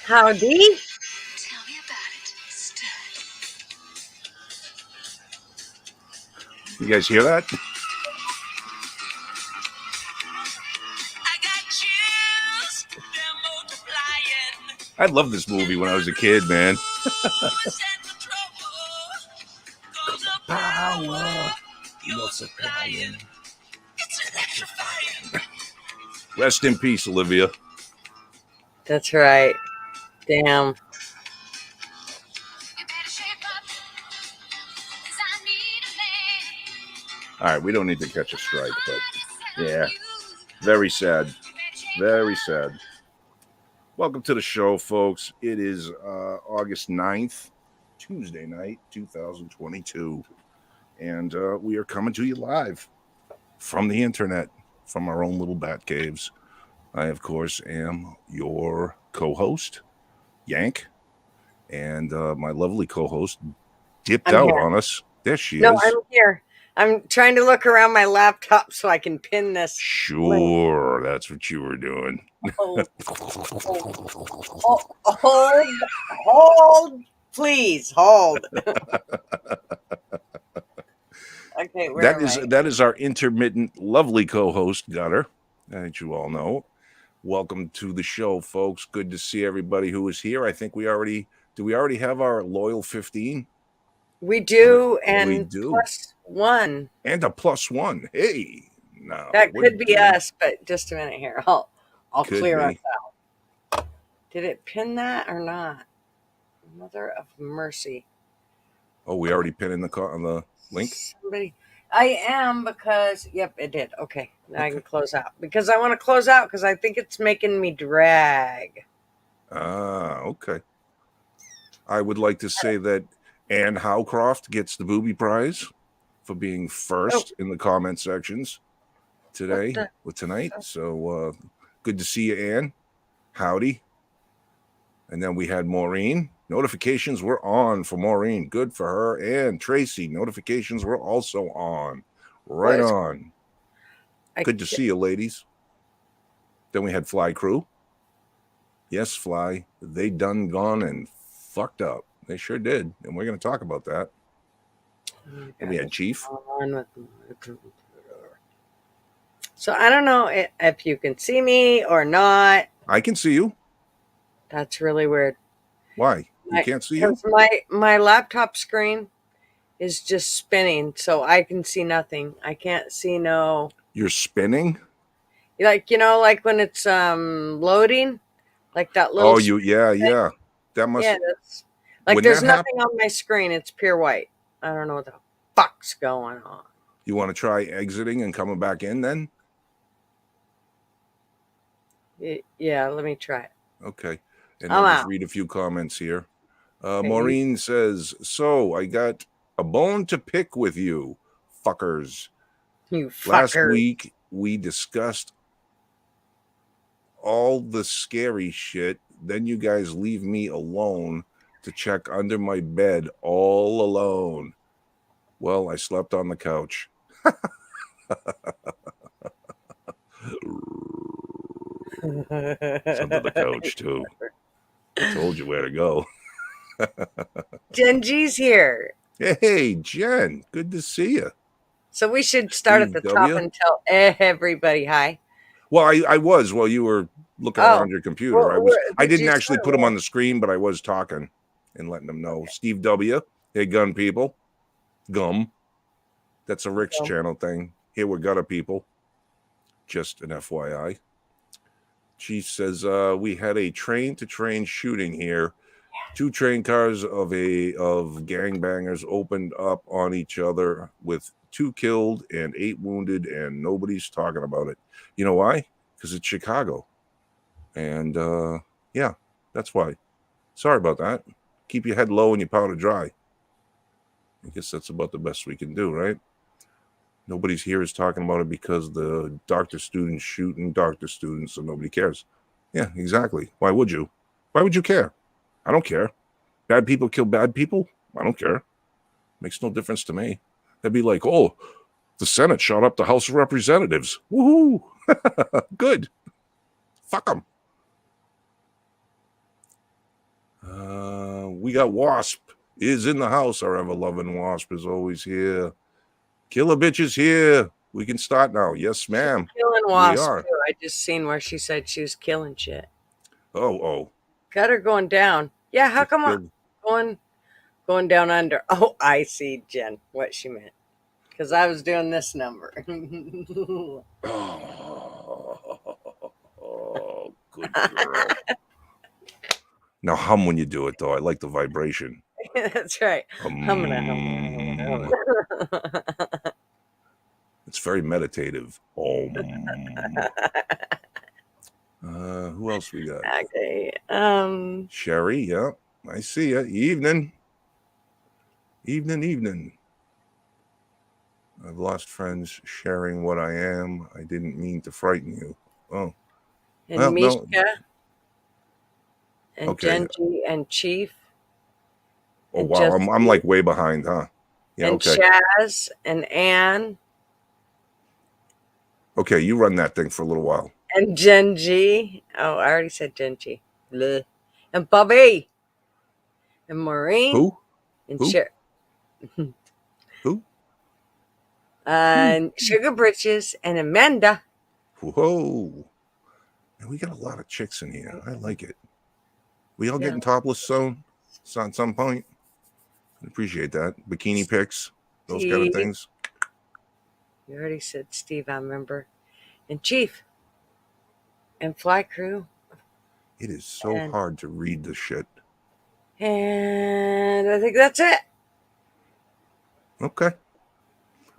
Howdy. Tell me about it, stud. You guys hear that? I got chills, they're multiplying. I loved this movie when I was a kid, man. Power, you're supplying. It's electrifying. Rest in peace, Olivia. That's right. Damn. You better shape up, 'cause I need a man. All right, we don't need to catch a strike, but yeah, very sad. Very sad. Welcome to the show, folks. It is August 9th, Tuesday night, 2022. And we are coming to you live from the internet, from our own little bat caves. I, of course, am your co-host, Yank. And my lovely co-host dipped I'm out here. on us. There she No, is. I'm here. I'm trying to look around my laptop so I can pin this. Sure, that's what you were doing. Hold, hold, please, hold. Okay, where am I? That is our intermittent, lovely co-host, Gunner, that you all know. Welcome to the show, folks. Good to see everybody who is here. I think we already have our loyal 15? We do, and We do. +1. And a +1. Hey, now That could be doing, us, but just a minute here. I'll Could clear be. us out. Did it pin that or not? Mother of mercy. Oh, we already pinned in on the link? Somebody, I am because yep, it did. Okay, now I can close out because I want to close out because I think it's making me drag. Ah, okay. I would like to say that Anne Howcroft gets the booby prize for being first in the comment sections tonight. So good to see you, Anne. Howdy. And then we had Maureen. Notifications were on for Maureen. Good for her. And Tracy, notifications were also on. Right on. Good to see you, ladies. Then we had Fly Crew. Yes, Fly. They done gone and fucked up. They sure did. And we're going to talk about that. And we had Chief. So I don't know if you can see me or not. I can see you. That's really weird. Why? You can't see you? My laptop screen is just spinning, so I can see nothing. I can't see no. You're spinning? Like, like when it's loading, like that little. Oh, yeah. That must. Yeah, that's like there's nothing on my screen. It's pure white. I don't know what the fuck's going on. You want to try exiting and coming back in then? Yeah, let me try it. Okay. And I'll just read a few comments here. Maureen says, so I got a bone to pick with you, fuckers. You fuckers. Last week, we discussed all the scary shit. Then you guys leave me alone to check under my bed all alone. Well, I slept on the couch. It's under the couch, too. I told you where to go. Jen G's here. Hey, Jen. Good to see you. So we should start at the top and tell everybody hi. Well, I was while you were looking around your computer. Well, I didn't actually put them on the screen, but I was talking and letting them know. Steve W. Hey, gun people. Gum. That's a Rick's channel thing. Here we're gutter people. Just an FYI. Chief says we had a train-to-train shooting here. 2 train cars of gangbangers opened up on each other with 2 killed and 8 wounded, and nobody's talking about it. You know why? Because it's Chicago. And yeah, that's why. Sorry about that. Keep your head low and your powder dry. I guess that's about the best we can do, right? Nobody's here is talking about it because the doctor students shooting doctor students, so nobody cares. Yeah, exactly. Why would you? Why would you care? I don't care. Bad people kill bad people? I don't care. Makes no difference to me. That'd be like, oh, the Senate shot up the House of Representatives. Woohoo! Good. Fuck them. we got Wasp is in the house. Our ever-loving Wasp is always here. Killer bitch is here. We can start now. Yes, ma'am. Killing We wasp are. too. I just seen where she said she was killing shit. Oh. Got her going down. Yeah, how come going down under? Oh, I see, Jen, what she meant. Because I was doing this number. Oh, good girl. Now hum when you do it, though. I like the vibration. That's right. It's very meditative. Who else we got? Okay. Sherry, yeah. I see ya. Evening. I've lost friends sharing what I am. I didn't mean to frighten you. Oh. And Well, no. Mishka. And Okay. Genji and Chief. Oh, and wow. I'm like way behind, huh? Yeah, and okay. Chaz and Anne. Okay, you run that thing for a little while. And Genji. Oh, I already said Genji. Bleh. And Bobby. And Maureen. Who? And Who? Who? And Sugar Britches and Amanda. Whoa. And we got a lot of chicks in here. I like it. We all getting topless soon at some point. I appreciate that. Bikini pics, those kind of things. You already said Steve, I remember. And Chief. And Fly Crew. It is so hard to read the shit. And I think that's it. Okay.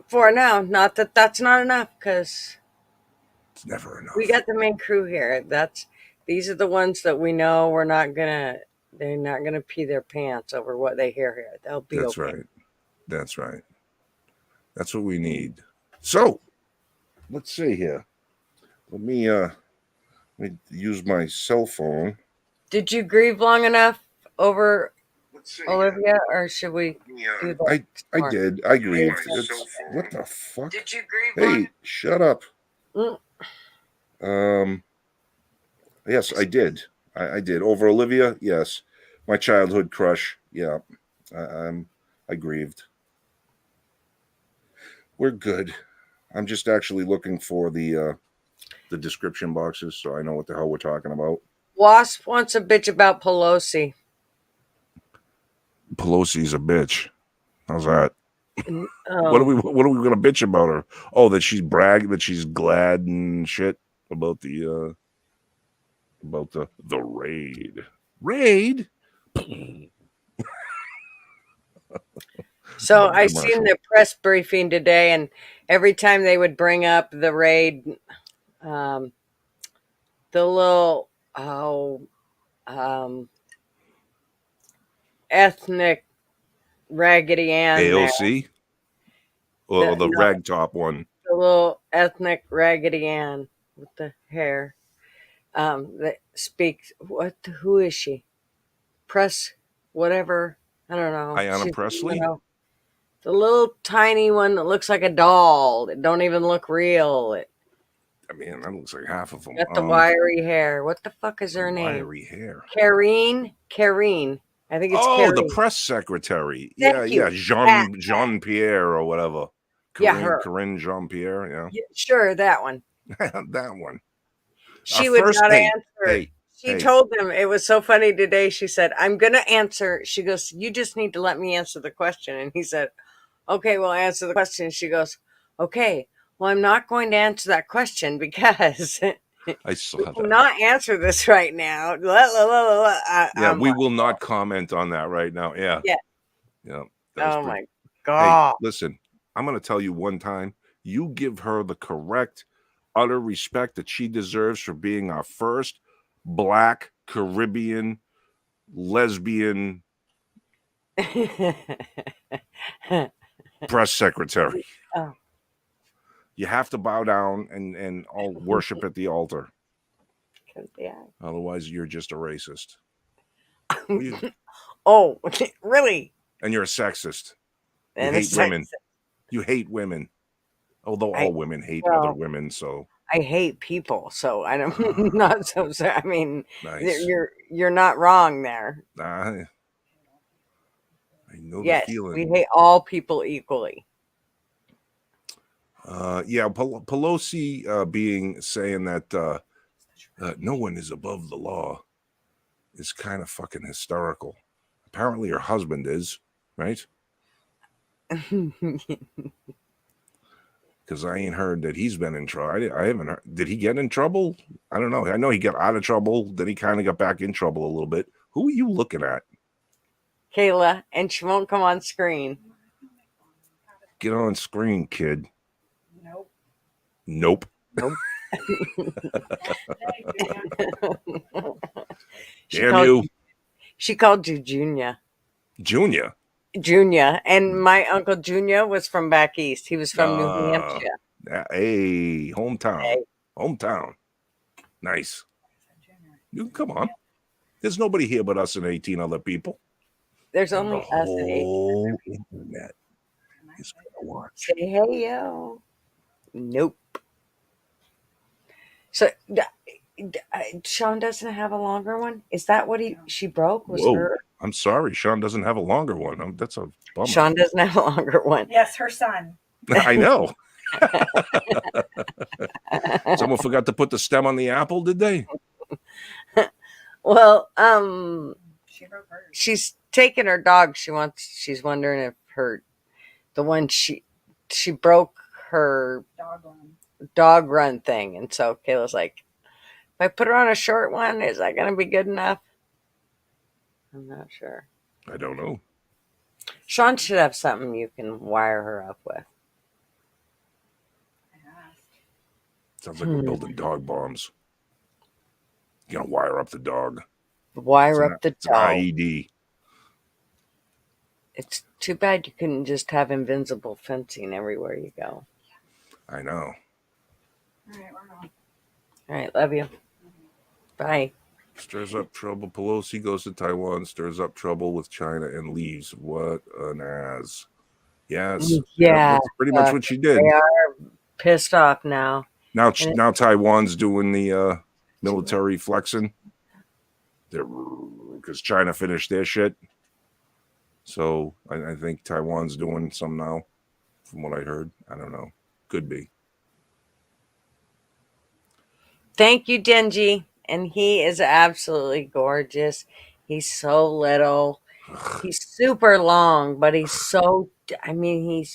For now. Not that that's not enough, because it's never enough. We got the main crew here. These are the ones that we know they're not gonna pee their pants over what they hear here. They'll be That's okay. right. That's right. That's what we need. So let's see here. Let me use my cell phone. Did you grieve long enough over Olivia, or should we do that? I did. I grieved. What the fuck? Did you grieve? Hey, shut up. Yes, I did. I did. Over Olivia, yes. My childhood crush, yeah. I grieved. We're good. I'm just actually looking for the description boxes so I know what the hell we're talking about. Wasp wants a bitch about Pelosi. Pelosi's a bitch. How's that? What are we gonna bitch about her? Oh, that she's that she's glad and shit about the raid. Raid? So I seen the press briefing today, and every time they would bring up the raid, the little ethnic Raggedy Ann AOC? Or the rag top one. The little ethnic Raggedy Ann with the hair. That speaks. Who is she? Press, whatever. I don't know. Ayanna Presley? The little tiny one that looks like a doll. That don't even look real. I mean, that looks like half of them. Got the wiry hair. What the fuck is her name? Wiry hair. Karine. I think it's Karine. The press secretary. Yeah. Jean Pierre or whatever. Corinne Jean Pierre. Yeah. Sure, that one. That one. She would not answer. She told them, it was so funny today. She said, I'm going to answer. She goes, you just need to let me answer the question. And he said, okay, well, answer the question. She goes, okay, well, I'm not going to answer that question because I saw that. Not answer this right now. We will not comment on that right now. Yeah. Oh my God. Hey, listen, I'm going to tell you one time, you give her the correct, utter respect that she deserves for being our first Black Caribbean lesbian press secretary. Oh. You have to bow down and all worship at the altar. Otherwise, you're just a racist. Oh, really? And you're a sexist. You hate women. You hate women. Although all women hate other women, so I hate people, so I'm not so sorry. I mean, nice. you're not wrong there. I know the Yes, feeling. we hate all people equally. Yeah, Pelosi saying that no one is above the law is kind of fucking hysterical. Apparently her husband is, right? Because I ain't heard that he's been in trouble. I haven't heard. Did he get in trouble? I don't know. I know he got out of trouble. Then he kind of got back in trouble a little bit. Who are you looking at? Kayla, and she won't come on screen. Get on screen, kid. Nope. Nope. Nope. Damn She called you Junior. Junior. Junior. And my Uncle Junior was from back east. He was from New Hampshire. Hey, hometown. Hey. Hometown. Nice. You come on. There's nobody here but us and 18 other people. There's And only the us and 18. whole internet is gonna watch. Say hey yo. Nope. So Sean doesn't have a longer one? Is that what she broke? Was her? I'm sorry. Sean doesn't have a longer one. That's a bummer. Sean doesn't have a longer one. Yes, her son. I know. Someone forgot to put the stem on the apple, did they? Well, She broke hers. she's taking her dog. She's wondering if the one she broke her dog run thing. And so Kayla's like, if I put her on a short one, is that going to be good enough? I'm not sure. I don't know. Sean should have something you can wire her up with. Sounds like we're building dog bombs. You're gonna wire up the dog. Wire up the dog. IED. It's too bad you couldn't just have invincible fencing everywhere you go. I know. All right, we're on. All right, love you. Bye. Stirs up trouble. Pelosi goes to Taiwan, stirs up trouble with China, and leaves. What an ass. Yes. Yeah. That's pretty much what she did. They are pissed off now. Now Taiwan's doing the military flexing. Because China finished their shit. So I think Taiwan's doing some now, from what I heard. I don't know. Could be. Thank you, Denji. And he is absolutely gorgeous. He's so little. He's super long, but he's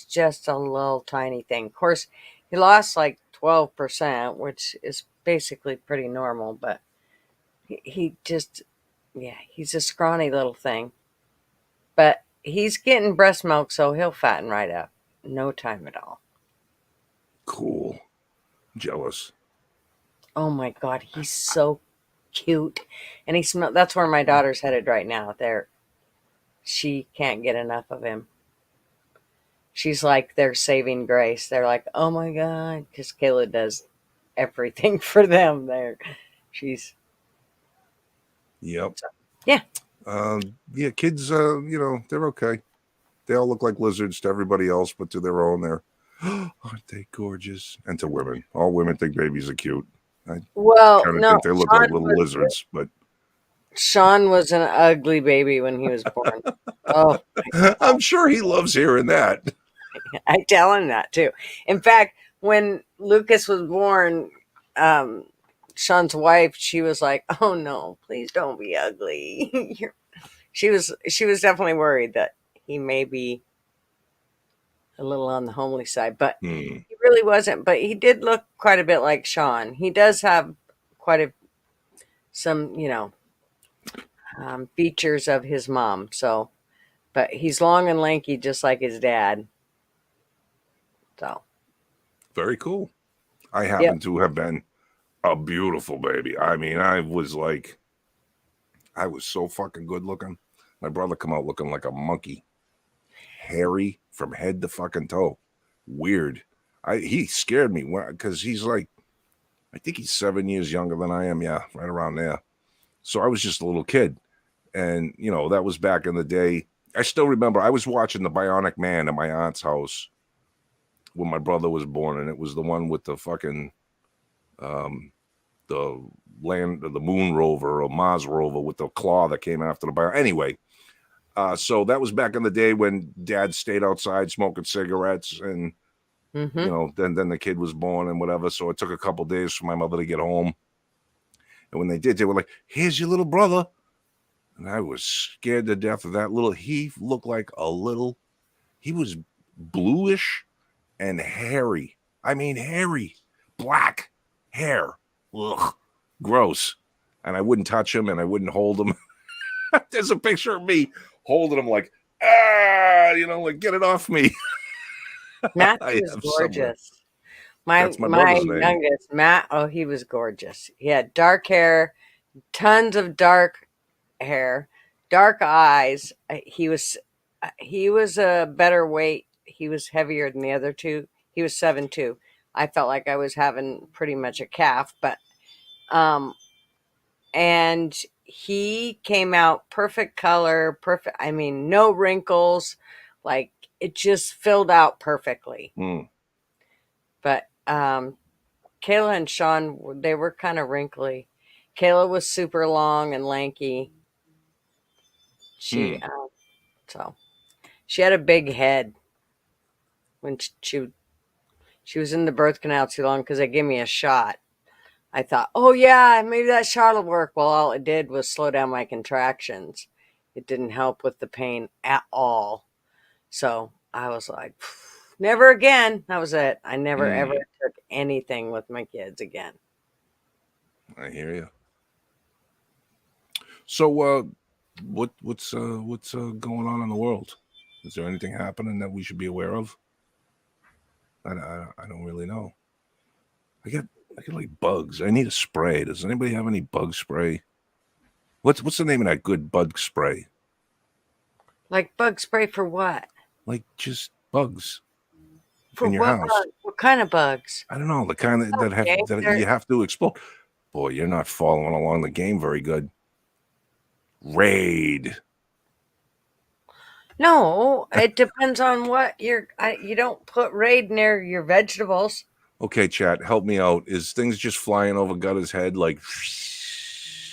just a little tiny thing. Of course, he lost like 12%, which is basically pretty normal, but he's a scrawny little thing. But he's getting breast milk, so he'll fatten right up. No time at all. Cool. Jealous. Oh my God, he's so cute. And that's where my daughter's headed right now. She can't get enough of him. She's like their saving grace. They're like, oh my God, because Kayla does everything for them there. Yep. Yeah. Kids, they're okay. They all look like lizards to everybody else, but to their own, they're, aren't they gorgeous? And to women. All women think babies are cute. I think they look like little lizards, but Sean was an ugly baby when he was born. Oh, I'm sure he loves hearing that. I tell him that too. In fact, when Lucas was born, Sean's wife, she was like, "Oh no, please don't be ugly." She was definitely worried that he may be a little on the homely side, but he really wasn't. But he did look quite a bit like Sean. He does have some features of his mom. So, but he's long and lanky, just like his dad. So, very cool. I happen to have been a beautiful baby. I mean, I was so fucking good looking. My brother come out looking like a monkey, hairy from head to fucking toe. Weird. He scared me because he's like, I think he's 7 years younger than I am. Yeah, right around there. So I was just a little kid. And, that was back in the day. I still remember I was watching The Bionic Man at my aunt's house when my brother was born. And it was the one with the fucking, the moon rover or Mars rover with the claw that came after the Bionic. Anyway, So that was back in the day when Dad stayed outside smoking cigarettes, and then the kid was born and whatever. So it took a couple days for my mother to get home. And when they did, they were like, "Here's your little brother." And I was scared to death of that little. He looked like he was bluish and hairy. I mean, hairy, black hair. Ugh, gross. And I wouldn't touch him and I wouldn't hold him. There's a picture of me holding him like, like, get it off me. Matthew was gorgeous. That's my my brother's name. youngest, Matt, he was gorgeous. He had dark hair, tons of dark hair, dark eyes. He was a better weight. He was heavier than the other two. He was 7'2". I felt like I was having pretty much a calf, but and he came out perfect color, perfect. I mean, no wrinkles, like it just filled out perfectly. But Kayla and Sean, they were kind of wrinkly. Kayla was super long and lanky. She had a big head when she was in the birth canal too long because they gave me a shot. I thought, oh yeah, maybe that shot will work. Well, all it did was slow down my contractions. It didn't help with the pain at all. So I was like, never again. That was it. I never ever took anything with my kids again. I hear you. So, what's going on in the world? Is there anything happening that we should be aware of? I don't really know. I get like bugs. I need a spray. Does anybody have any bug spray? What's the name of that good bug spray? Like bug spray for what? Like just bugs for in your what house. Bug? What kind of bugs? I don't know, the kind that you have to explode. Boy, you're not following along the game very good. Raid. No, it depends on what you don't put Raid near your vegetables. Okay, chat, help me out. Is things just flying over Gutter's head? Like,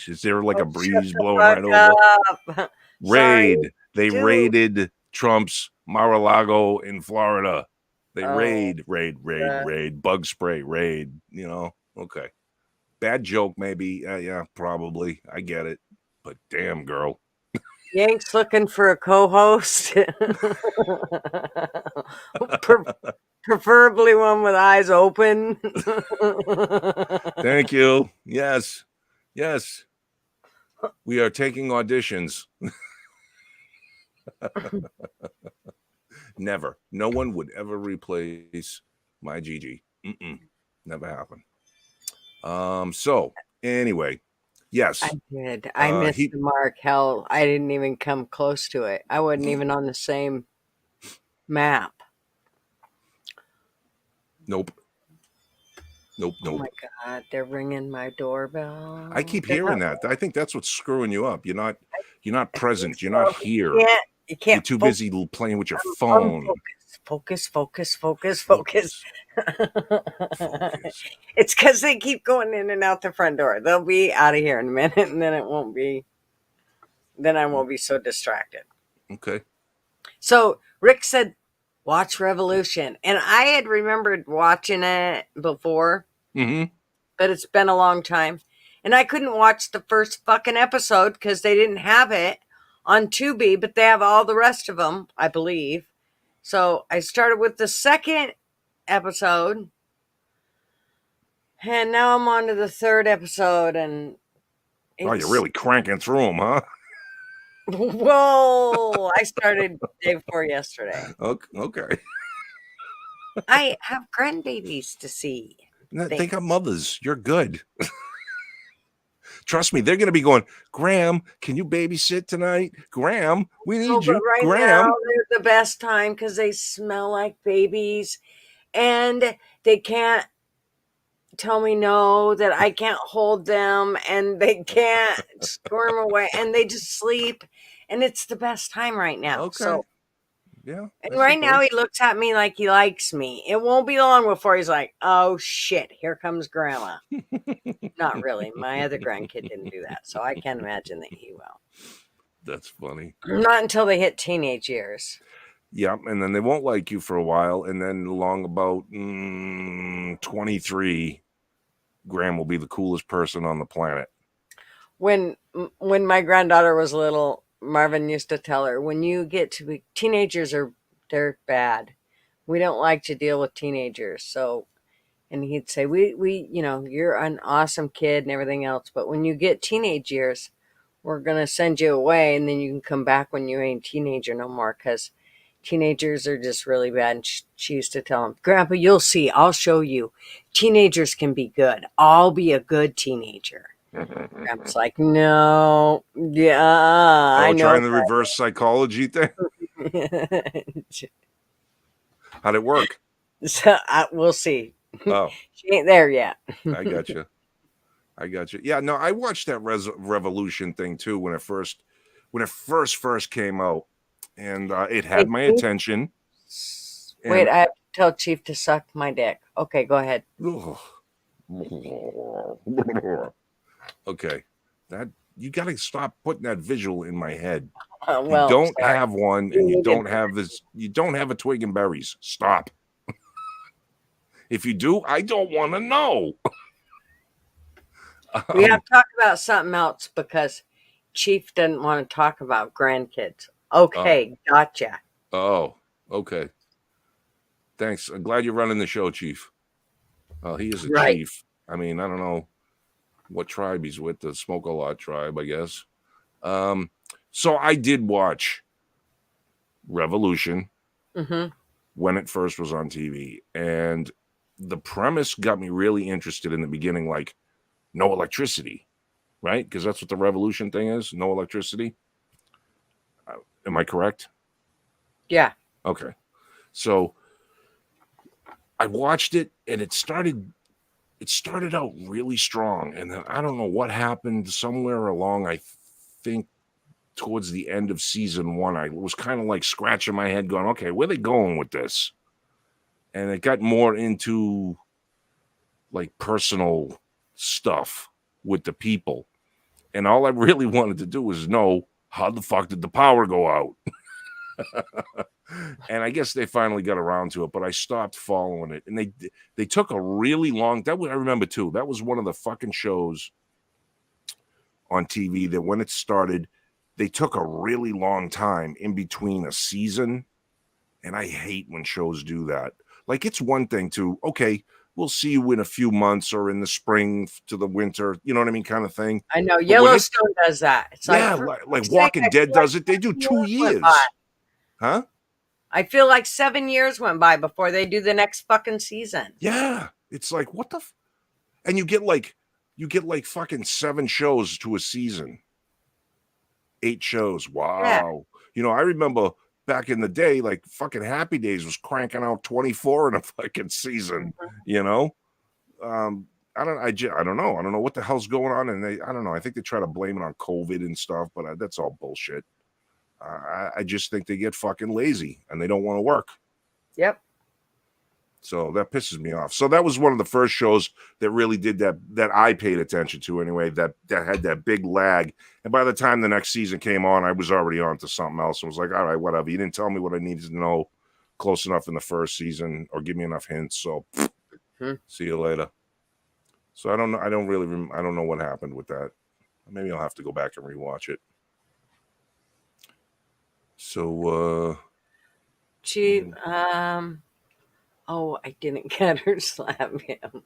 is there like a breeze blowing right over? Raid. They raided Trump's Mar-a-Lago in Florida. They raid. Bug spray, raid. Okay. Bad joke, maybe. Yeah, probably. I get it. But damn, girl. Yank's looking for a co-host. Preferably one with eyes open. Thank you. Yes. We are taking auditions. Never. No one would ever replace my Gigi. Never happened. So anyway, yes. I did. I missed the mark. Hell, I didn't even come close to it. I wasn't even on the same map. Nope. Oh my God, they're ringing my doorbell. I keep hearing that. I think that's what's screwing you up. You're not present. You're not here. You can't. You're too busy playing with your phone. Focus. It's because they keep going in and out the front door. They'll be out of here in a minute, and then it won't be. Then I won't be so distracted. Okay. So Rick said, "Watch Revolution," and I had remembered watching it before, but it's been a long time, and I couldn't watch the first fucking episode because they didn't have it on Tubi, but they have all the rest of them, I believe. So I started with the second episode, and now I'm on to the third episode, and you're really cranking through them, huh? Whoa! I started day before yesterday. Okay. I have grandbabies to see. They got mothers. You're good. Trust me, they're going to be going, Graham, can you babysit tonight? Graham, we need you. Right Graham. now, they're the best time because they smell like babies, and they can't tell me no, that I can't hold them, and they can't squirm away, and they just sleep, and it's the best time right now. Okay. So, yeah. And right now he looks at me like he likes me. It won't be long before he's like, oh shit, here comes grandma. Not really. My other grandkid didn't do that, so I can't imagine that he will. That's funny. Not until they hit teenage years. Yep, and then they won't like you for a while, and then along about 23, Graham will be the coolest person on the planet. When my granddaughter was little, Marvin used to tell her, when you get to be teenagers, they're bad. We don't like to deal with teenagers. So, and he'd say, we you're an awesome kid and everything else, but when you get teenage years, we're gonna send you away, and then you can come back when you ain't a teenager no more, because teenagers are just really bad. And she used to tell him, Grandpa, you'll see, I'll show you. Teenagers can be good. I'll be a good teenager. Grandpa's like, no, yeah, I know. Trying the reverse psychology thing. How'd it work? So we'll see. Oh, She ain't there yet. I got you. Yeah, no, I watched that Revolution thing too when it first came out, and it had my attention. Wait, I have to tell Chief to suck my dick. Okay, go ahead. Okay, that you got to stop putting that visual in my head. Well, you don't sorry. have one, and you don't have this. You don't have a twig and berries. Stop. If you do, I don't want to know. We have to talk about something else because Chief didn't want to talk about grandkids. Okay, gotcha. Oh, okay. Thanks. I'm glad you're running the show, Chief. He is a chief. I mean, I don't know what tribe he's with, the Smoke a Lot tribe, I guess. So I did watch Revolution when it first was on TV, and the premise got me really interested in the beginning, like no electricity, right? Because that's what the Revolution thing is, no electricity. Am I correct? Yeah. Okay. So I watched it, and it started out really strong, and then I don't know what happened somewhere along, I think towards the end of season 1, I was kind of like scratching my head going, okay, where are they going with this? And it got more into like personal stuff with the people, and all I really wanted to do was know, how the fuck did the power go out? And I guess they finally got around to it, but I stopped following it. And they took a really long, I remember too, that was one of the fucking shows on TV that when it started, they took a really long time in between a season. And I hate when shows do that. Like, it's one thing to, okay, we'll see you in a few months or in the spring to the winter, you know what I mean, kind of thing. I know Yellowstone does that. It's like Walking Dead does it. They do 2 years. Huh? I feel like 7 years went by before they do the next fucking season. Yeah. It's like, what the and you get like fucking 7 shows to a season. 8 shows. Wow. Yeah. You know, I remember back in the day, like fucking Happy Days was cranking out 24 in a fucking season, you know? I don't know. I don't know what the hell's going on. And I don't know. I think they try to blame it on COVID and stuff, but that's all bullshit. I just think they get fucking lazy and they don't want to work. Yep. So that pisses me off. So that was one of the first shows that really did that I paid attention to anyway, that had that big lag. And by the time the next season came on, I was already on to something else. I was like, all right, whatever. You didn't tell me what I needed to know close enough in the first season or give me enough hints. So see you later. So I don't know. I don't know what happened with that. Maybe I'll have to go back and rewatch it. So, Chief, oh, I didn't get her slap him.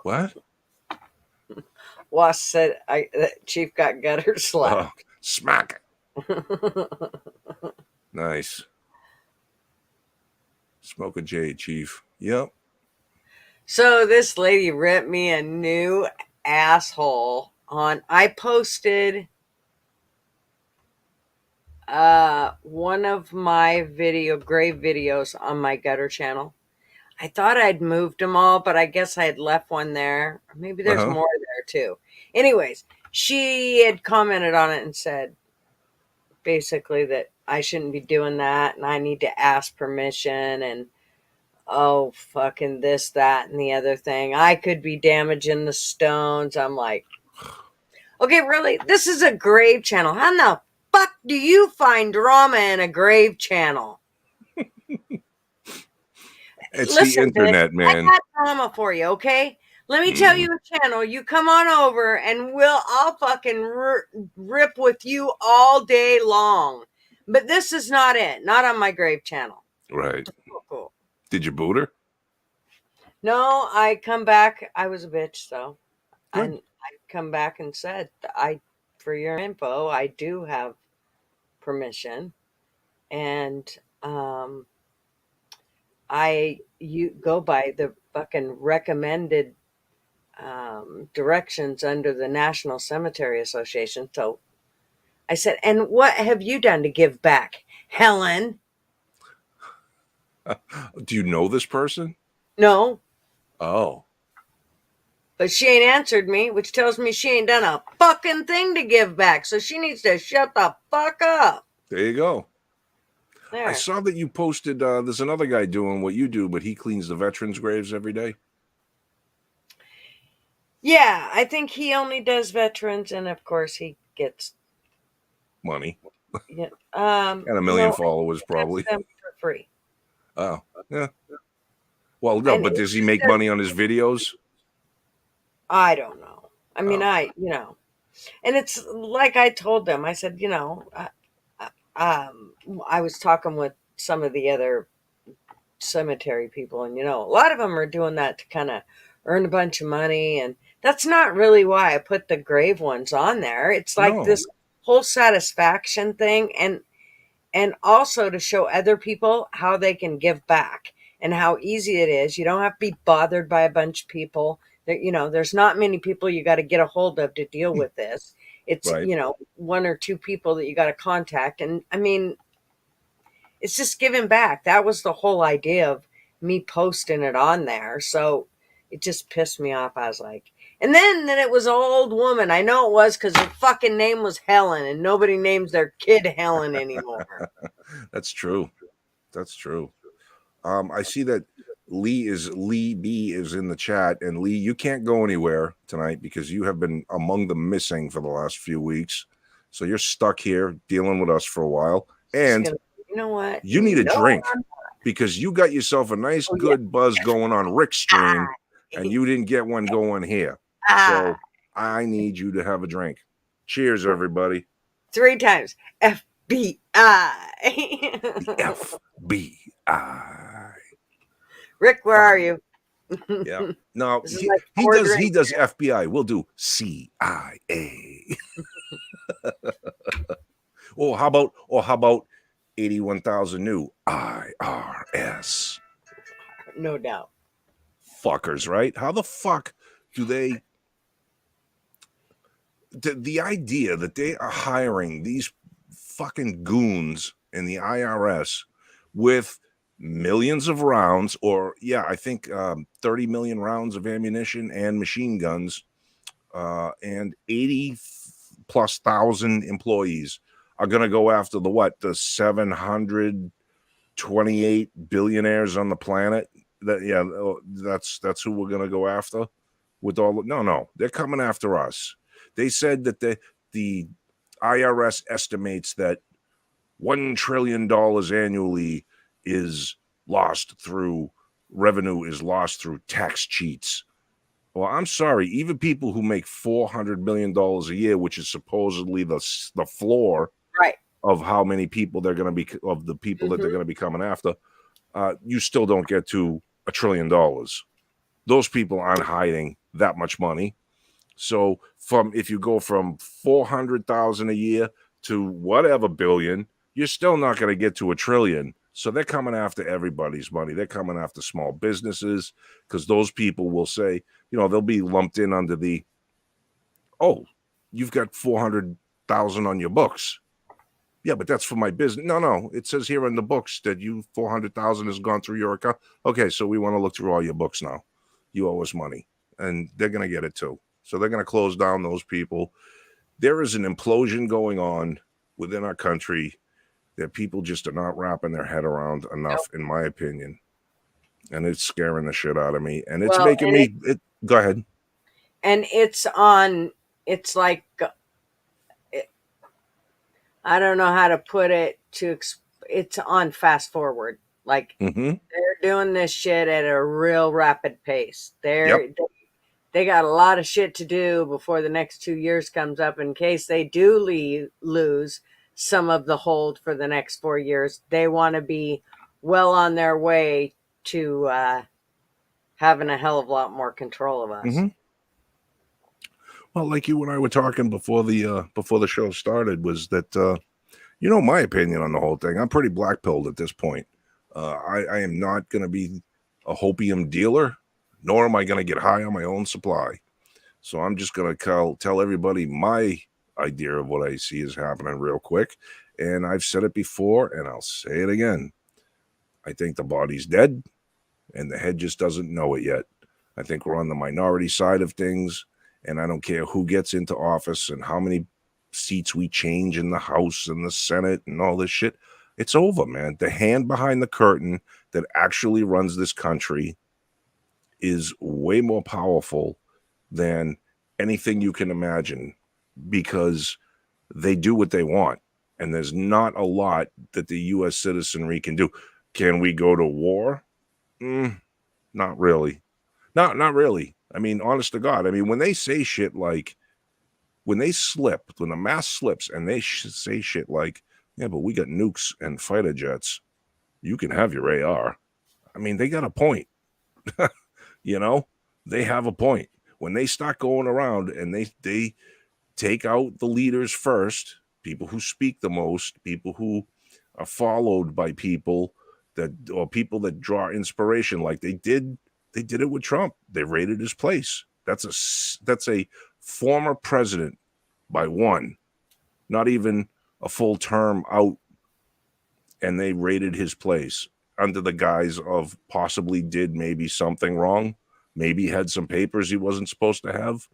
What? Was said Chief got gutter slapped. Smack it. Nice. Smoke a J, Chief. Yep. So this lady ripped me a new asshole on. I posted one of my grave videos on my gutter channel. I thought I'd moved them all, but I guess I had left one there. Maybe there's more there too. Anyways, she had commented on it and said basically that I shouldn't be doing that and I need to ask permission and oh fucking this, that, and the other thing. I could be damaging the stones. I'm like, Okay, really? This is a grave channel. How in the fuck do you find drama in a grave channel? It's the Listen, bitch, internet, I man. got drama for you, okay? Let me tell you a channel. You come on over and I'll fucking rip with you all day long. But this is not it. Not on my grave channel. Right. Cool. Did you boot her? No, I come back. I was a bitch, so. Good. And I come back and said, for your info, I do have permission. And you go by the fucking recommended directions under the National Cemetery Association. So I said, and what have you done to give back, Helen? Do you know this person? No, Oh. but she ain't answered me, which tells me she ain't done a fucking thing to give back. So she needs to shut the fuck up. There you go. There. I saw that you posted, there's another guy doing what you do, but he cleans the veterans' graves every day. Yeah, I think he only does veterans, and of course he gets Money. yeah, And a million followers, probably. them for free. Oh, yeah. Well, no, but does he make money on his videos? I don't know. I mean, and it's like I told them. I said, I was talking with some of the other cemetery people, and a lot of them are doing that to kind of earn a bunch of money, and that's not really why I put the grave ones on there. It's like this whole satisfaction thing, and also to show other people how they can give back and how easy it is. You don't have to be bothered by a bunch of people. There's not many people you got to get a hold of to deal with this. It's Right. one or two people that you got to contact, and I mean, it's just giving back. That was the whole idea of me posting it on there. So it just pissed me off. I was like, and then it was an old woman. I know it was because her fucking name was Helen, and nobody names their kid Helen anymore. That's true. That's true. I see that Lee B is in the chat, and Lee, you can't go anywhere tonight because you have been among the missing for the last few weeks. So you're stuck here dealing with us for a while. And you know what? You need a drink because you got yourself a nice good buzz going on Rick's stream, and you didn't get one going here. So I need you to have a drink. Cheers, everybody. 3 times. FBI. FBI. Rick, where are you? Yeah. No, he does FBI. We'll do CIA. Or how about 81,000 new IRS? No doubt. Fuckers, right? How the fuck do they? The idea that they are hiring these fucking goons in the IRS with millions of rounds, or I think 30 million rounds of ammunition and machine guns, and 80,000+ employees are going to go after the 728 billionaires on the planet. That's who we're going to go after with all. No, they're coming after us. They said that the IRS estimates that $1 trillion annually is lost through revenue, is lost through tax cheats. Well, I'm sorry, even people who make $400 million a year, which is supposedly the floor of how many people they're going to be, of the people that they're going to be coming after, you still don't get to $1 trillion. Those people aren't hiding that much money. So if you go from 400,000 a year to whatever billion, you're still not going to get to $1 trillion. So they're coming after everybody's money. They're coming after small businesses because those people will say, they'll be lumped in under the, you've got 400,000 on your books. Yeah, but that's for my business. No, it says here in the books that 400,000 has gone through your account. Okay, so we want to look through all your books now. You owe us money, and they're going to get it too. So they're going to close down those people. There is an implosion going on within our country that people just are not wrapping their head around enough, in my opinion. And it's scaring the shit out of me. And it's making me... Go ahead. And it's on it's like I don't know how to put it it's on fast forward. Like Mm-hmm. they're doing this shit at a real rapid pace. Yep. They got a lot of shit to do before the next 2 years comes up in case they do lose some of the hold for the next 4 years. They want to be well on their way to having a hell of a lot more control of us. Mm-hmm. Well, like you and I were talking before the show started, was that my opinion on the whole thing. I'm pretty black pilled at this point. I am not going to be a hopium dealer, nor am I going to get high on my own supply. So I'm just going to tell everybody my idea of what I see is happening real quick. And I've said it before, and I'll say it again. I think the body's dead, and the head just doesn't know it yet. I think we're on the minority side of things, and I don't care who gets into office and how many seats we change in the House and the Senate and all this shit. It's over, man. The hand behind the curtain that actually runs this country is way more powerful than anything you can imagine, because they do what they want. And there's not a lot that the U.S. citizenry can do. Can we go to war? Not really. Not really. I mean, honest to God. I mean, when they say shit like, when they slip, when the mask slips and they say shit like, yeah, but we got nukes and fighter jets, you can have your AR. I mean, they got a point. They have a point. When they start going around and they take out the leaders first, people who speak the most, people who are followed by people people that draw inspiration, like they did it with Trump. They raided his place. That's a former president by one, not even a full term out, and they raided his place under the guise of possibly did maybe something wrong, maybe had some papers he wasn't supposed to have.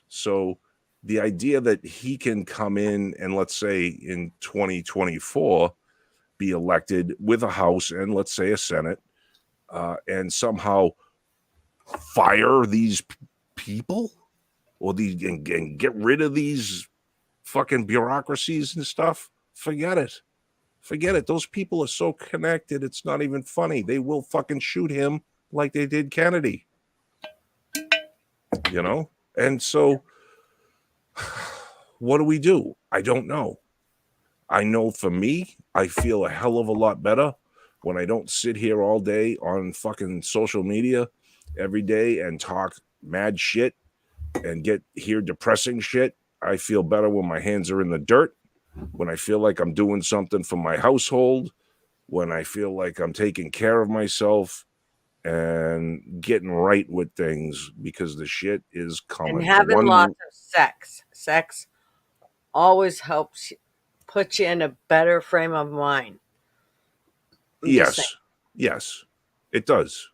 So the idea that he can come in and, let's say in 2024, be elected with a House and, let's say, a Senate, and somehow fire these people or and get rid of these fucking bureaucracies and stuff, forget it. Those people are so connected, it's not even funny. They will fucking shoot him like they did Kennedy. And so what do? I don't know. I know for me, I feel a hell of a lot better when I don't sit here all day on fucking social media every day and talk mad shit and hear depressing shit. I feel better when my hands are in the dirt, when I feel like I'm doing something for my household, when I feel like I'm taking care of myself and getting right with things, because the shit is coming. And having lots of sex. Sex always helps put you in a better frame of mind. Yes, it does.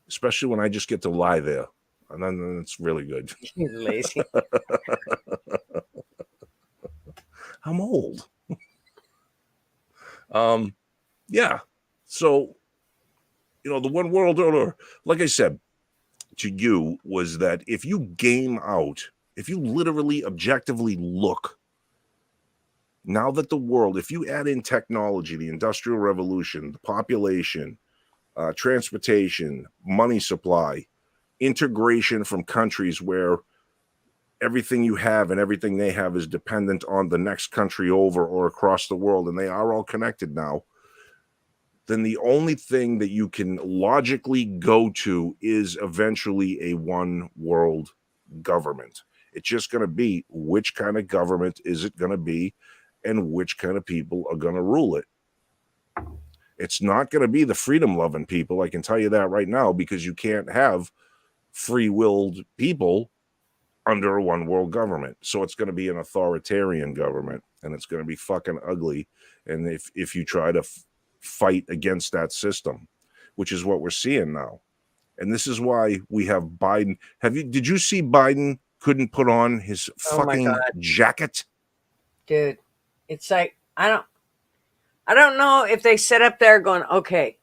Especially when I just get to lie there. And then it's really good. You're lazy. I'm old. Yeah. So, the one world order, like I said to you, was that if you game out, if you literally objectively look, now that the world, if you add in technology, the Industrial Revolution, the population, transportation, money supply, integration from countries where everything you have and everything they have is dependent on the next country over or across the world, and they are all connected now, then the only thing that you can logically go to is eventually a one world government. It's just going to be, which kind of government is it going to be and which kind of people are going to rule it. It's not going to be the freedom-loving people, I can tell you that right now, because you can't have free-willed people under a one-world government. So it's going to be an authoritarian government, and it's going to be fucking ugly. And if you try to fight against that system, which is what we're seeing now. And this is why we have Biden. Did you see Biden couldn't put on his fucking jacket? Dude, it's like, I don't know if they sit up there going, okay,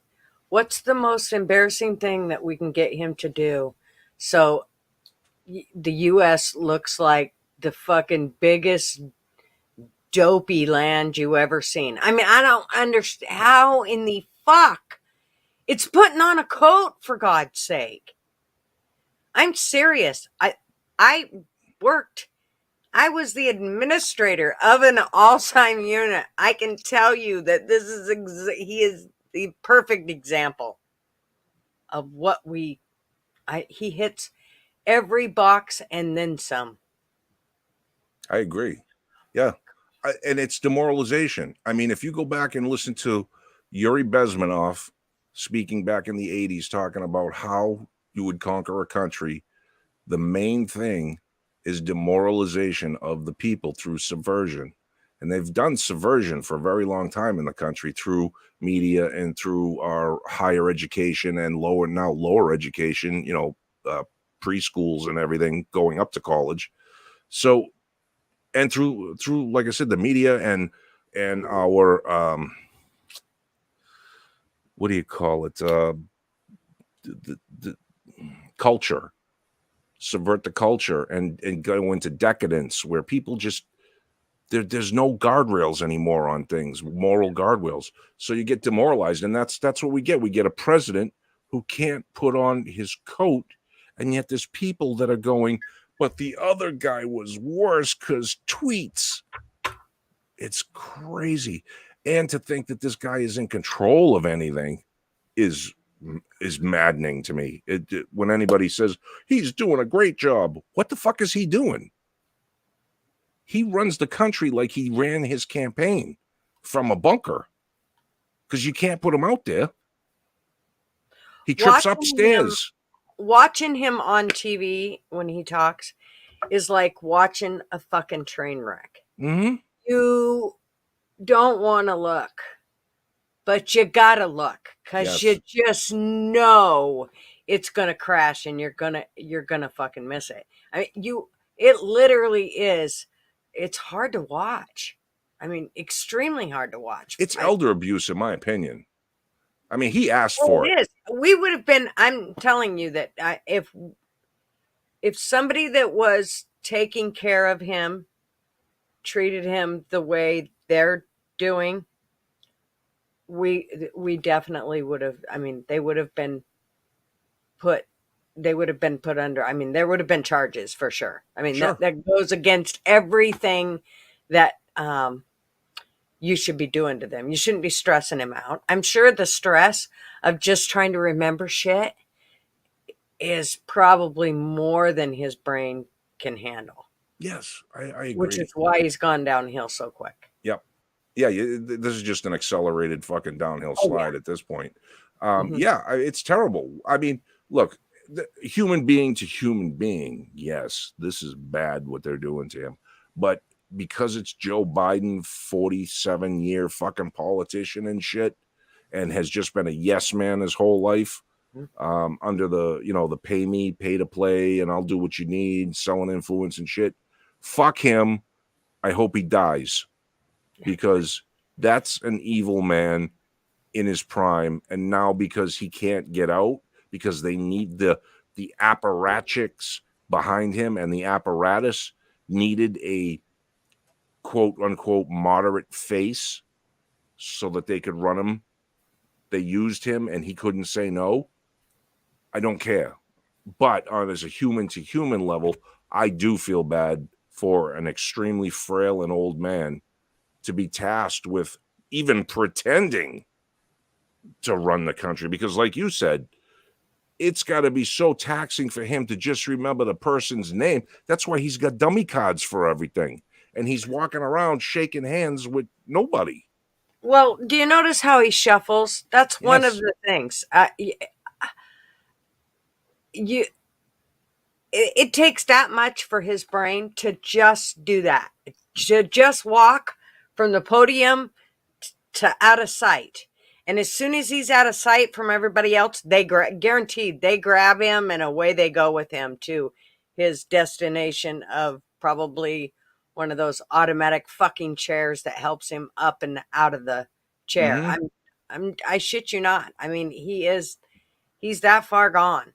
what's the most embarrassing thing that we can get him to do so the U.S. looks like the fucking biggest dopey land you ever seen. I mean, I don't understand how in the fuck it's putting on a coat, for God's sake. I'm serious. I worked. I was the administrator of an all-time unit. I can tell you that this is he is the perfect example of what he hits every box and then some. I agree. Yeah. And it's demoralization. I mean, if you go back and listen to Yuri Bezmenov speaking back in the 80s, talking about how you would conquer a country, the main thing is demoralization of the people through subversion. And they've done subversion for a very long time in the country through media and through our higher education and lower education, preschools and everything going up to college. So, and through like I said, the media and our what do you call it? The culture, subvert the culture and go into decadence where people just there's no guardrails anymore on things, moral guardrails. So you get demoralized, and that's what we get. We get a president who can't put on his coat, and yet there's people that are going, but the other guy was worse because tweets. It's crazy. And to think that this guy is in control of anything is maddening to me. When anybody says he's doing a great job, what the fuck is he doing? He runs the country like he ran his campaign from a bunker because you can't put him out there. He trips upstairs. Watching him on TV when he talks is like watching a fucking train wreck. Mm-hmm. You don't want to look, but you gotta look because you just know it's gonna crash and you're gonna fucking miss it. I mean, it literally is. It's hard to watch. I mean, extremely hard to watch. It's elder abuse, in my opinion. I mean, he asked for it. It is. We would have been. I'm telling you that if somebody that was taking care of him treated him the way they're doing, we definitely would have. I mean, they would have been put under. I mean, there would have been charges for sure. I mean, Sure. that goes against everything that you should be doing to them. You shouldn't be stressing him out. I'm sure the stress of just trying to remember shit is probably more than his brain can handle. Yes, I agree. Which is why he's gone downhill so quick. Yep. Yeah, this is just an accelerated fucking downhill slide at this point. Yeah, it's terrible. I mean, look, human being to human being, yes, this is bad what they're doing to him. But because it's Joe Biden, 47-year fucking politician and shit, and has just been a yes man his whole life, under the, the pay to play and I'll do what you need, selling influence and shit. Fuck him. I hope he dies, because that's an evil man in his prime. And now because he can't get out, because they need the apparatchiks behind him, and the apparatus needed a quote unquote moderate face so that they could run him. They used him and he couldn't say no. I don't care. But as a human to human level, I do feel bad for an extremely frail and old man to be tasked with even pretending to run the country. Because like you said, it's got to be so taxing for him to just remember the person's name. That's why he's got dummy cards for everything. And he's walking around shaking hands with nobody. Well, do you notice how he shuffles? That's one of the things. It takes that much for his brain to just do that, to just walk from the podium to out of sight. And as soon as he's out of sight from everybody else, guaranteed they grab him and away they go with him to his destination of probably one of those automatic fucking chairs that helps him up and out of the chair. Mm-hmm. I shit you not. I mean, he's that far gone.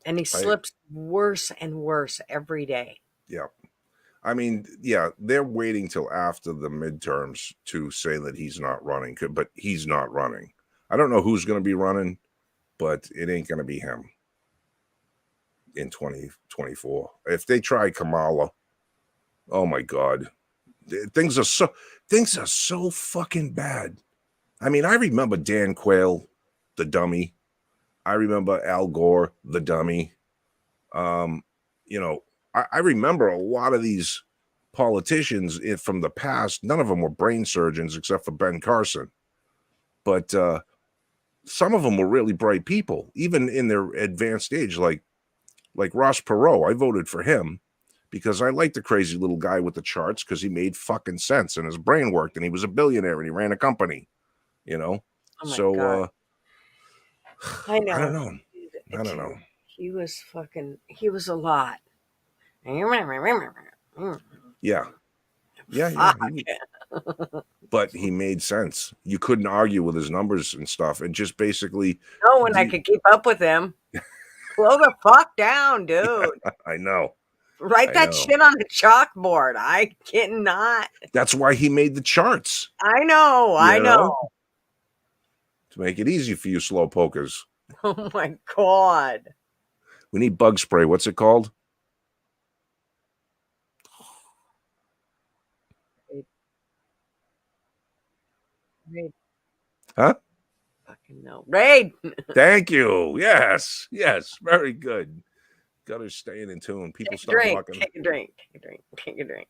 And he slips worse and worse every day. Yeah. I mean, yeah, they're waiting till after the midterms to say that he's not running, but he's not running. I don't know who's going to be running, but it ain't going to be him in 2024. If they try Kamala, oh my God, things are so fucking bad. I mean, I remember Dan Quayle, the dummy. I remember Al Gore, the dummy. You know, I remember a lot of these politicians from the past. None of them were brain surgeons except for Ben Carson, but some of them were really bright people, even in their advanced age, like Ross Perot. I voted for him because I liked the crazy little guy with the charts because he made fucking sense and his brain worked and he was a billionaire and he ran a company, you know. Oh my So God. I know. I don't know. I don't know. He was a lot. Yeah. But he made sense. You couldn't argue with his numbers and stuff. And just basically. No one I could keep up with him. Slow the fuck down, dude. I know. Write that shit on the chalkboard. I cannot. That's why he made the charts. I know. To make it easy for you slow pokers. Oh my God. We need bug spray. What's it called? Raid. Huh? Fucking no. Raid. Thank you. Yes. Very good. Gutters staying in tune. People stop walking. Take a drink. Take a drink.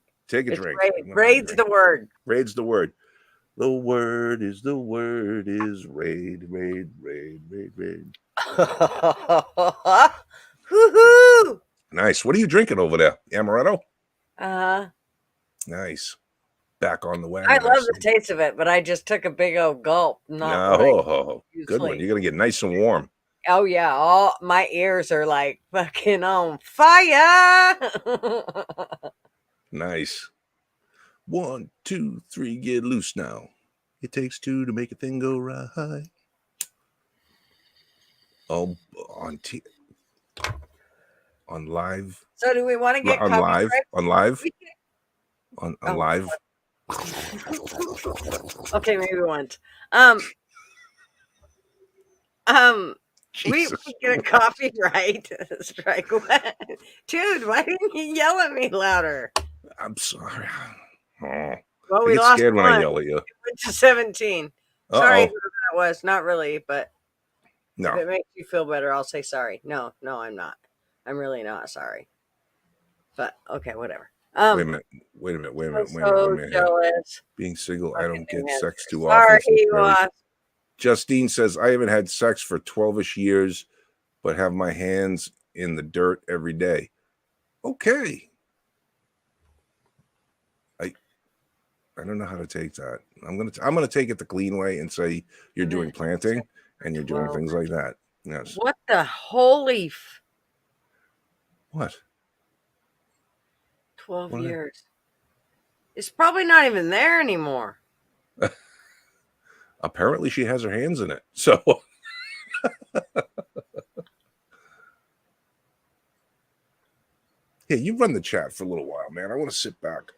Raid's the word. Raid's the word. The word is raid. Woohoo! Nice. What are you drinking over there? Amaretto? Uh-huh. Nice. Back on the wagon. I love the taste of it, but I just took a big old gulp. Good one. You're going to get nice and warm. Oh, yeah. All my ears are like fucking on fire. Nice. 1, 2, 3, get loose now. It takes 2 to make a thing go right. Oh, on live. So do we want to get on live? On live? On live? Okay, maybe once. We get a copyright strike. Dude, why didn't you yell at me louder? I'm sorry. Oh, well, we I get lost scared one. when I yell at you. It went to 17. Sorry, whoever that was. Not really, but if it makes you feel better, I'll say sorry. No, I'm not. I'm really not sorry. But okay, whatever. Wait a minute. Jealous. Being single, I don't get sex too often. Sorry, Justine says, I haven't had sex for 12-ish years, but have my hands in the dirt every day. Okay. I don't know how to take that. I'm gonna take it the clean way and say you're doing planting and you're doing things like that. Yes. What the holy what? 12 years. It's probably not even there anymore. Apparently she has her hands in it. So yeah, you run the chat for a little while, man. I want to sit back.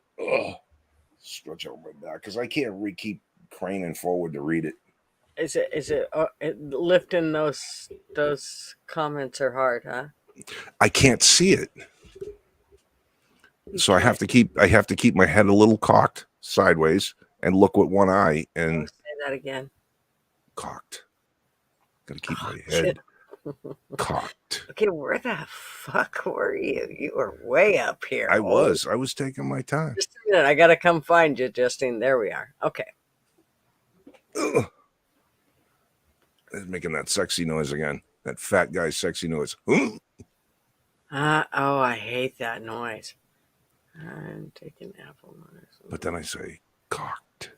Stretch out my back because I can't keep craning forward to read it. Is it lifting those comments are hard, huh? I can't see it. So I have to keep my head a little cocked sideways and look with one eye and say that again. Cocked. Gotta keep my head cocked. Okay, where the fuck were you? You were way up here. I was taking my time. Just a minute, I gotta come find you, Justine. There we are. Okay. It's making that sexy noise again. That fat guy sexy noise. Oh, I hate that noise. I'm taking apple noise. But then I say cocked.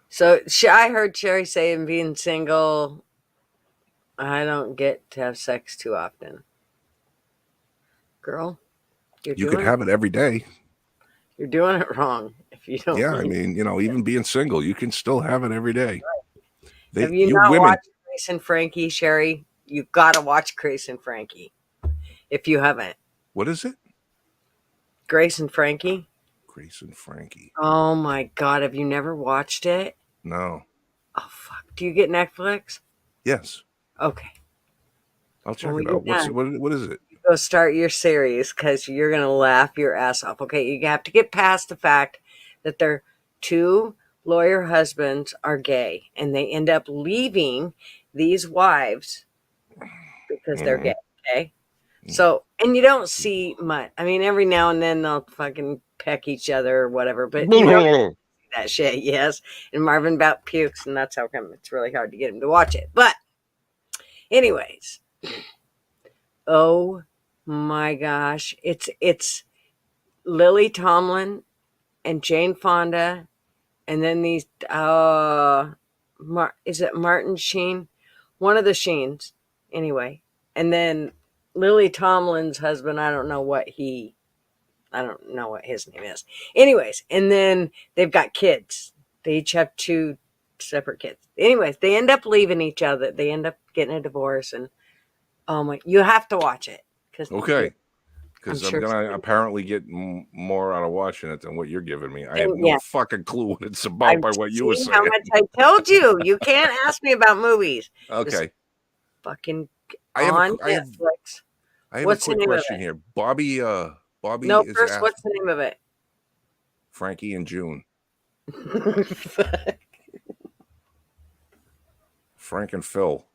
So I heard Sherry say in being single, I don't get to have sex too often. Girl, you could have it every day. You're doing it wrong if you don't. Yeah, I mean, even being single, you can still have it every day. Have you not watched Grace and Frankie, Sherry? You got to watch Grace and Frankie if you haven't. What is it? Grace and Frankie. Grace and Frankie. Oh my God. Have you never watched it? No. Oh, fuck. Do you get Netflix? Yes. Okay. I'll check it out. What is it? Go start your series because you're going to laugh your ass off. Okay. You have to get past the fact that their two lawyer husbands are gay and they end up leaving these wives because they're gay. Okay. So, and you don't see much. I mean, every now and then they'll fucking peck each other or whatever, but you don't see that shit. Yes. And Marvin about pukes, and that's how come it's really hard to get him to watch it. But, anyways, oh my gosh, it's Lily Tomlin and Jane Fonda, and then these is it Martin Sheen? One of the Sheens, anyway, and then Lily Tomlin's husband, I don't know what his name is. Anyways, and then they've got kids. They each have two separate kids. Anyways, they end up leaving each other. They end up getting a divorce, and oh my, you have to watch it. Okay. Because I'm going to apparently get more out of watching it than what you're giving me. I have no fucking clue what it's about by what you were saying. How much I told you. You can't ask me about movies. Okay. Just fucking on Netflix. I have a quick question here. Bobby no, first, what's the name of it? Frankie and June. Frank and Phil.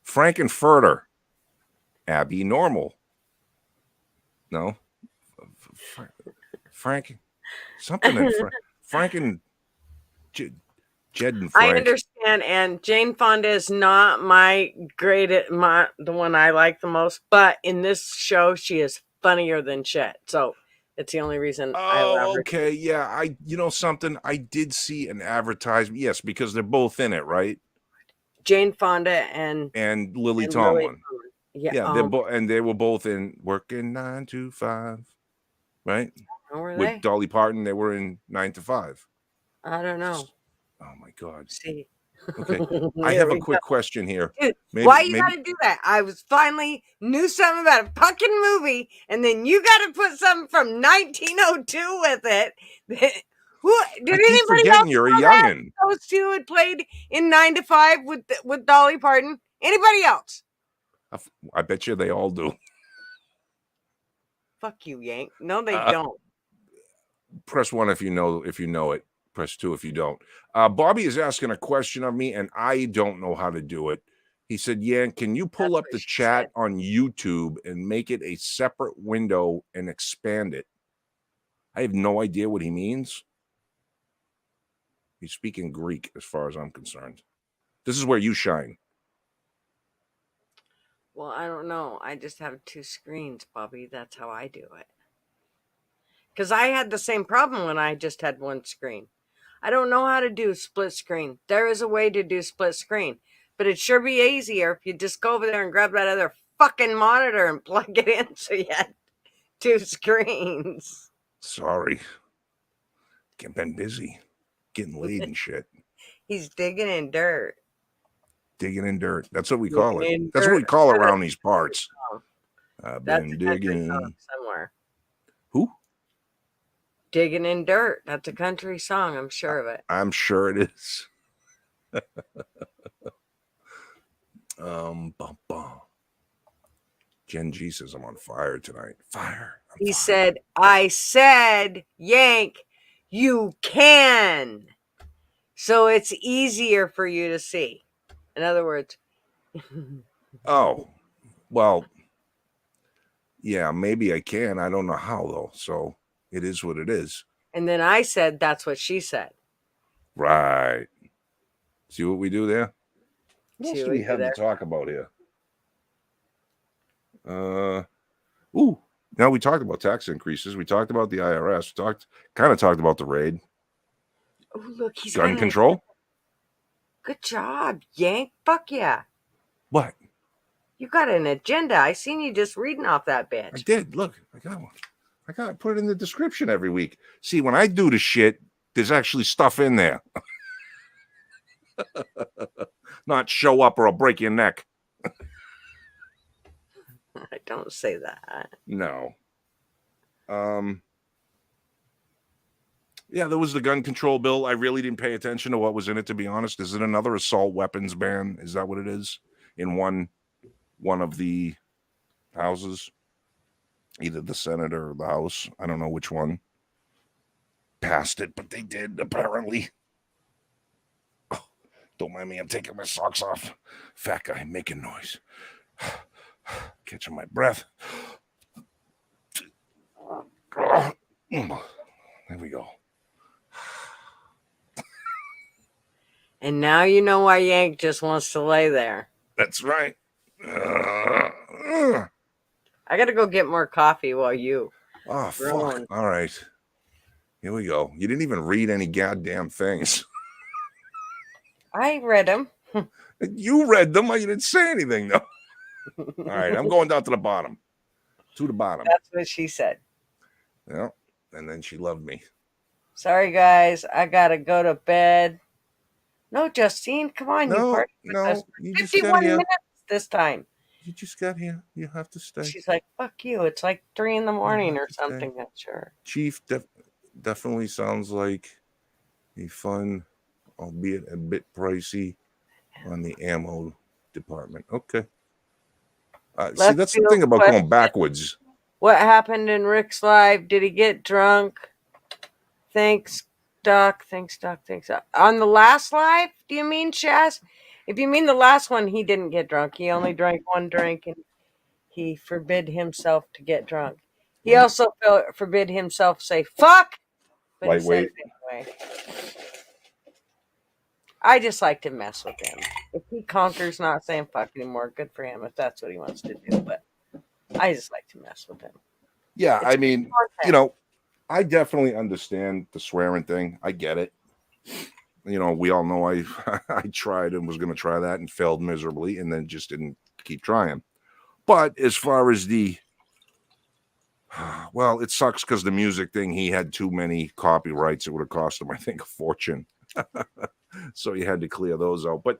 Frankenfurter. Abby Normal. No. Frank. Something in Frank and Jed and Frank. I understand, and Jane Fonda is not the one I like the most, but in this show she is funnier than shit. So it's the only reason I love her. Okay, yeah. You know something? I did see an advertisement. Yes, because they're both in it, right? Jane Fonda and Lily Tomlin. Yeah, they were both in Working 9 to 5, right? With Dolly Parton, they were in 9 to 5. I don't know. Oh my God. See. Okay. I have a quick question here. Dude, why you gotta do that? I was finally knew something about a fucking movie, and then you gotta put something from 1902 with it. Did anybody else you're a youngin'. Those two had played in 9 to 5 with Dolly Parton. Anybody else? I bet you they all do. Fuck you, Yank. No, they don't. Press 1 if you know it. Press 2 if you don't. Bobby is asking a question of me, and I don't know how to do it. He said, Yank, can you pull up the chat on YouTube and make it a separate window and expand it? I have no idea what he means. He's speaking Greek as far as I'm concerned. This is where you shine. Well, I don't know. I just have 2 screens, Bobby. That's how I do it. Because I had the same problem when I just had 1 screen. I don't know how to do split screen. There is a way to do split screen. But it'd sure be easier if you just go over there and grab that other fucking monitor and plug it in so you had 2 screens. Sorry. Been busy. Getting laid and shit. He's digging in dirt. Digging in dirt. That's what we call it. That's what we call around these parts. I've been digging somewhere. Who? Digging in dirt. That's a country song. I'm sure of it. I'm sure it is. Jen G says I'm on fire tonight. Fire. He said, I said, Yank, you can. So it's easier for you to see. In other words. Oh, well, yeah, maybe I can. I don't know how, though. So it is what it is. And then I said, that's what she said. Right. See what we do there? What else do we have to talk about here? Now we talked about tax increases. We talked about the IRS. We kind of talked about the raid. Oh, look, he's gun control. Good job, Yank. Fuck yeah. What? You got an agenda. I seen you just reading off that bitch. I did. Look, I got one. I got to put it in the description every week. See, when I do the shit, there's actually stuff in there. Not show up or I'll break your neck. Don't say that. No. Yeah, there was the gun control bill. I really didn't pay attention to what was in it, to be honest. Is it another assault weapons ban? Is that what it is? In one of the houses? Either the Senate or the House. I don't know which one passed it, but they did, apparently. Oh, don't mind me, I'm taking my socks off. Fat guy making noise. Catching my breath. There we go. And now you know why Yank just wants to lay there. That's right. I gotta go get more coffee while you. Oh, fuck. All right. Here we go. You didn't even read any goddamn things. I read them. You read them. You didn't say anything, though. All right. I'm going down to the bottom. To the bottom. That's what she said. Yeah. And then she loved me. Sorry, guys. I gotta go to bed. No, Justine, come on. No, you party with us for you 51 minutes this time. You just got here. You have to stay. She's like, fuck you. It's like 3 a.m. or something. I'm sure. Chief definitely sounds like a fun, albeit a bit pricey, on the ammo department. Okay. See, that's the thing about going backwards. What happened in Rick's live? Did he get drunk? Thanks, Doc. Thanks, Doc. Thanks, Doc. On the last live, do you mean, Shaz? If you mean the last one, he didn't get drunk. He only drank one drink and he forbid himself to get drunk. He also forbid himself to say fuck, but lightweight. He said it anyway. I just like to mess with him. If he conquers not saying fuck anymore, good for him if that's what he wants to do. But I just like to mess with him. Yeah, I mean, you know, I definitely understand the swearing thing. I get it. You know, we all know I tried and was going to try that and failed miserably and then just didn't keep trying. But as far as well, it sucks because the music thing, he had too many copyrights. It would have cost him, I think, a fortune. So you had to clear those out. But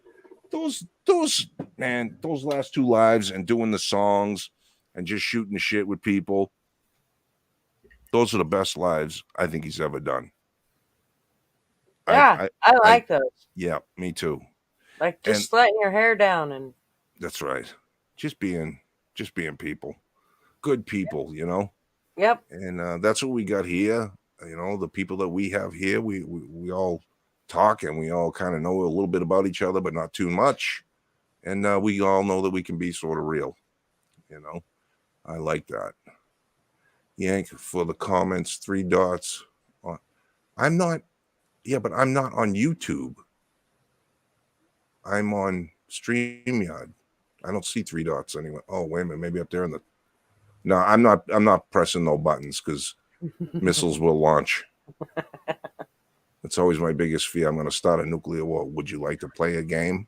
those last two lives and doing the songs and just shooting the shit with people, those are the best lives I think he's ever done. Yeah, I like those. Yeah, me too. Like just letting your hair down and. That's right. Just being people, good people, you know. Yep. And that's what we got here. You know, the people that we have here, we all talk and we all kind of know a little bit about each other, but not too much. And we all know that we can be sort of real. You know, I like that. Yank for the comments, 3 dots. I'm not. Yeah, but I'm not on YouTube. I'm on StreamYard. I don't see 3 dots anyway. Oh, wait a minute. Maybe up there in the. No, I'm not pressing no buttons because missiles will launch. That's always my biggest fear. I'm going to start a nuclear war. Would you like to play a game?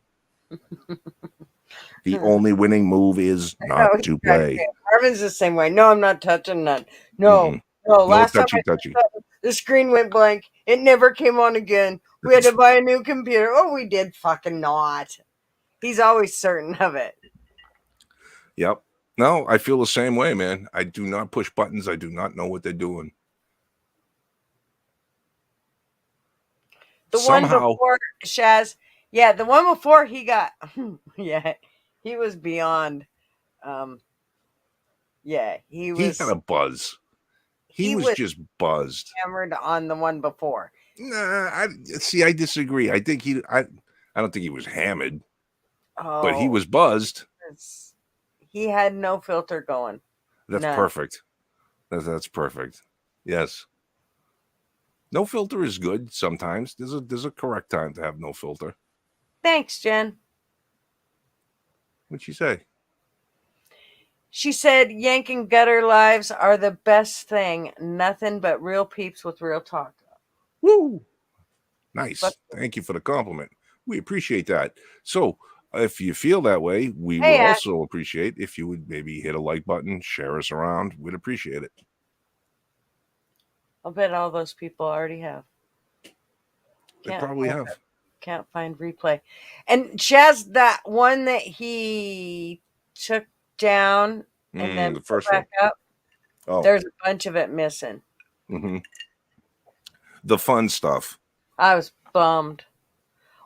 The only winning move is not to play. Marvin's the same way. No, I'm not touching none. No. No, last time the screen went blank. It never came on again. We had to buy a new computer. Oh, we did fucking not. He's always certain of it. Yep. No, I feel the same way, man. I do not push buttons. I do not know what they're doing. The one before, Shaz. Yeah, the one before he got. Yeah, he was beyond. Yeah, he was. He had a buzz. He was just buzzed. Hammered on the one before. Nah, I disagree. I think I don't think he was hammered. Oh, but he was buzzed. He had no filter going. That's perfect. That's perfect. Yes. No filter is good sometimes. There's a correct time to have no filter. Thanks, Jen. What'd she say? She said, Yank and Gutter lives are the best thing. Nothing but real peeps with real talk. Woo! Nice. Thank you for the compliment. We appreciate that. So, if you feel that way, we would also appreciate if you would maybe hit a like button, share us around. We'd appreciate it. I'll bet all those people already have. They probably have. Can't find replay. And Chaz, that one that he took down and then The first back one. up. Oh. There's a bunch of it missing. Mm-hmm. The fun stuff. I was bummed.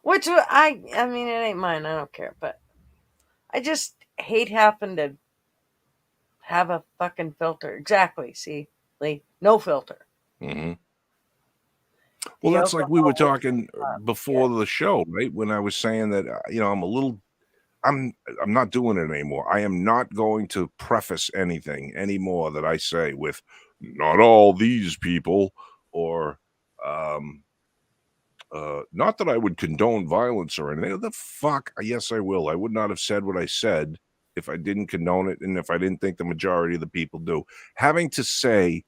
Which I mean, it ain't mine. I don't care, but I just hate having to have a fucking filter. Exactly. See, Lee, no filter. Mm-hmm. The Well, that's like we were alcohol talking before the show, right? When I was saying that, I'm not doing it anymore. I am not going to preface anything anymore that I say with "not all these people" or not that I would condone violence or anything. The fuck? Yes, I will. I would not have said what I said if I didn't condone it and if I didn't think the majority of the people do. Having to say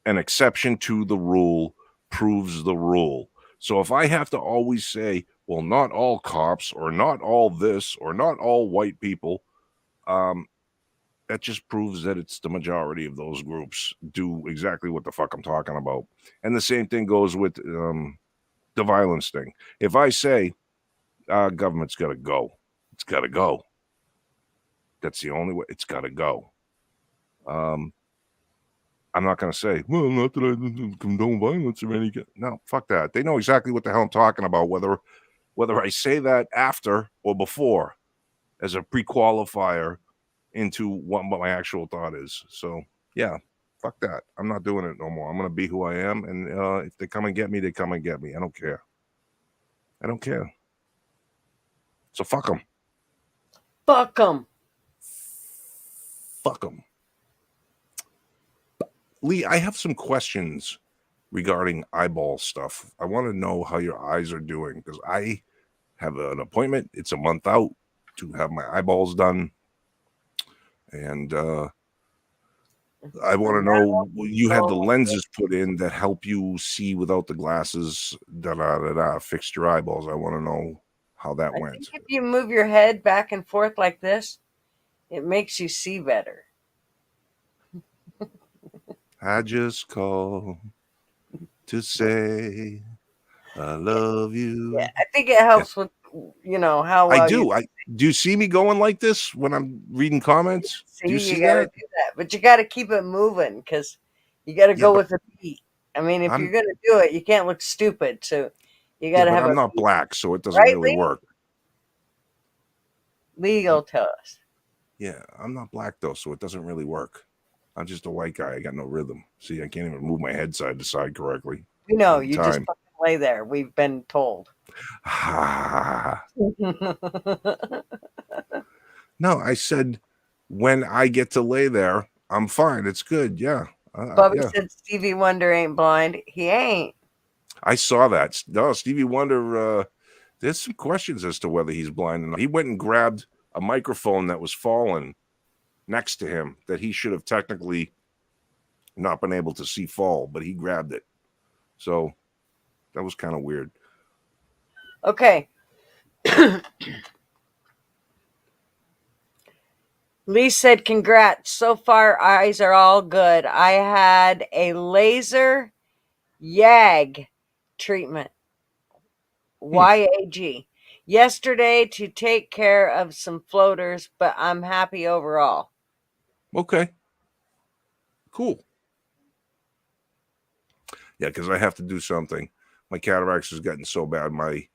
an exception to the rule proves the rule. So if I have to always say, well, not all cops or not all this or not all white people, that just proves that it's the majority of those groups do exactly what the fuck I'm talking about. And the same thing goes with the violence thing. If I say government's got to go, it's got to go. That's the only way. It's got to go. I'm not going to say, well, not that I condone violence or anything. No, fuck that. They know exactly what the hell I'm talking about, whether I say that after or before as a pre-qualifier into what my actual thought is. So, yeah, fuck that. I'm not doing it no more. I'm going to be who I am. And if they come and get me, they come and get me. I don't care. I don't care. So fuck them. Fuck them. Fuck them. Lee, I have some questions regarding eyeball stuff. I want to know how your eyes are doing because I have an appointment. It's a month out to have my eyeballs done. And I want to know, you had the lenses put in that help you see without the glasses, fixed your eyeballs. I want to know how that went. Think if you move your head back and forth like this, it makes you see better. I just called to say I love you. Yeah, I think it helps with, how well I do. Do you see me going like this when I'm reading comments? see, do you see gotta that? do that, but you got to keep it moving because you got to go with the beat. I mean, if you're gonna do it, you can't look stupid. So you got to have. I'm not black, so it doesn't really work. Legal tell us. Yeah, I'm not black though, so it doesn't really work. I'm just a white guy. I got no rhythm. See, I can't even move my head side to side correctly. You know, you just fucking lay there. We've been told. No, I said when I get to lay there, I'm fine. It's good. Yeah. Bubby said Stevie Wonder ain't blind. He ain't. I saw that. No, Stevie Wonder, there's some questions as to whether he's blind or not. He went and grabbed a microphone that was fallen next to him that he should have technically not been able to see fall, but he grabbed it. So that was kind of weird. Okay. Lee said, congrats. So far, eyes are all good. I had a laser YAG treatment. YAG. Yesterday to take care of some floaters, but I'm happy overall. Okay. Cool. Yeah, because I have to do something. My cataracts has gotten so bad, my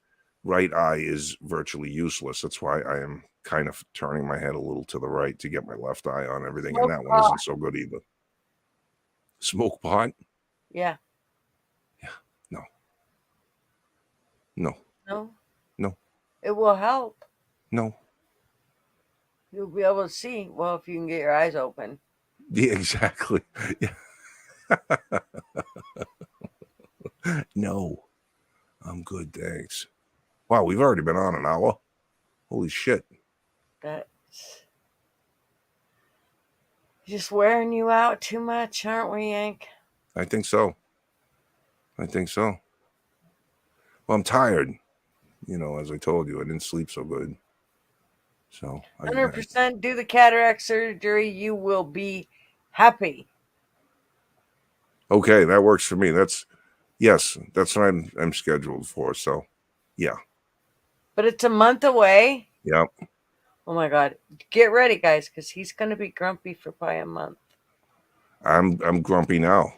right eye is virtually useless. That's why I am kind of turning my head a little to the right to get my left eye on everything. And that one isn't so good either. Smoke pot? Yeah. Yeah. No. No. No? No. It will help. No. You'll be able to see. Well, if you can get your eyes open. Yeah, exactly. Yeah. No. I'm good, thanks. Wow, we've already been on an hour. Holy shit. That's just wearing you out too much, aren't we, Yank? I think so. Well, I'm tired. As I told you, I didn't sleep so good. So 100% do the cataract surgery. You will be happy. Okay, that works for me. That's what I'm scheduled for. So, yeah. But it's a month away. Yep. Oh my God. Get ready, guys, because he's going to be grumpy for probably a month. I'm grumpy now.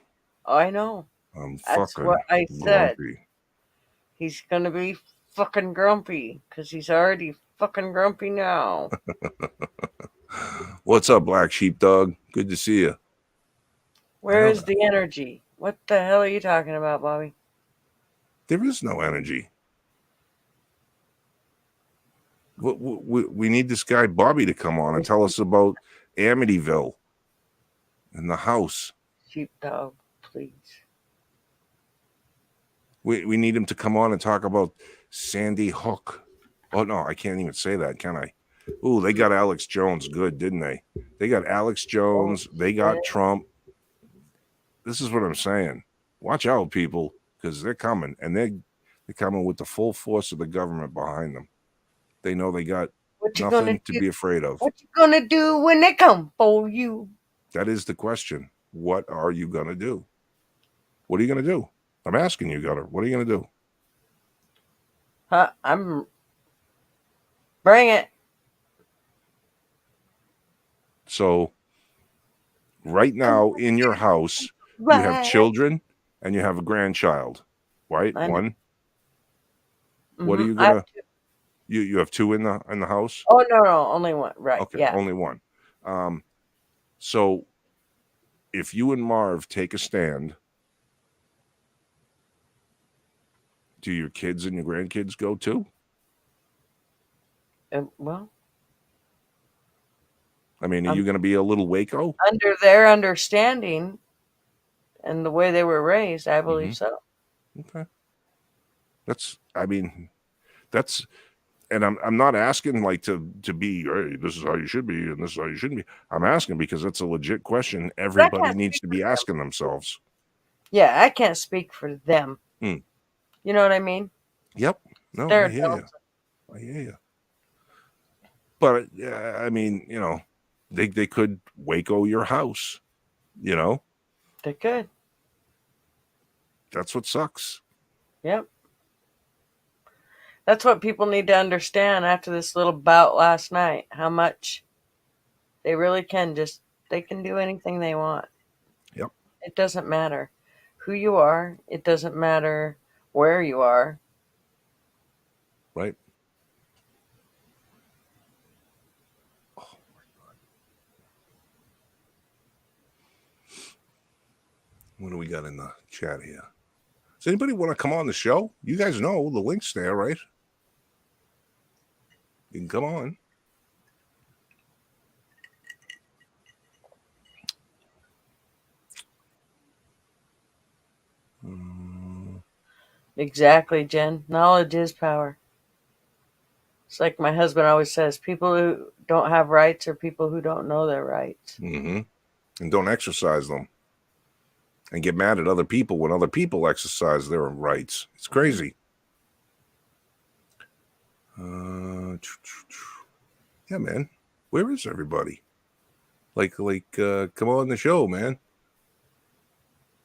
Oh, I know. I'm That's fucking what I said. grumpy. He's going to be fucking grumpy because he's already fucking grumpy now. What's up, Black Sheepdog? Good to see you. Where is the energy? What the hell are you talking about, Bobby? There is no energy. We need this guy Bobby to come on and tell us about Amityville and the house. Sheepdog, please. We need him to come on and talk about Sandy Hook. Oh no, I can't even say that, can I? Ooh, they got Alex Jones good, didn't they? They got Alex Jones. They got Trump. This is what I'm saying. Watch out, people, because they're coming, and they're coming with the full force of the government behind them. They know they got nothing to be afraid of. What you gonna do when they come for you? That is the question. What are you gonna do? What are you gonna do? I'm asking you, Gutter. What are you gonna do? I'm bring it. So right now in your house, you have children and you have a grandchild, right? One. Mm-hmm. What are you gonna? You have two in the house? Oh no, only one. Right? Okay, yeah, only one. So if you and Marv take a stand, do your kids and your grandkids go too? Well, I mean, are you going to be a little Waco? Under their understanding and the way they were raised, I believe so. Okay. And I'm not asking like to be, hey, this is how you should be and this is how you shouldn't be. I'm asking because it's a legit question everybody needs to be asking themselves. Yeah, I can't speak for them. You know what I mean? Yep. No, I hear you. I hear you. But I mean, you know, they could Waco your house, you know? They could. That's what sucks. Yep. That's what people need to understand after this little bout last night. How much they really can they can do anything they want. Yep. It doesn't matter who you are. It doesn't matter where you are. Right. Oh my God. What do we got in the chat here? Does anybody want to come on the show? You guys know the link's there, right? You can come on. Exactly, Jen. Knowledge is power. It's like my husband always says, people who don't have rights are people who don't know their rights. Mm-hmm. And don't exercise them. And get mad at other people when other people exercise their rights. It's crazy. Yeah, man. Where is everybody? Like, come on the show, man.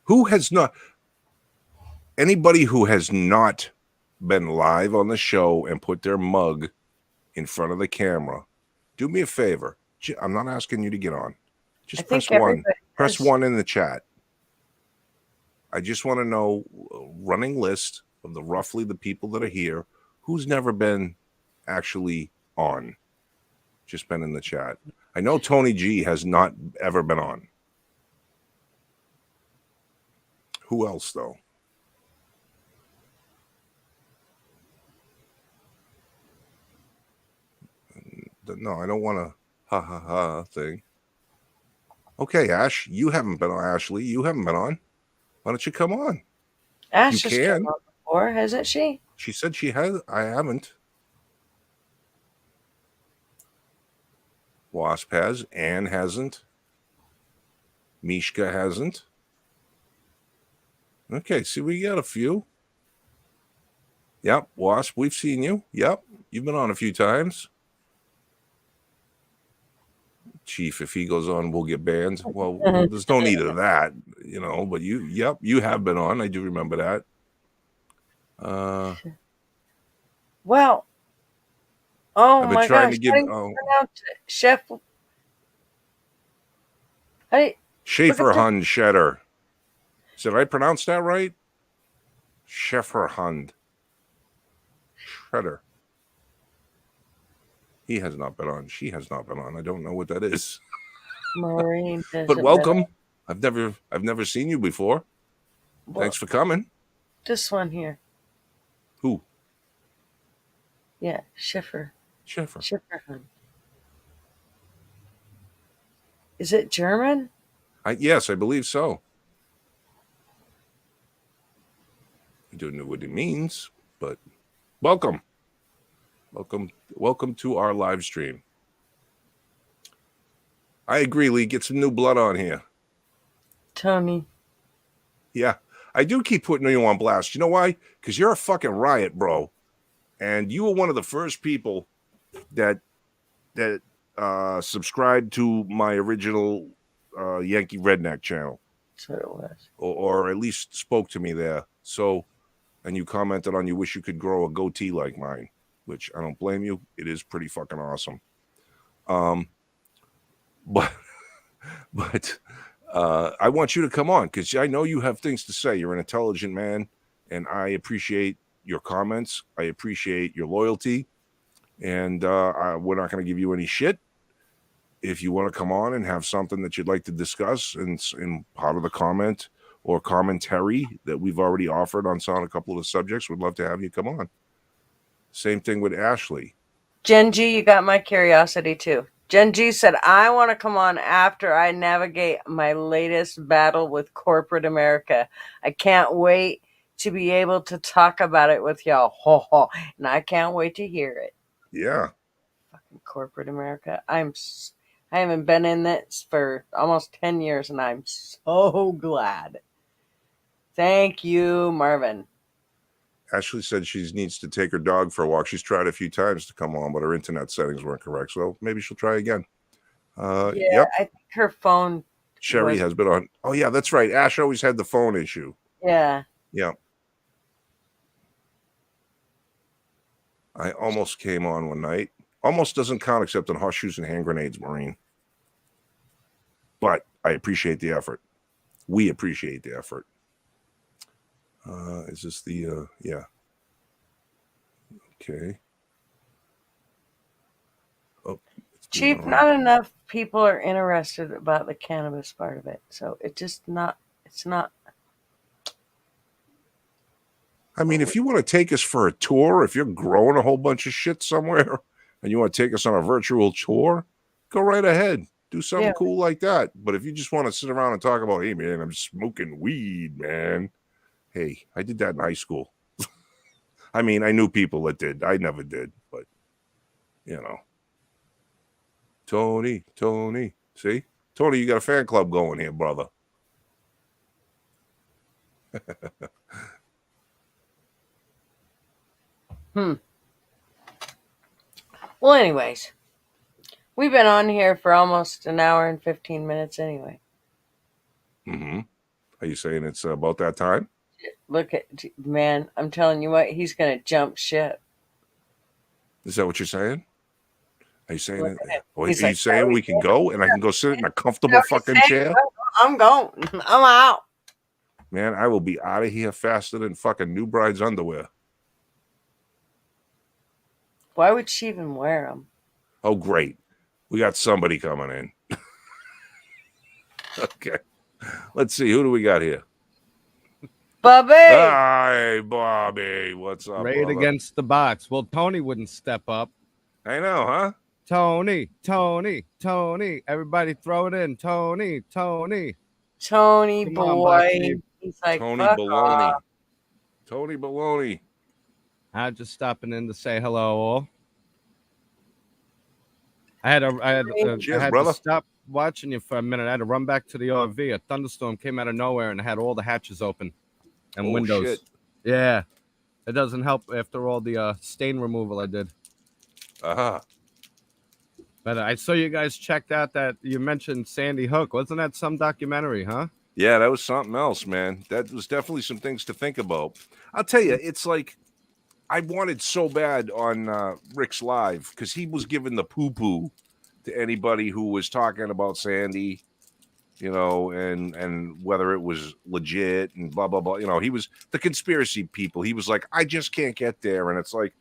Who has not? Anybody who has not been live on the show and put their mug in front of the camera, do me a favor. I'm not asking you to get on. Just press one. Press one in the chat. I just want to know a running list of roughly the people that are here who's never been actually on. Just been in the chat. I know Tony G has not ever been on. Who else, though? No, I don't want a ha thing. Okay, Ash, you haven't been on. Ashley, you haven't been on. Why don't you come on? Ash has come on before, hasn't she? She said she has. I haven't. Wasp has. Anne hasn't. Mishka hasn't. Okay, see, we got a few. Yep, Wasp, we've seen you. Yep, you've been on a few times. Chief, if he goes on, we'll get banned. Well, there's no need of that, you know, but you have been on. I do remember that. Well, Oh I've been my trying gosh! to give How do you pronounce it? Chef. Hey, look at Schaefer this. Hund Shedder. Did I pronounce that right? Schaefer Hund Shredder. He has not been on. She has not been on. I don't know what that is. Maureen But welcome. I've never seen you before. Well, thanks for coming. This one here. Who? Yeah, Schiffer. Schifferhund. Is it German? Yes, I believe so. I don't know what it means, but welcome. Welcome to our live stream. I agree, Lee. Get some new blood on here. Tony. Yeah, I do keep putting you on blast. You know why? Because you're a fucking riot, bro. And you were one of the first people that subscribed to my original Yankee Redneck channel. That's what it was. Or at least spoke to me there. So, and you commented on you wish you could grow a goatee like mine, which I don't blame you. It is pretty fucking awesome. But I want you to come on because I know you have things to say. You're an intelligent man, and I appreciate your comments. I appreciate your loyalty, and we're not going to give you any shit. If you want to come on and have something that you'd like to discuss in part of the comment or commentary that we've already offered on a couple of the subjects, we'd love to have you come on. Same thing with Ashley. Jen G, you got my curiosity too. Jen G said, I want to come on after I navigate my latest battle with corporate America. I can't wait to be able to talk about it with y'all. Ho, ho. And I can't wait to hear it. Yeah. Fucking corporate America. I haven't been in this for almost 10 years, and I'm so glad. Thank you, Marvin. Ashley said she needs to take her dog for a walk. She's tried a few times to come on, but her internet settings weren't correct. So maybe she'll try again. Yep. I think her phone. Sherry has been on. Oh, yeah, that's right. Ash always had the phone issue. Yeah. Yeah. I almost came on one night. Almost doesn't count except on horseshoes and hand grenades, Maureen. But I appreciate the effort. We appreciate the effort. Is this the, yeah. Okay. Oh, Chief, not enough people are interested about the cannabis part of it. So it's not. I mean, if you want to take us for a tour, if you're growing a whole bunch of shit somewhere and you want to take us on a virtual tour, go right ahead. Do something cool like that. But if you just want to sit around and talk about, hey, man, I'm smoking weed, man. Hey, I did that in high school. I mean, I knew people that did. I never did, but, you know. Tony. See? Tony, you got a fan club going here, brother. Well, anyways, we've been on here for almost an hour and 15 minutes anyway. Mm-hmm. Are you saying it's about that time? Look at, man, I'm telling you what, he's going to jump ship. Is that what you're saying? Are you saying it? Are you saying we can go and I can go sit in a comfortable fucking chair? I'm going. I'm out. Man, I will be out of here faster than fucking New Bride's underwear. Why would she even wear them? Oh, great. We got somebody coming in. Okay. Let's see. Who do we got here? Bobby. Hi, Bobby. What's up, Right brother? against the box. Well, Tony wouldn't step up. I know, huh? Tony. Everybody throw it in. Tony. Tony Come boy. He's like, Tony fuck Baloney. off. Tony Baloney. I'm just stopping in to say hello, all. I had to stop watching you for a minute. I had to run back to the RV. A thunderstorm came out of nowhere and had all the hatches open and windows. Shit. Yeah. It doesn't help after all the stain removal I did. Uh-huh. But I saw you guys checked out that you mentioned Sandy Hook. Wasn't that some documentary, huh? Yeah, that was something else, man. That was definitely some things to think about. I'll tell you, it's like I wanted so bad on Rick's Live because he was giving the poo-poo to anybody who was talking about Sandy, and whether it was legit and blah, blah, blah. He was the conspiracy people. He was like, I just can't get there. And it's like,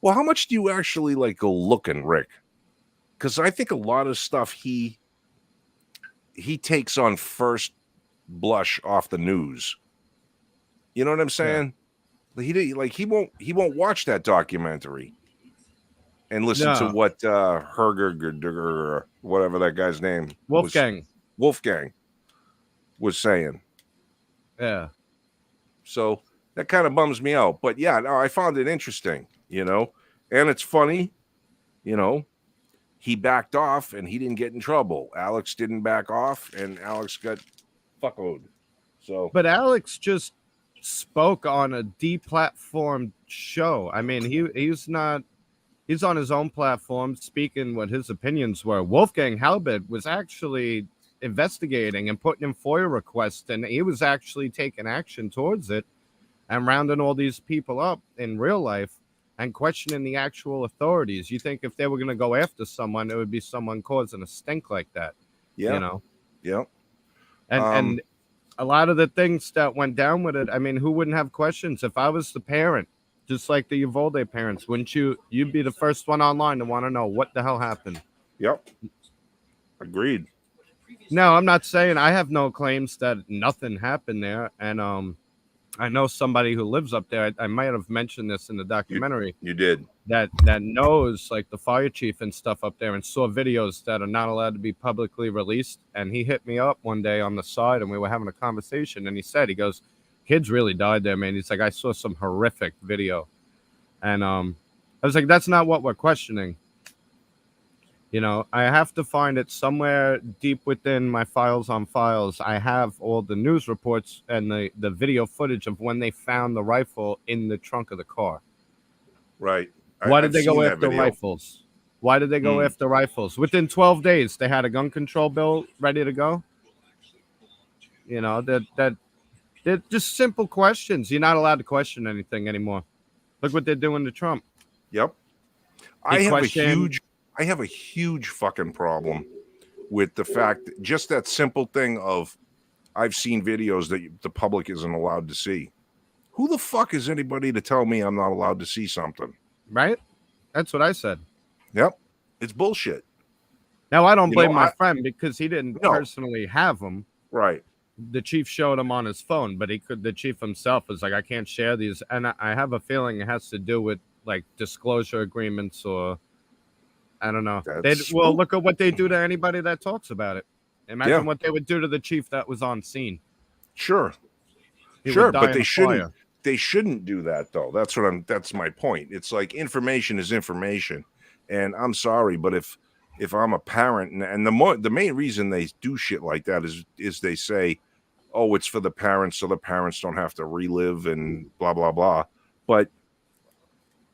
well, how much do you actually like go looking, Rick? Because I think a lot of stuff he takes on first blush off the news. You know what I'm saying? Yeah. He won't watch that documentary and listen to what Herger, whatever that guy's name, Wolfgang was saying. Yeah. So that kind of bums me out. But yeah, no, I found it interesting, and it's funny, he backed off and he didn't get in trouble. Alex didn't back off and Alex got fuckoed. So, but Alex just spoke on a deplatformed show. I mean, he's on his own platform speaking what his opinions were. Wolfgang Halbert was actually investigating and putting in FOIA requests, and he was actually taking action towards it and rounding all these people up in real life and questioning the actual authorities. You think if they were going to go after someone, it would be someone causing a stink like that. Yeah. Yeah. And a lot of the things that went down with it, I mean, who wouldn't have questions? If I was the parent, just like the Uvalde parents, wouldn't you'd be the first one online to want to know what the hell happened? Yep. Agreed. No, I'm not saying I have no claims that nothing happened there. And I know somebody who lives up there. I might have mentioned this in the documentary. You did. That knows like the fire chief and stuff up there and saw videos that are not allowed to be publicly released. And he hit me up one day on the side and we were having a conversation. And he goes, kids really died there, man. He's like, I saw some horrific video. And I was like, that's not what we're questioning. I have to find it somewhere deep within my files on files. I have all the news reports and the video footage of when they found the rifle in the trunk of the car. Right. Why did they go after rifles? Why did they go after rifles? Within 12 days, they had a gun control bill ready to go. That they're just simple questions. You're not allowed to question anything anymore. Look what they're doing to Trump. Yep. I have a huge fucking problem with the fact that just that simple thing of I've seen videos that the public isn't allowed to see. Who the fuck is anybody to tell me I'm not allowed to see something? Right? That's what I said. Yep. It's bullshit. Now, I don't blame my friend because he didn't personally have them. Right. The chief showed him on his phone, but the chief himself was like, I can't share these. And I have a feeling it has to do with like disclosure agreements or I don't know. Look at what they do to anybody that talks about it. Imagine what they would do to the chief that was on scene. Sure. But they shouldn't. They shouldn't do that though. That's my point. It's like information is information. And I'm sorry, but if I'm a parent and the main reason they do shit like that is they say, oh, it's for the parents so the parents don't have to relive and blah, blah, blah. But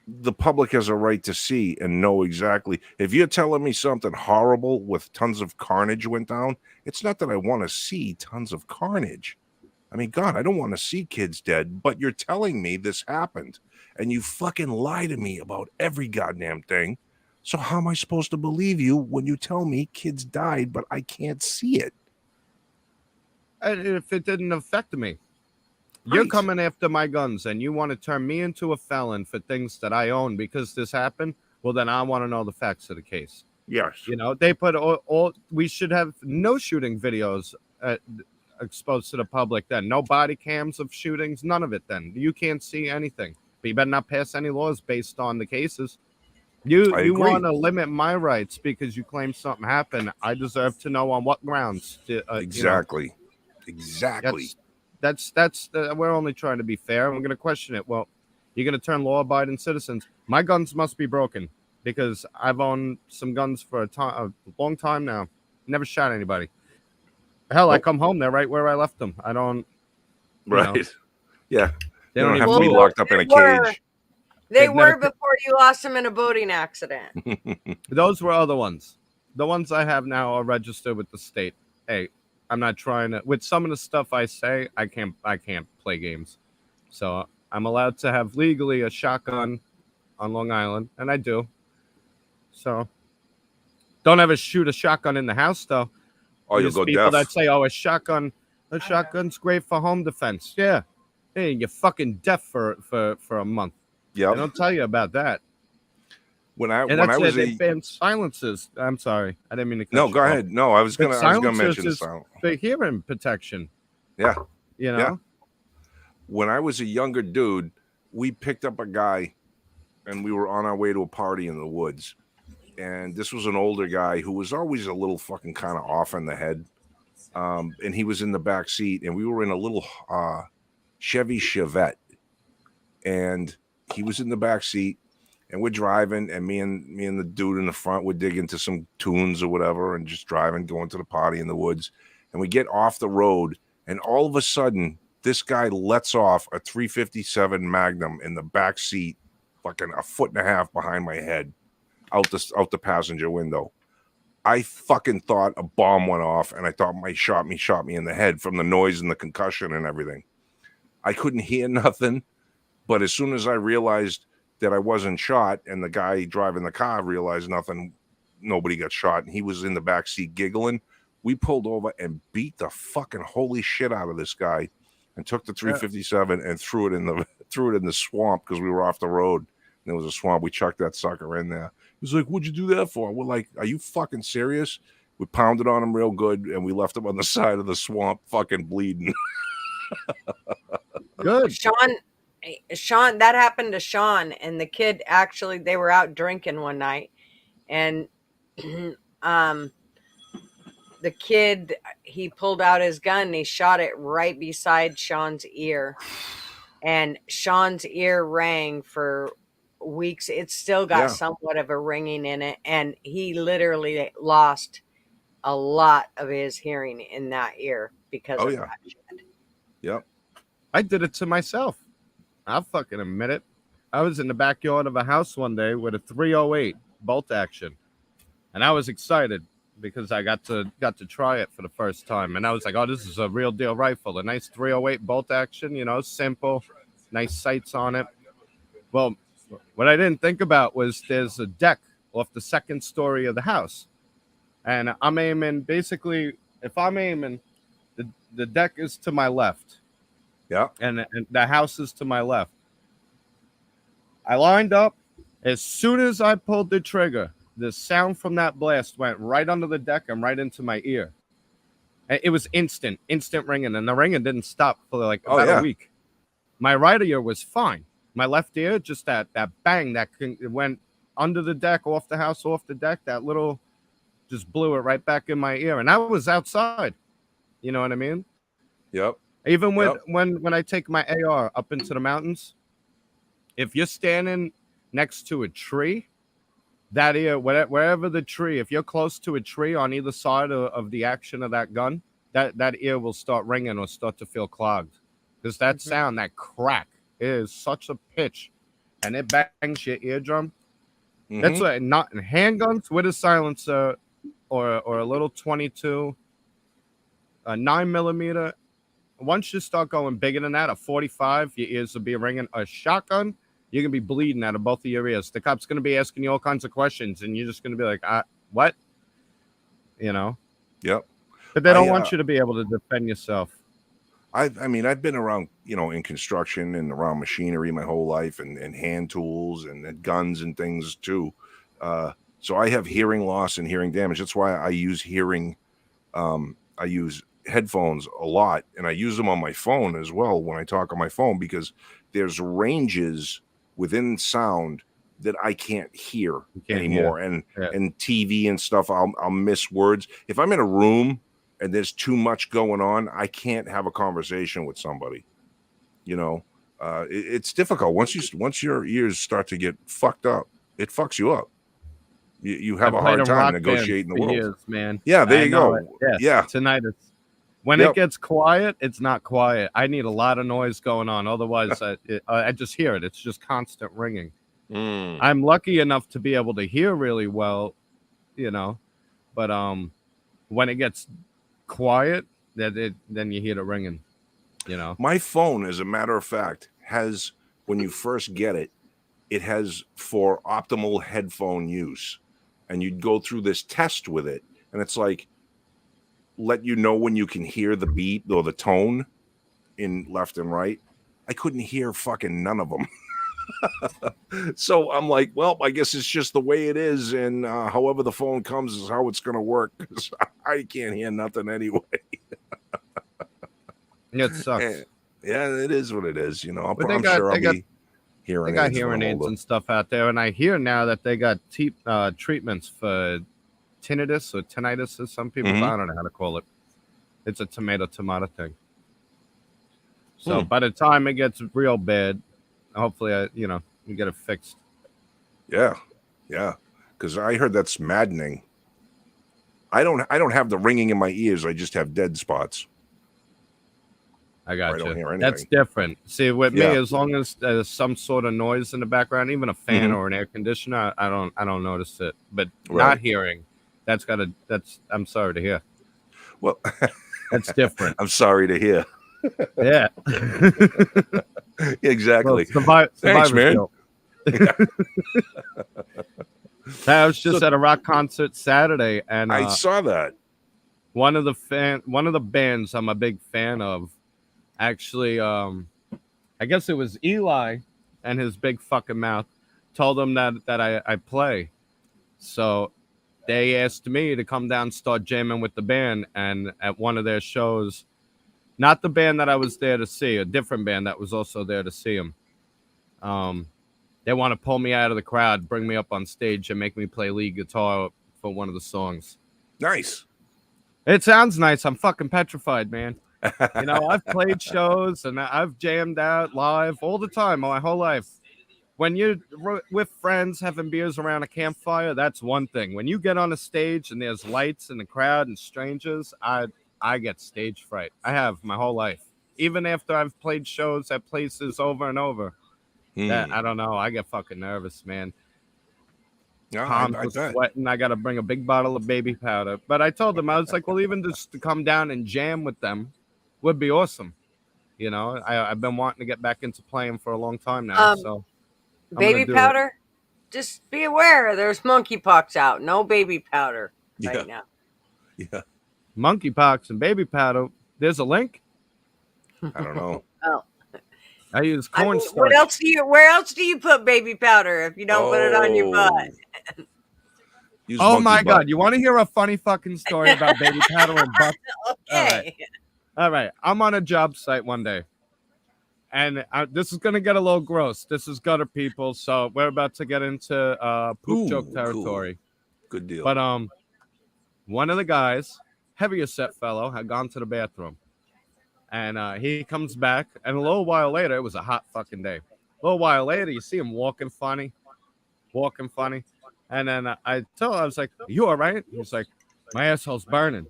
the public has a right to see and know exactly. If you're telling me something horrible with tons of carnage went down, it's not that I want to see tons of carnage. I mean, God, I don't want to see kids dead, but you're telling me this happened and you fucking lie to me about every goddamn thing. So how am I supposed to believe you when you tell me kids died, but I can't see it? If it didn't affect me. Right. You're coming after my guns and you want to turn me into a felon for things that I own because this happened. Well, then I want to know the facts of the case. Yes. They put all we should have no shooting videos exposed to the public then. No body cams of shootings, none of it then. You can't see anything. But you better not pass any laws based on the cases. You want to limit my rights because you claim something happened. I deserve to know on what grounds. Exactly. Exactly. That's we're only trying to be fair. I'm going to question it. Well, you're going to turn law-abiding citizens. My guns must be broken because I've owned some guns for a long time now. Never shot anybody. Hell, I come home, they're right where I left them. I don't. Right. Yeah. They don't have to be locked up in a cage. They were before you lost them in a boating accident. Those were other ones. The ones I have now are registered with the state. Hey, I'm not trying to. With some of the stuff I say, I can't play games. So I'm allowed to have legally a shotgun on Long Island, and I do. So don't ever shoot a shotgun in the house, though. Oh, you'll There's go people deaf. that say, "Oh, a shotgun's great for home defense." Yeah, hey, you're fucking deaf for a month. Yeah. They don't tell you about that. When I And that's was it. They ban silencers. I'm sorry, I didn't mean to cut no, you go off. ahead. No, I was gonna mention the is silent. for hearing protection. Yeah. You know. Yeah. When I was a younger dude, we picked up a guy, and we were on our way to a party in the woods. And this was an older guy who was always a little fucking kind of off in the head. And he was in the back seat, and we were in a little Chevy Chevette, and he was in the back seat, and we're driving, and me and the dude in the front would dig into some tunes or whatever, and just driving, going to the party in the woods, and we get off the road, and all of a sudden, this guy lets off a 357 Magnum in the back seat, fucking a foot and a half behind my head, out the passenger window. I fucking thought a bomb went off, and I thought shot me in the head from the noise and the concussion and everything. I couldn't hear nothing, but as soon as I realized that I wasn't shot, and the guy driving the car realized nobody got shot, and he was in the back seat giggling, we pulled over and beat the fucking holy shit out of this guy, and took the 357 and threw it in the swamp, because we were off the road. And there was a swamp. We chucked that sucker in there. He was like, "What'd you do that for?" We're like, "Are you fucking serious?" We pounded on him real good, and we left him on the side of the swamp, fucking bleeding. Good. Sean, that happened to Sean, and the kid actually, they were out drinking one night, and the kid, he pulled out his gun and he shot it right beside Sean's ear, and Sean's ear rang for weeks. It still got somewhat of a ringing in it, and he literally lost a lot of his hearing in that ear because of that shit. Yep. I did it to myself. I'll fucking admit it. I was in the backyard of a house one day with a 308 bolt action, and I was excited because I got to try it for the first time, and I was like, "Oh, this is a real deal rifle, a nice 308 bolt action, simple, nice sights on it." Well, what I didn't think about was there's a deck off the second story of the house, and I'm aiming. Basically, if I'm aiming, the deck is to my left. Yeah. And the house is to my left. I lined up. As soon as I pulled the trigger, the sound from that blast went right under the deck and right into my ear. It was instant ringing, and the ringing didn't stop for like about a week. My right ear was fine. My left ear, just that bang it went under the deck, off the house, off the deck. That little just blew it right back in my ear, and I was outside. You know what I mean? Yep. Even when I take my AR up into the mountains, if you're standing next to a tree, that ear, wherever the tree, if you're close to a tree on either side of the action of that gun, that ear will start ringing or start to feel clogged. Because that sound, that crack, is such a pitch, and it bangs your eardrum. Mm-hmm. That's what, not handguns with a silencer or a little 22, a 9mm. Once you start going bigger than that, a 45, your ears will be ringing. A shotgun, you're going to be bleeding out of both of your ears. The cop's going to be asking you all kinds of questions, and you're just going to be like, what? Yep. But they don't want you to be able to defend yourself. I've been around, in construction and around machinery my whole life, and hand tools and guns and things too. So I have hearing loss and hearing damage. That's why I use I use headphones a lot, and I use them on my phone as well when I talk on my phone, because there's ranges within sound that I can't hear anymore. And TV and stuff, I'll miss words. If I'm in a room and there's too much going on, I can't have a conversation with somebody. It's difficult once your ears start to get fucked up. It fucks you up. You have a hard time negotiating the world. Years, man. Yeah, there you go. Yeah. Tonight when it gets quiet, it's not quiet. I need a lot of noise going on. Otherwise, I just hear it. It's just constant ringing. I'm lucky enough to be able to hear really well, but when it gets quiet, then you hear the ringing. My phone, as a matter of fact, has when you first get it, it has for optimal headphone use. And you'd go through this test with it. And it's like, let you know when you can hear the beat or the tone in left and right. I couldn't hear fucking none of them. So I'm like, well, I guess it's just the way it is. And however the phone comes is how it's going to work. I can't hear nothing anyway. It sucks. And, yeah, it is what it is. You know, I'm They sure I'll got be hearing they got hearing aids and stuff out there. And I hear now that they got treatments for tinnitus or tinnitus, as some people, I don't know how to call it. It's a tomato thing. So by the time it gets real bad, hopefully, you get it fixed. Yeah. Because I heard that's maddening. I don't have the ringing in my ears. I just have dead spots. I got you. That's different. See, with me, as long as there's some sort of noise in the background, even a fan or an air conditioner, I don't notice it. But not hearing, I'm sorry to hear. Well, that's different. I'm sorry to hear. Yeah. Exactly. Well, thanks, man. I was just at a rock concert Saturday, and I saw that. One of the bands I'm a big fan of, actually, I guess it was Eli and his big fucking mouth, told him that I play. So they asked me to come down and start jamming with the band, and at one of their shows, not the band that I was there to see, a different band that was also there to see him. They want to pull me out of the crowd, bring me up on stage, and make me play lead guitar for one of the songs. Nice. It sounds nice. I'm fucking petrified, man. I've played shows and I've jammed out live all the time, my whole life. When you're with friends having beers around a campfire, that's one thing. When you get on a stage and there's lights in the crowd and strangers, I get stage fright. I have my whole life. Even after I've played shows at places over and over. That, I don't know. I get fucking nervous, man. Yeah, Palms are sweating. I got to bring a big bottle of baby powder. But I told them, I was like, well, even just to come down and jam with them would be awesome. I've been wanting to get back into playing for a long time now. So baby powder, just be aware there's monkeypox out. No baby powder right now. Yeah. Monkeypox and baby powder. There's a link. I don't know. Oh. I use cornstarch. Where else do you put baby powder if you don't put it on your butt? Oh my God. You want to hear a funny fucking story about baby powder and butt? Okay. All right. I'm on a job site one day. And this is going to get a little gross. This is gutter people. So we're about to get into poop joke territory. Cool. Good deal. But one of the guys, heavier set fellow, had gone to the bathroom. And he comes back, and a little while later, it was a hot fucking day. A little while later, you see him walking funny. And then I was like, "You all right?" He's like, "My asshole's burning."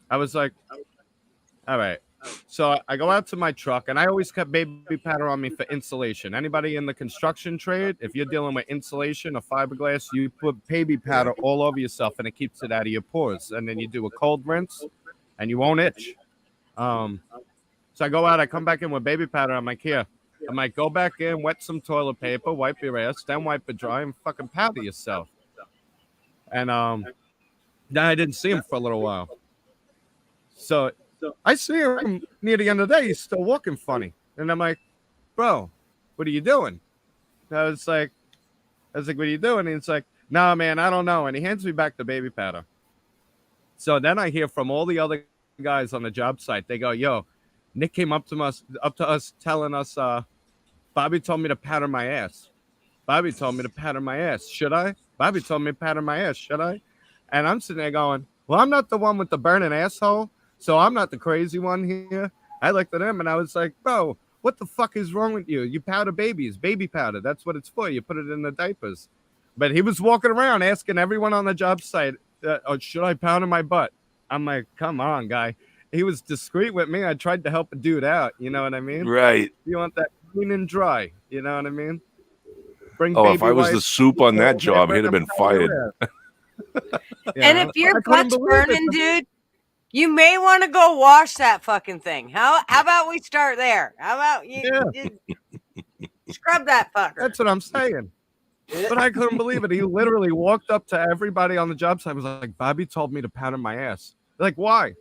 I was like, "All right." So I go out to my truck, and I always kept baby powder on me for insulation. Anybody in the construction trade, if you're dealing with insulation or fiberglass, you put baby powder all over yourself, and it keeps it out of your pores. And then you do a cold rinse, and you won't itch. So I go out, I come back in with baby powder. I'm like, here. I'm like, go back in, wet some toilet paper, wipe your ass, then wipe it dry, and fucking powder yourself. And then I didn't see him for a little while. So I see him near the end of the day. He's still walking funny. And I'm like, bro, what are you doing? And I was like, what are you doing? And he's like, nah, man, I don't know. And he hands me back the baby powder. So then I hear from all the other guys on the job site. They go, yo, Nick came up to us telling us, Bobby told me to powder my ass. Bobby told me to powder my ass. Should I? Bobby told me to powder my ass. Should I? And I'm sitting there going, well, I'm not the one with the burning asshole, so I'm not the crazy one here. I looked at him and I was like, bro, what the fuck is wrong with you? You powder babies, baby powder. That's what it's for. You put it in the diapers. But he was walking around asking everyone on the job site, should I powder my butt? I'm like, come on, guy. He was discreet with me. I tried to help a dude out. You know what I mean? Right. You want that clean and dry. You know what I mean? If I was the soup on that job, he'd have been fired. And if your butt's burning, dude, you may want to go wash that fucking thing. How about we start there? How about you Scrub that fucker. That's what I'm saying. But I couldn't believe it. He literally walked up to everybody on the job site and was like, Bobby told me to pat him my ass. Like, why?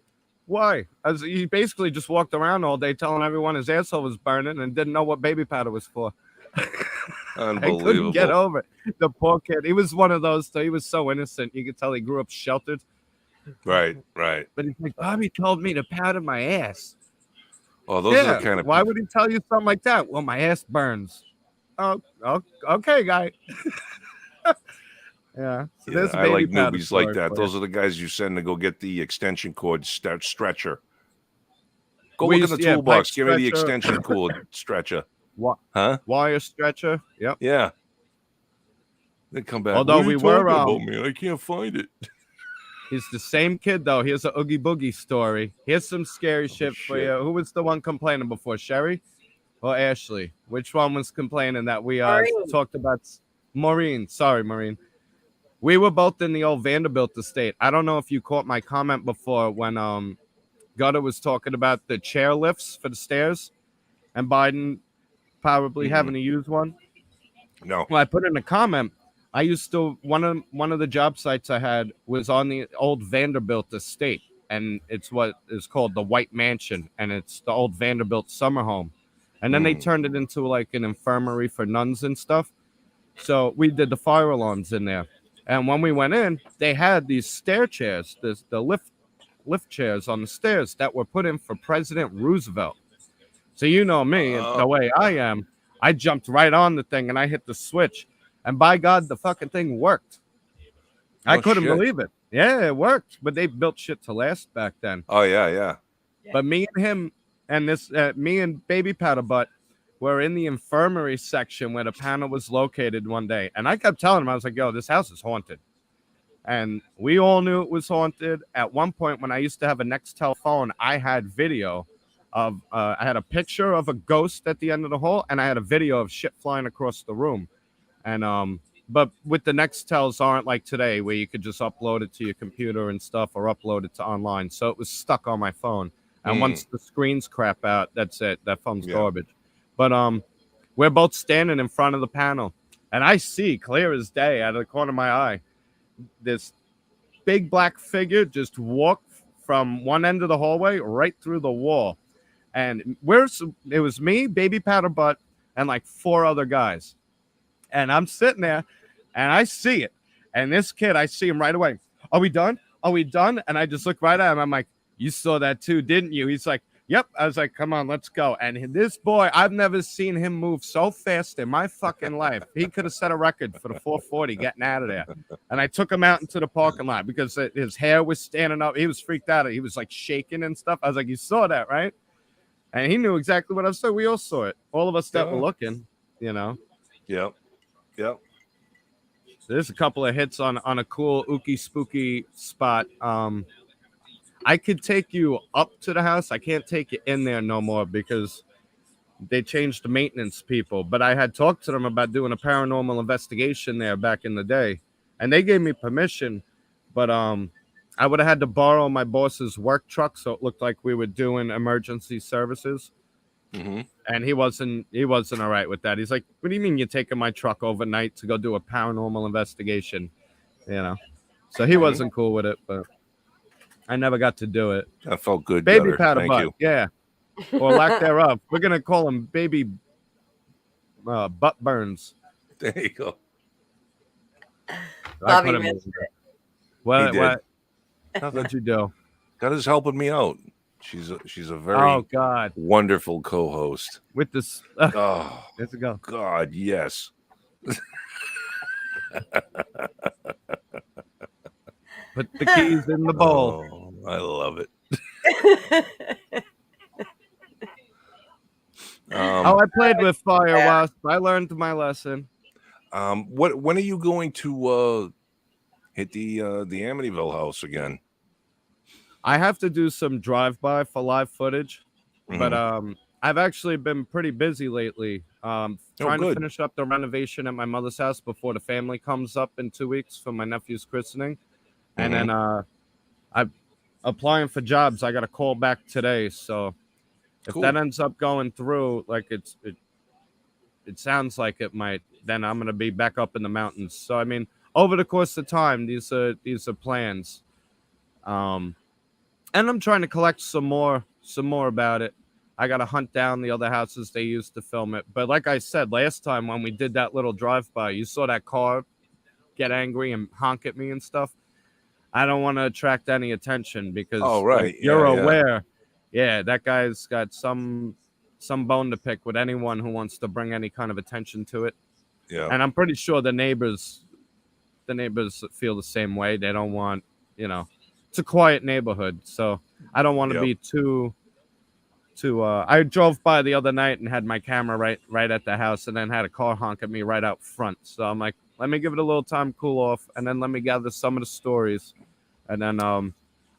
Why? As he basically just walked around all day telling everyone his asshole was burning and didn't know what baby powder was for. Unbelievable. I couldn't get over it. The poor kid. He was one of those, so he was so innocent. You could tell he grew up sheltered. Right. But he's like, Bobby told me to powder my ass. Oh, those are the kind of why would he tell you something like that? Well, my ass burns. Oh, okay, guy. Yeah. So I like newbies like that. Those are the guys you send to go get the extension cord stretcher. Go look in the toolbox. Give me the extension cord stretcher. What? Huh? Wire stretcher. Yep. Yeah. They come back. Although we were about me, I can't find it. He's the same kid though. Here's a Oogie Boogie story. Here's some scary shit for you. Who was the one complaining before, Sherry or Ashley? Which one was complaining that we talked about? Maureen. Sorry, Maureen. We were both in the old Vanderbilt estate. I don't know if you caught my comment before when Gutter was talking about the chair lifts for the stairs and Biden probably having to use one. No. Well, I put in a comment. I used to one of the job sites I had was on the old Vanderbilt estate, and it's what is called the White Mansion, and it's the old Vanderbilt summer home. And then they turned it into like an infirmary for nuns and stuff. So we did the fire alarms in there. And when we went in, they had these stair chairs, the lift chairs on the stairs that were put in for President Roosevelt. So you know me, the way I am, I jumped right on the thing and I hit the switch. And by God, the fucking thing worked. I couldn't believe it. Yeah, it worked. But they built shit to last back then. Oh, yeah. But me and him and me and Baby Powder Butt were in the infirmary section where the panel was located one day. And I kept telling him, I was like, yo, this house is haunted. And we all knew it was haunted. At one point, when I used to have a Nextel phone, I had video of, I had a picture of a ghost at the end of the hall, and I had a video of shit flying across the room. And but with the Nextels aren't like today where you could just upload it to your computer and stuff or upload it to online. So it was stuck on my phone. And once the screens crap out, that's it. That phone's garbage. But we're both standing in front of the panel, and I see clear as day out of the corner of my eye this big black figure just walk from one end of the hallway right through the wall. And it was me, Baby Powder Butt, and like 4 other guys. And I'm sitting there, and I see it. And this kid, I see him right away. Are we done? Are we done? And I just look right at him. I'm like, you saw that too, didn't you? He's like, yep. I was like, come on, let's go. And this boy, I've never seen him move so fast in my fucking life. He could have set a record for the 440 getting out of there. And I took him out into the parking lot because his hair was standing up. He was freaked out. He was like shaking and stuff. I was like, you saw that, right? And he knew exactly what I said. We all saw it. All of us that were looking, you know. Yep. So there's a couple of hits on a cool ooky spooky spot. I could take you up to the house. I can't take you in there no more because they changed the maintenance people. But I had talked to them about doing a paranormal investigation there back in the day, and they gave me permission. But I would have had to borrow my boss's work truck, so it looked like we were doing emergency services. And he wasn't all right with that. He's like, what do you mean you're taking my truck overnight to go do a paranormal investigation? You know, so he wasn't cool with it, but I never got to do it. That felt good. Baby Powder Butt, yeah, or lack thereof. We're gonna call him Baby Butt Burns. There you go. Bobby missed it. What? What'd you do? God is helping me out. She's a very wonderful co-host. With this, oh, let's go. God, yes. Put the keys in the bowl. Oh, I love it. I played with Fire Wasp. I learned my lesson. When are you going to hit the Amityville house again? I have to do some drive-by for live footage, but I've actually been pretty busy lately. Trying to finish up the renovation at my mother's house before the family comes up in 2 weeks for my nephew's christening. And then I'm applying for jobs. I got a call back today. So if that ends up going through, like it sounds like it might, then I'm gonna be back up in the mountains. So I mean, over the course of time, these are plans. And I'm trying to collect some more about it. I got to hunt down the other houses they used to film it. But like I said last time when we did that little drive-by, you saw that car get angry and honk at me and stuff. I don't want to attract any attention because like, you're aware. Yeah, that guy's got some bone to pick with anyone who wants to bring any kind of attention to it. Yeah. And I'm pretty sure the neighbors feel the same way. They don't want, it's a quiet neighborhood, so I don't want to be too I drove by the other night and had my camera right at the house, and then had a car honk at me right out front. So I'm like, let me give it a little time to cool off, and then let me gather some of the stories. And then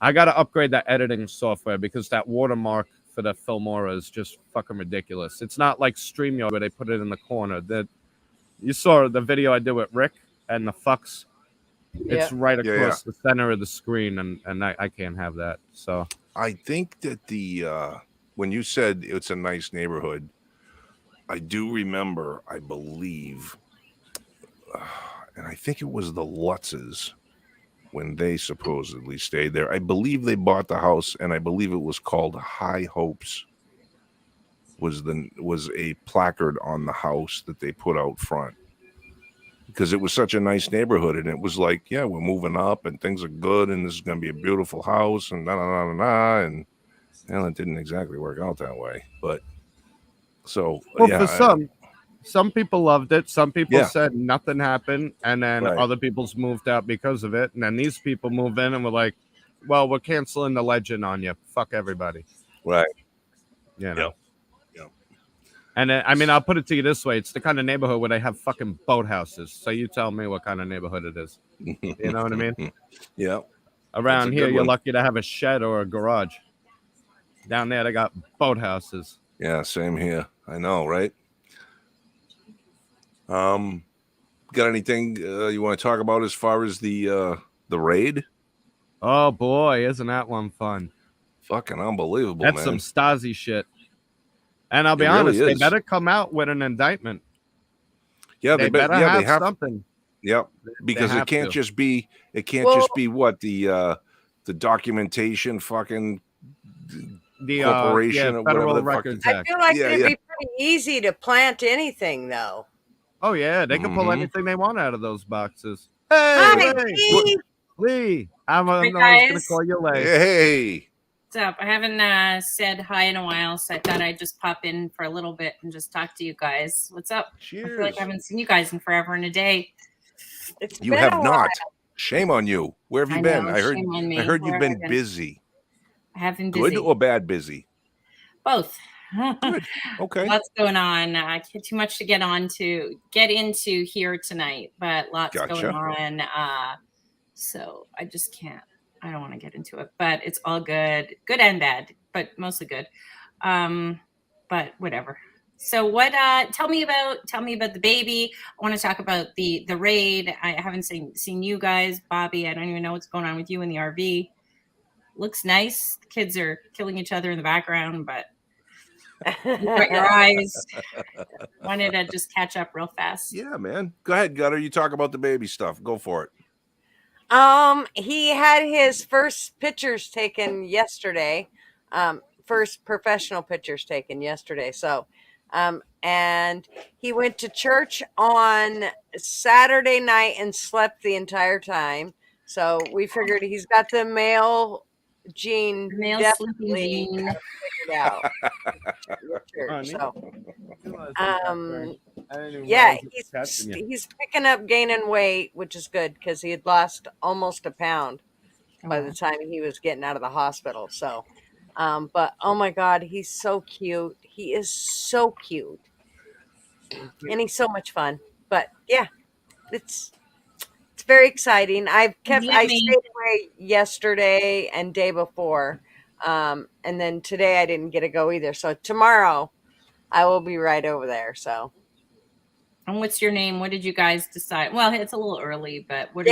I got to upgrade that editing software because that watermark for the Filmora is just fucking ridiculous. It's not like StreamYard where they put it in the corner. That you saw the video I did with Rick and the fucks. It's right across the center of the screen, and I can't have that. So I think that when you said it's a nice neighborhood, I do remember, I believe, and I think it was the Lutzes when they supposedly stayed there. I believe they bought the house, and I believe it was called High Hopes. Was a placard on the house that they put out front because it was such a nice neighborhood, and it was like, yeah, we're moving up, and things are good, and this is going to be a beautiful house, and and it didn't exactly work out that way. But so, for some people loved it. Some people said nothing happened, and then other people's moved out because of it. And then these people move in and were like, well, we're canceling the legend on you. Fuck everybody. Right. You know. Yeah. And I mean, I'll put it to you this way. It's the kind of neighborhood where they have fucking boathouses. So you tell me what kind of neighborhood it is. You know what I mean? Yeah. Around here, you're lucky to have a shed or a garage. Down there, they got boathouses. Yeah, same here. I know, right? Got anything you want to talk about as far as the raid? Oh boy, isn't that one fun? Fucking unbelievable, That's man. some Stasi shit. And I'll be honest, they better come out with an indictment. Yeah, they better have something. Yep, because it can't just be what the documentation fucking corporation Federal Records Act. I feel like it'd be pretty easy to plant anything, though. Oh yeah, they can pull anything they want out of those boxes. Hey, Lee. I'm always gonna call you Lee. Hey. What's up? I haven't said hi in a while, so I thought I'd just pop in for a little bit and just talk to you guys. What's up? Cheers. I feel like I haven't seen you guys in forever and a day. You have not. Shame on you. Where have you been? I heard you've been busy. I have been busy. Good or bad busy? Both. Good. Okay. Lots going on. Too much to get into here tonight, but lots going on. So I just can't. I don't want to get into it, but it's all good and bad, but mostly good. But whatever. So what? Tell me about the baby. I want to talk about the raid. I haven't seen you guys, Bobby. I don't even know what's going on with you in the RV. Looks nice. The kids are killing each other in the background, but you've got your eyes. Wanted to just catch up real fast. Yeah, man. Go ahead, Gutter. You talk about the baby stuff. Go for it. He had his first pictures taken yesterday. First professional pictures taken yesterday. So, and he went to church on Saturday night and slept the entire time. So we figured he's got the male gene definitely figured out. So, yeah, he's picking up gaining weight, which is good because he had lost almost a pound by the time he was getting out of the hospital. So, but oh my God, he's so cute. He is so cute, and he's so much fun. But yeah, it's very exciting. I stayed away yesterday and day before, and then today I didn't get to go either. So tomorrow I will be right over there. So. And what's your name? What did you guys decide? Well, it's a little early, but what?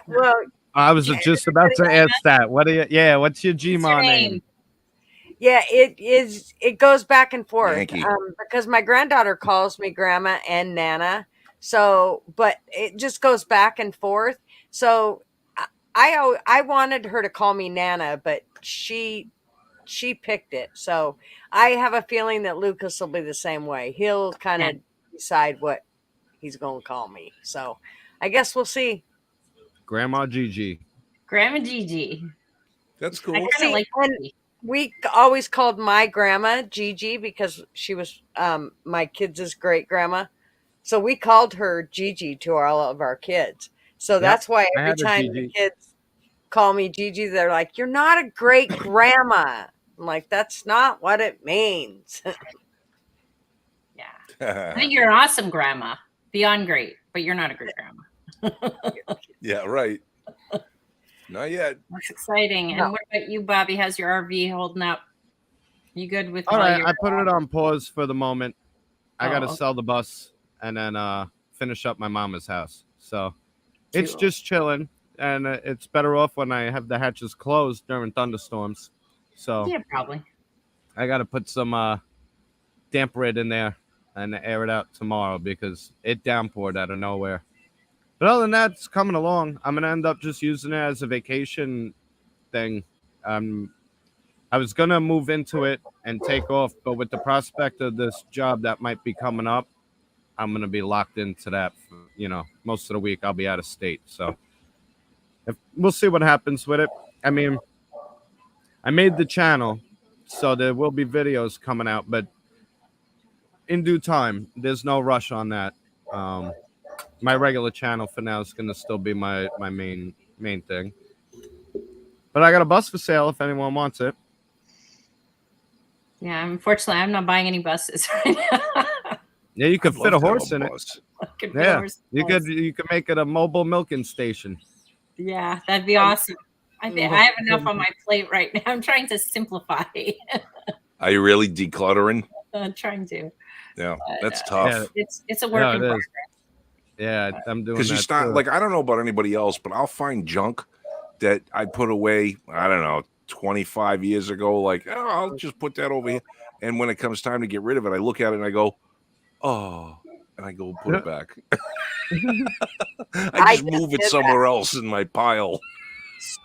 Well, I was just about to ask that. What do you? Yeah, what's your Gmon name? Yeah, it is. It goes back and forth Yankee. because my granddaughter calls me grandma and nana. So, but it just goes back and forth. So, I wanted her to call me nana, but she picked it. So I have a feeling that Lucas will be the same way. He'll kind of decide what he's going to call me. So I guess we'll see. Grandma Gigi. Grandma Gigi. That's cool. I kind of like Gigi. We always called my grandma Gigi because she was my kids' great grandma. So we called her Gigi to all of our kids. So that's why every time the kids call me Gigi, they're like, "You're not a great grandma." I'm like, "That's not what it means." Yeah. I think you're an awesome grandma. Beyond great, but you're not a great grandma. Yeah, right. Not yet. That's exciting. And what about you, Bobby? How's your RV holding up? You good with all right? I put it on pause for the moment. I got to okay. sell the bus and then finish up my mama's house. So it's just chilling, and it's better off when I have the hatches closed during thunderstorms. So yeah, probably. I got to put some damp rid in there and air it out tomorrow because it downpoured out of nowhere. But other than that, it's coming along. I'm gonna end up just using it as a vacation thing. I was gonna move into it and take off, but with the prospect of this job that might be coming up, I'm gonna be locked into that. For, most of the week I'll be out of state, so we'll see what happens with it. I mean, I made the channel, so there will be videos coming out, but in due time. There's no rush on that. My regular channel for now is going to still be my main thing. But I got a bus for sale if anyone wants it. Yeah, unfortunately, I'm not buying any buses right now. Yeah, you could fit a horse in it. Yeah, you could make it a mobile milking station. Yeah, that'd be awesome. I have enough on my plate right now. I'm trying to simplify. Are you really decluttering? I'm trying to. Yeah, that's tough. Yeah, it's a work in progress. Yeah, I'm doing that. Because you start, like, I don't know about anybody else, but I'll find junk that I put away, I don't know, 25 years ago. Like, oh, I'll just put that over here. And when it comes time to get rid of it, I look at it and I go, oh, and I go put it back. I just move it somewhere else in my pile.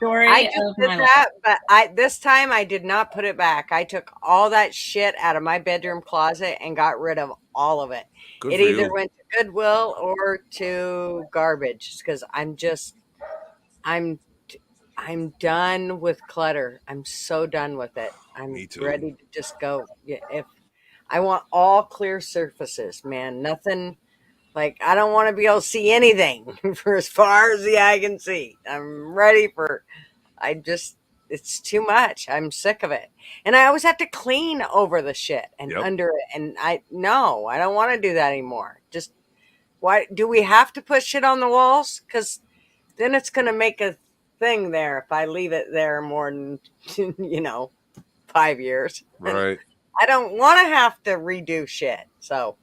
I just did that, but this time I did not put it back. I took all that shit out of my bedroom closet and got rid of all of it. It either went to Goodwill or to garbage because I'm done with clutter. I'm so done with it. I'm ready to just go. If I want all clear surfaces, man, nothing. Like, I don't want to be able to see anything for as far as the eye can see. I'm ready for, it's too much. I'm sick of it. And I always have to clean over the shit and under it. And I don't want to do that anymore. Just, why do we have to put shit on the walls? Because then it's going to make a thing there if I leave it there more than, 5 years. Right. I don't want to have to redo shit. So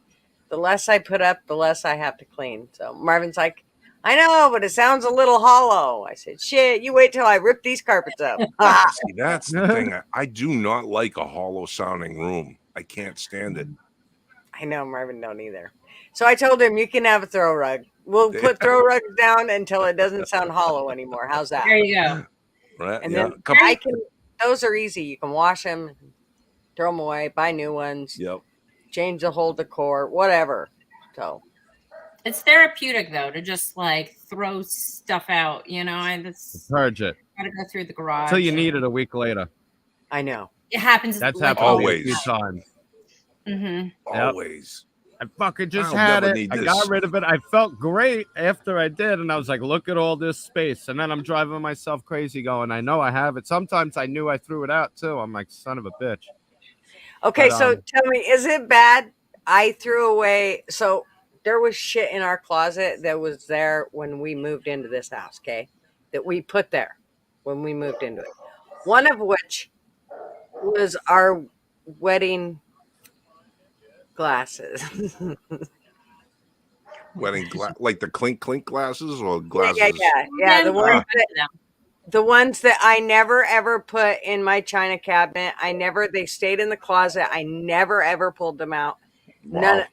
the less I put up, the less I have to clean. So Marvin's like, I know, but it sounds a little hollow. I said, shit, you wait till I rip these carpets up. See, that's the thing. I do not like a hollow sounding room. I can't stand it. I know, Marvin don't either. So I told him, you can have a throw rug. We'll put throw rugs down until it doesn't sound hollow anymore. How's that? There you go. Right. And then those are easy. You can wash them, throw them away, buy new ones. Yep. Change the whole decor, whatever. So it's therapeutic though to just like throw stuff out, purge it. Gotta go through the garage until you need it a week later. I know it happens. That's like happened always. A few times. Mm-hmm. Always. I fucking just had it. I got rid of it. I felt great after I did, and I was like, "Look at all this space." And then I'm driving myself crazy, going, "I know I have it." Sometimes I knew I threw it out too. I'm like, "Son of a bitch." Okay, so tell me, is it bad? I threw away. So there was shit in our closet that was there when we moved into this house, okay? That we put there when we moved into it. One of which was our wedding glasses. Wedding like the clink glasses or glasses? Yeah. The ones The ones that I never ever put in my china cabinet. They stayed in the closet. I never ever pulled them out. Wow.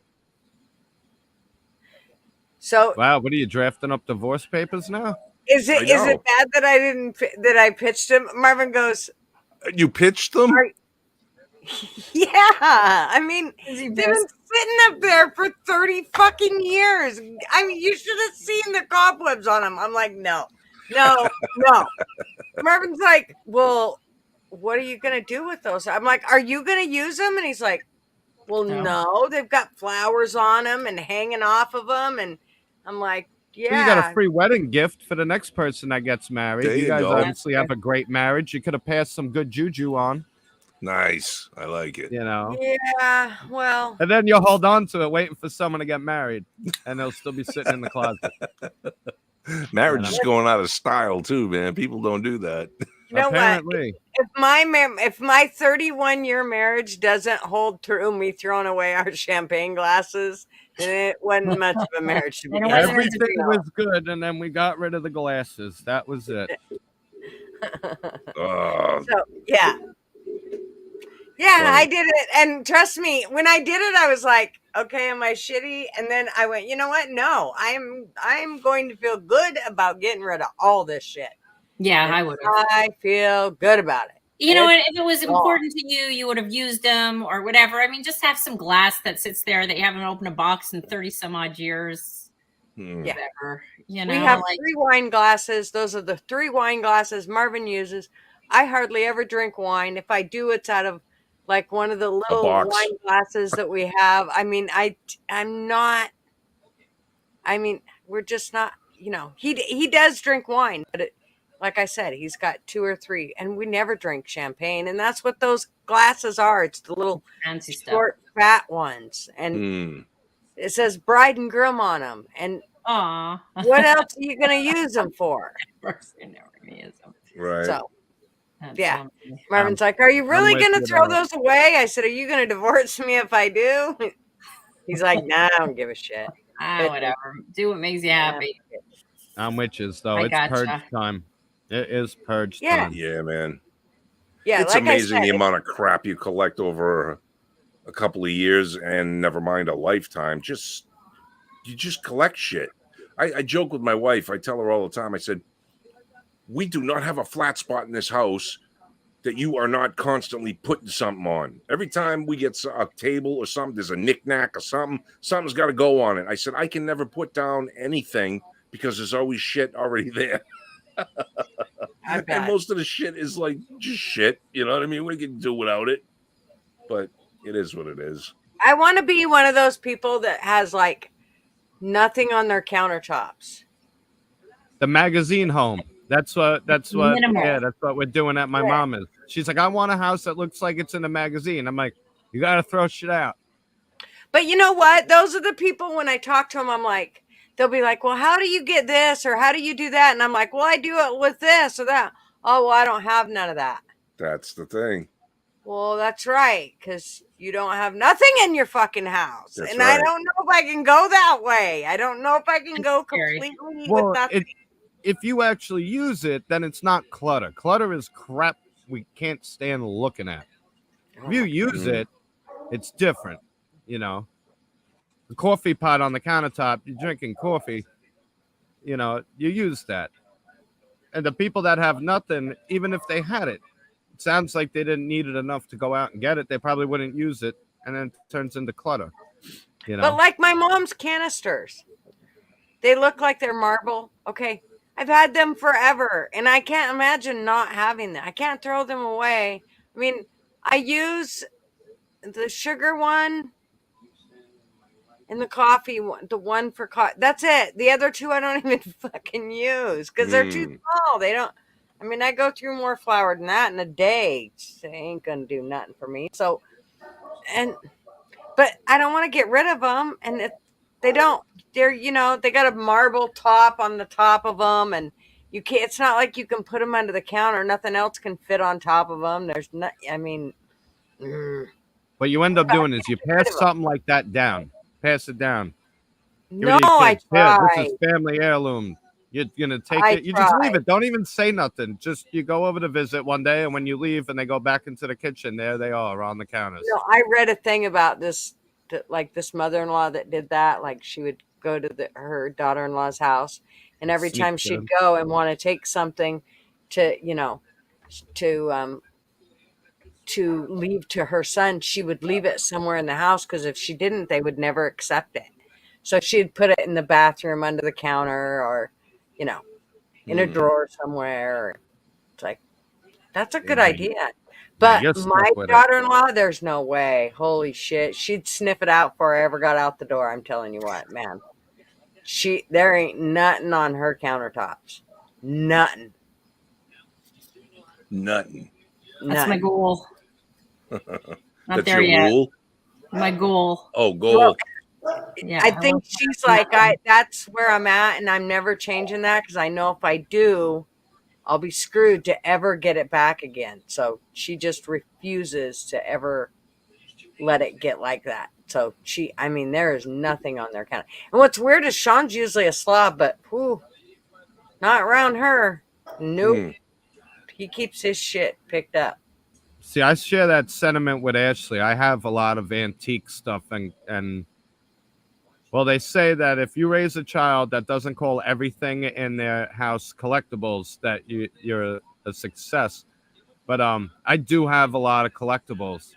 So wow, what are you drafting up divorce papers now? is it bad that I pitched him? Marvin goes, You pitched them? yeah. I mean, they've been sitting up there for 30 fucking years. I mean, you should have seen the cobwebs on them. I'm like, no. Marvin's like, well, what are you going to do with those? I'm like, are you going to use them? And he's like, well, no, they've got flowers on them and hanging off of them. And I'm like, yeah. Well, you got a free wedding gift for the next person that gets married. There you guys go. obviously have a great marriage. You could have passed some good juju on. Nice. I like it. You know? Yeah, well. And then you'll hold on to it waiting for someone to get married. And they'll still be sitting in the closet. Marriage is going out of style too, man. People don't do that. You know Apparently. what? If my 31-year marriage doesn't hold through me throwing away our champagne glasses, then it wasn't much of a marriage to begin with. Everything was good, and then we got rid of the glasses. That was it. So yeah. Yeah, I did it. And trust me, when I did it, I was like, okay, am I shitty? And then I went, you know what? No, I'm going to feel good about getting rid of all this shit. Yeah, I would. I feel good about it. You know, and if it was important to you, you would have used them or whatever. I mean, just have some glass that sits there that you haven't opened a box in 30 some odd years. Whatever. You know, we have 3 wine glasses. Those are the 3 wine glasses Marvin uses. I hardly ever drink wine. If I do, it's out of like one of the little wine glasses that we have. I mean, we're just not, you know, he does drink wine, but like I said, he's got 2 or 3, and we never drink champagne. And that's what those glasses are. It's the little fancy short, fat ones. And it says bride and groom on them. And what else are you going to use them for? Right. So, yeah. Marvin's like, are you really going to throw those away? I said, are you going to divorce me if I do? He's like, nah, I don't give a shit. Whatever. Do what makes you happy. I'm witches, though. It's purge time. It is purge time. Yeah, man. Yeah, it's amazing the amount of crap you collect over a couple of years, and never mind a lifetime. You just collect shit. I joke with my wife. I tell her all the time. I said, we do not have a flat spot in this house that you are not constantly putting something on. Every time we get a table or something, there's a knickknack or something. Something's got to go on it. I said, I can never put down anything because there's always shit already there. And most of the shit is like just shit. You know what I mean? We can do without it. But it is what it is. I want to be one of those people that has like nothing on their countertops. The magazine home. That's what we're doing at my mama's. She's like, I want a house that looks like it's in a magazine. I'm like, you got to throw shit out. But you know what? Those are the people, when I talk to them, I'm like, they'll be like, well, how do you get this? Or how do you do that? And I'm like, well, I do it with this or that. Oh, well, I don't have none of that. That's the thing. Well, that's right. Because you don't have nothing in your fucking house. That's and right. I don't know if I can go that way. I don't know if I can go completely with nothing. If you actually use it, then it's not clutter. Clutter is crap we can't stand looking at. If you use it, it's different. You know, the coffee pot on the countertop, you're drinking coffee, you know, you use that. And the people that have nothing, even if they had it, it sounds like they didn't need it enough to go out and get it. They probably wouldn't use it, and then it turns into clutter. You know? But like my mom's canisters, they look like they're marble. Okay. I've had them forever, and I can't imagine not having them. I can't throw them away. I mean, I use the sugar one and the coffee one, the one for coffee. That's it. The other 2 I don't even fucking use because they're too small. They don't. I mean, I go through more flour than that in a day. They ain't gonna do nothing for me. So, but I don't want to get rid of them, and they don't. They're, you know, they got a marble top on the top of them, and you can't. It's not like you can put them under the counter. Nothing else can fit on top of them. There's not. I mean, what you end up doing is you pass something like that down. Pass it down. No, I try. This is family heirloom. You're gonna take it. You just leave it. Don't even say nothing. Just you go over to visit one day, and when you leave, and they go back into the kitchen, there they are on the counters. I read a thing about this, like this mother-in-law that did that. Like she would go to her daughter-in-law's house, and every time she'd go and want to take something to, to leave to her son, she would leave it somewhere in the house, because if she didn't, they would never accept it. So she'd put it in the bathroom under the counter, or in a drawer somewhere. It's like, that's a good idea. But my daughter-in-law, there's no way. Holy shit. She'd sniff it out before I ever got out the door. I'm telling you what, man. There ain't nothing on her countertops. Nothing. That's my goal. Not there yet. Rule? My goal. Oh, goal. Yeah, I think she's like, that's where I'm at, and I'm never changing that, because I know if I do, I'll be screwed to ever get it back again. So she just refuses to ever let it get like that. So there is nothing on their counter. And what's weird is Sean's usually a slob, but not around her. Nope. He keeps his shit picked up. See, I share that sentiment with Ashley. I have a lot of antique stuff, and well, they say that if you raise a child that doesn't call everything in their house collectibles, that you're a success. But I do have a lot of collectibles,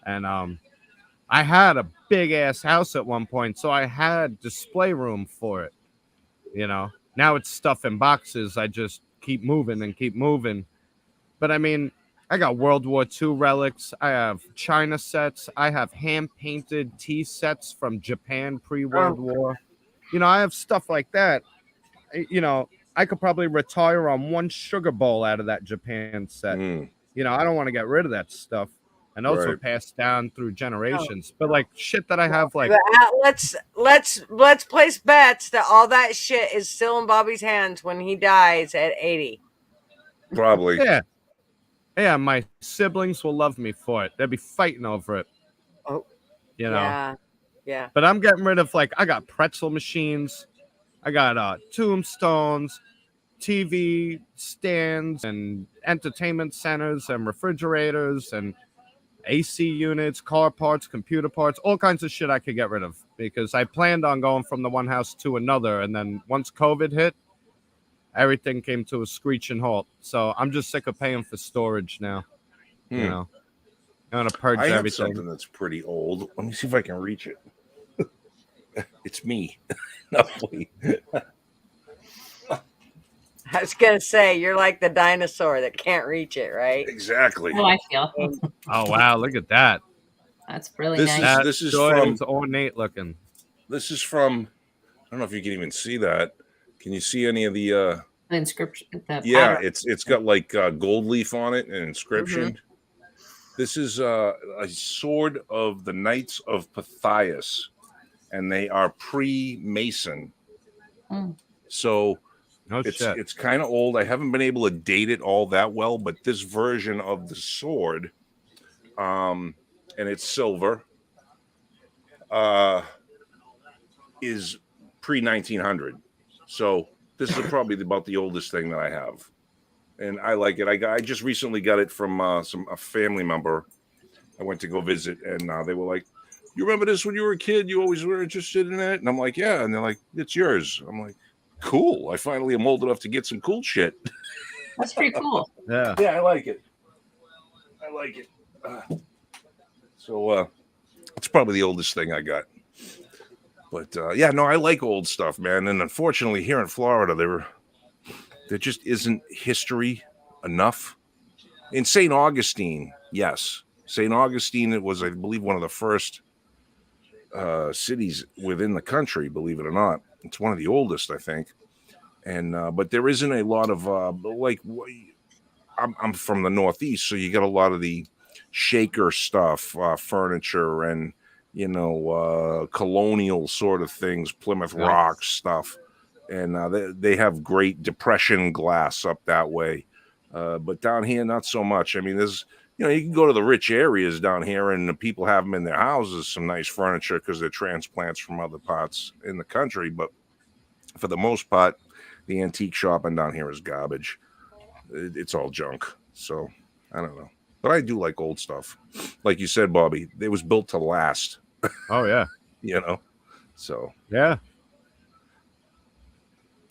and I had a big ass house at one point, so I had display room for it. Now it's stuff in boxes. I just keep moving and keep moving. But I got World War II relics. I have China sets. I have hand-painted tea sets from Japan pre-World War. I have stuff like that. I could probably retire on one sugar bowl out of that Japan set. I don't want to get rid of that stuff. And those were passed down through generations. But like shit that I have, like let's place bets that all that shit is still in Bobby's hands when he dies at 80. Probably. Yeah, my siblings will love me for it. They'll be fighting over it. Oh, Yeah. Yeah. But I'm getting rid of, I got pretzel machines. I got tombstones, TV stands, and entertainment centers, and refrigerators, and AC units, car parts, computer parts, all kinds of shit I could get rid of, because I planned on going from the one house to another. And then once COVID hit, everything came to a screeching halt. So I'm just sick of paying for storage now. I'm going to purge everything. I have something that's pretty old. Let me see if I can reach it. It's me. No, wait. I was going to say, you're like the dinosaur that can't reach it, right? Exactly. Oh, I feel. Oh, wow. Look at that. That's really nice. This is from ornate looking. This is from, I don't know if you can even see that. Can you see any of the inscription? Yeah, it's got like gold leaf on it and inscription. This is a sword of the Knights of Pythias, and they are pre-Mason. So it's kind of old. I haven't been able to date it all that well, but this version of the sword, and it's silver, is pre-1900. So this is probably about the oldest thing that I have, and I like it. I just recently got it from a family member. I went to go visit, and they were like, "You remember this when you were a kid? You always were interested in it." And I'm like, "Yeah." And they're like, "It's yours." I'm like, "Cool! I finally am old enough to get some cool shit." That's pretty cool. Yeah, I like it. So it's probably the oldest thing I got. But I like old stuff, man. And unfortunately, here in Florida, there just isn't history enough. In St. Augustine, yes, St. Augustine, it was, I believe, one of the first cities within the country. Believe it or not, it's one of the oldest, I think. And but there isn't a lot of I'm from the Northeast, so you got a lot of the shaker stuff, furniture, and colonial sort of things, Plymouth Rock stuff, and they have great Depression glass up that way, but down here not so much. I mean, there's you can go to the rich areas down here, and the people have them in their houses, some nice furniture, because they're transplants from other parts in the country, but for the most part, The antique shopping down here is garbage. It's all junk. So I don't know. But I do like old stuff. Like you said, Bobby, it was built to last. Oh, yeah. You know? So. Yeah.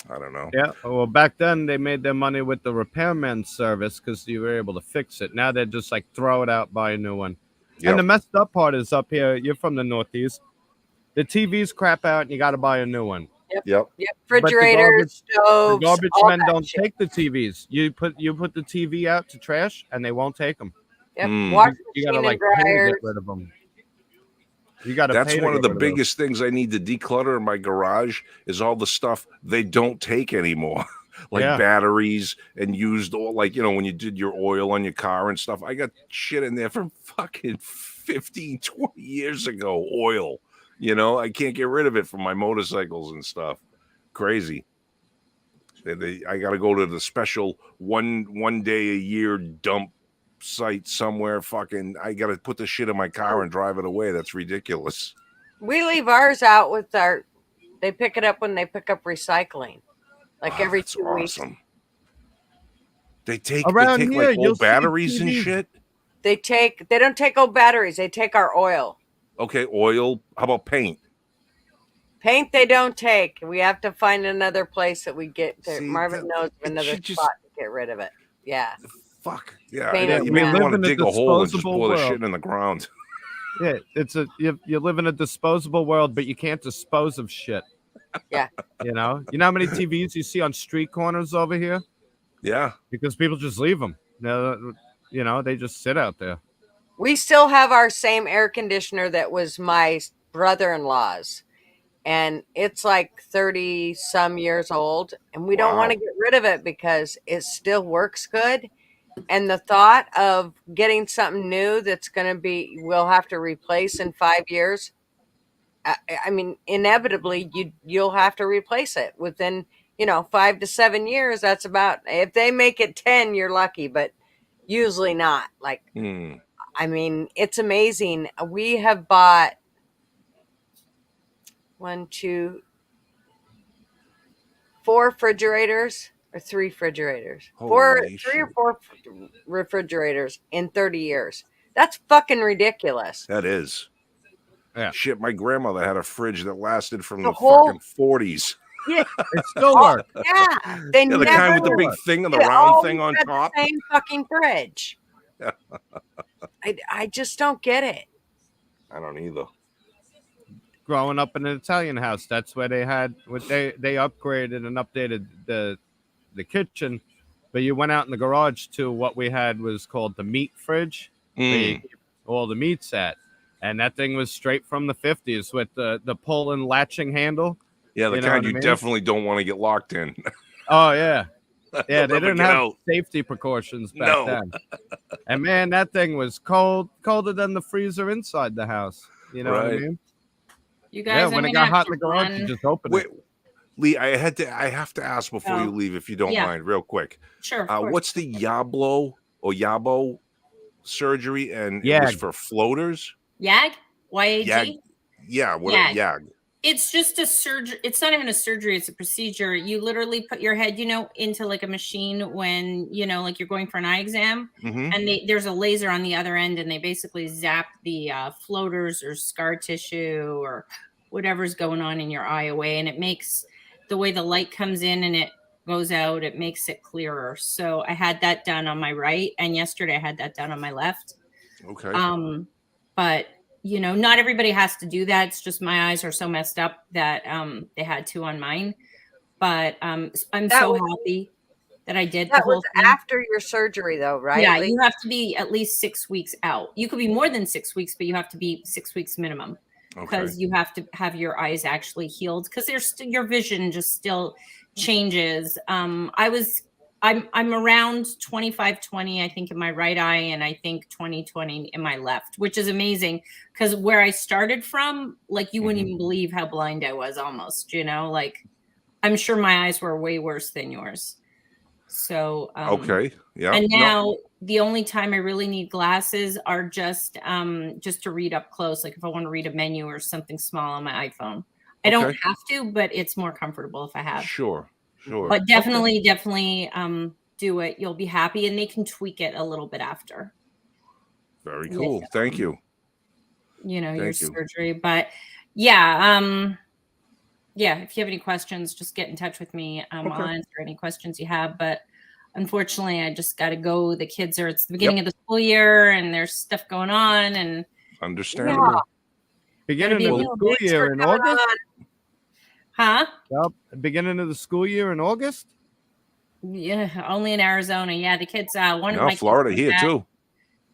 I don't know. Yeah. Well, back then they made their money with the repairman service because you were able to fix it. Now they're just like throw it out, buy a new one. Yep. And the messed up part is up here. You're from the Northeast. The TVs crap out, and you got to buy a new one. Yep. Refrigerators, stoves. The garbage men don't take the TVs. You put the TV out to trash, and they won't take them. Yep. Washing you gotta machine like and pay to dryers. get rid of them. You got to. That's one of the biggest things I need to declutter in my garage is all the stuff they don't take anymore. Like batteries and used oil, like, you know, when you did your oil on your car and stuff. I got shit in there from fucking 15, 20 years ago. Oil, you know, I can't get rid of it from my motorcycles and stuff. Crazy. I got to go to the special one day a year dump site somewhere. Fucking, I got to put the shit in my car and drive it away. That's ridiculous. We leave ours out with they pick it up when they pick up recycling. Like every 2 weeks. They take like old batteries and shit. They don't take old batteries. They take our oil. Okay, oil. How about paint? Paint they don't take. We have to find another place that we get there. Marvin knows of another spot to get rid of it. Yeah. Fuck. Yeah. You may want to dig a hole and just pour the shit in the ground. Yeah, you live in a disposable world, but you can't dispose of shit. Yeah. You know how many TVs you see on street corners over here? Yeah. Because people just leave them. You know, they just sit out there. We still have our same air conditioner that was my brother-in-law's. And it's like 30 some years old. And we don't want to get rid of it because it still works good. And the thought of getting something new that's going to we'll have to replace in 5 years. I mean, inevitably, you'll have to replace it within, 5 to 7 years. That's about, if they make it 10, you're lucky, but usually not. Like, I mean, it's amazing. We have bought 4 refrigerators or 3 refrigerators, 3 or 4 refrigerators in 30 years. That's fucking ridiculous. That is. Yeah. Shit, my grandmother had a fridge that lasted from the fucking 40s. Yeah, it still works. Yeah, they the kind with the big thing and the round thing on top. The same fucking fridge. I just don't get it. I don't either. Growing up in an Italian house, that's where they had they upgraded and updated the kitchen, but you went out in the garage to what we had was called the meat fridge, where you keep all the meats at. And that thing was straight from the 50s with the pull and latching handle. Yeah, the kind you definitely don't want to get locked in. Oh, yeah. Yeah, they didn't have safety precautions back then. And, man, that thing was colder than the freezer inside the house. You know what I mean? You guys, when it got hot in the garage, you just opened it. Lee, I have to ask before you leave, if you don't mind, real quick. Sure. What's the Yabo surgery? And it was for floaters? YAG? YAG? Yeah, YAG. It's just a surgery. It's not even a surgery. It's a procedure. You literally put your head, into like a machine when, like you're going for an eye exam. Mm-hmm. And there's a laser on the other end and they basically zap the floaters or scar tissue or whatever's going on in your eye away. And it makes the way the light comes in and it goes out, it makes it clearer. So I had that done on my right. And yesterday I had that done on my left. Okay. But not everybody has to do that. It's just my eyes are so messed up that they had to on mine. But I'm so happy that I did. That was after your surgery, though, right? Yeah, you have to be at least 6 weeks out. You could be more than 6 weeks, but you have to be 6 weeks minimum because you have to have your eyes actually healed because your vision just still changes. I'm around 25/20, I think, in my right eye, and I think 20/20 in my left, which is amazing because where I started from, like, you wouldn't even believe how blind I was almost, like, I'm sure my eyes were way worse than yours. So, yeah. And now the only time I really need glasses are just to read up close, like if I want to read a menu or something small on my iPhone. I don't have to, but it's more comfortable if I have. Sure. Sure. But definitely do it. You'll be happy, and they can tweak it a little bit after. Very cool. Thank you. Your surgery. But yeah, if you have any questions, just get in touch with me. I'll answer any questions you have. But unfortunately, I just got to go. The kids it's the beginning of the school year, and there's stuff going on, and understandable. Beginning of the school year in August? Huh? Yep. Beginning of the school year in August? Yeah, only in Arizona. Yeah, the kids. One of my Florida here too.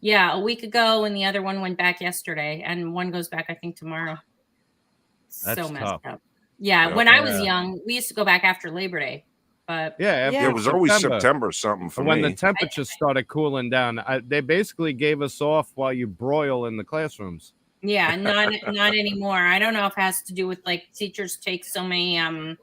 Yeah, a week ago, and the other one went back yesterday, and one goes back, I think, tomorrow. That's so messed tough. up. Yeah, when I was young, we used to go back after Labor Day. But it was always September something for me. When the temperatures started cooling down, they basically gave us off while you broil in the classrooms. Yeah, not anymore. I don't know if it has to do with like teachers take so many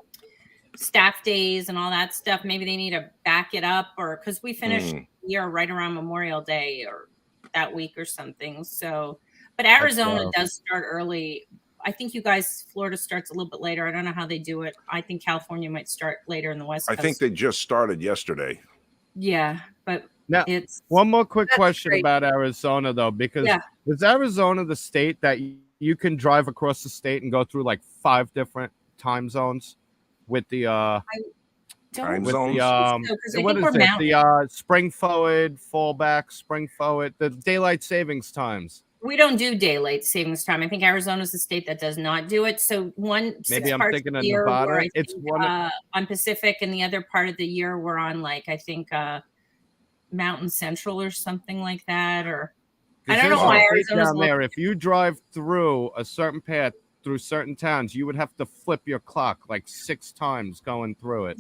staff days and all that stuff. Maybe they need to back it up, or because we finished the year right around Memorial Day or that week or something. So, but Arizona does start early. I think you guys, Florida starts a little bit later. I don't know how they do it. I think California might start later in the West Coast. I think they just started yesterday. Yeah, but now, one more quick question about Arizona, though, because is Arizona the state that you can drive across the state and go through like 5 different time zones with the time zones? What is it? The spring forward, fall back, spring forward, the daylight savings times. We don't do daylight savings time. I think Arizona's the state that does not do it. So maybe I'm thinking of Nevada. It's on Pacific, and the other part of the year we're on like I think Mountain Central or something like that. Or I don't know why Arizona's down there. If you drive through a certain path through certain towns, you would have to flip your clock like 6 times going through it.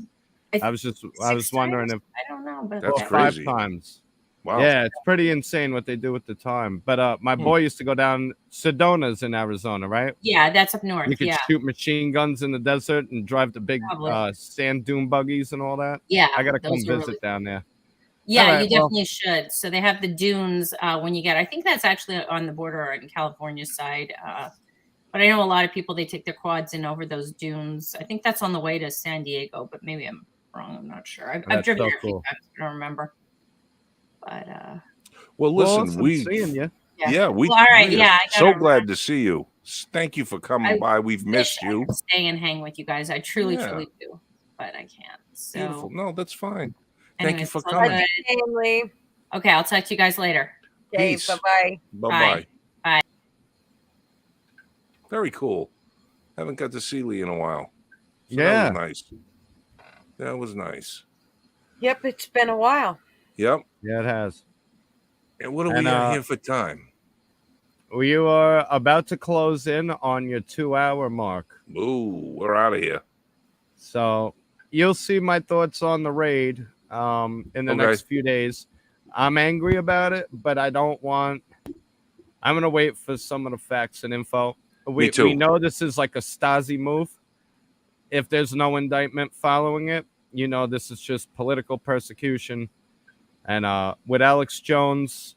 I was wondering if I don't know, but that's 5 times. Wow. Yeah, it's pretty insane what they do with the time. But my boy used to go down Sedona's in Arizona, right? Yeah, that's up north. You could shoot machine guns in the desert and drive the big sand dune buggies and all that. Yeah, I gotta come visit down there. Yeah, you definitely should. So they have the dunes when you get. I think that's actually on the border in California side. But I know a lot of people they take their quads in over those dunes. I think that's on the way to San Diego, but maybe I'm wrong. I'm not sure. I've driven there a few times. I don't remember. But well, listen, awesome seeing you. Yeah, we. Well, all right, so glad to see you. Thank you for coming by. We've missed you. I could stay and hang with you guys. I truly do, but I can't. So beautiful. No, that's fine. Anyways, thank you for coming. Okay, I'll talk to you guys later. Okay, bye-bye. Bye-bye. Bye. Very cool. Haven't got to see Lee in a while. So that was nice. That was nice. Yep, it's been a while. Yep. Yeah, it has. And what are we at here for time? We are about to close in on your 2-hour mark. Ooh, we're out of here. So you'll see my thoughts on the raid in the next few days. I'm angry about it, but I don't want... I'm going to wait for some of the facts and info. Me too. We know this is like a Stasi move. If there's no indictment following it, you know this is just political persecution. And with Alex Jones,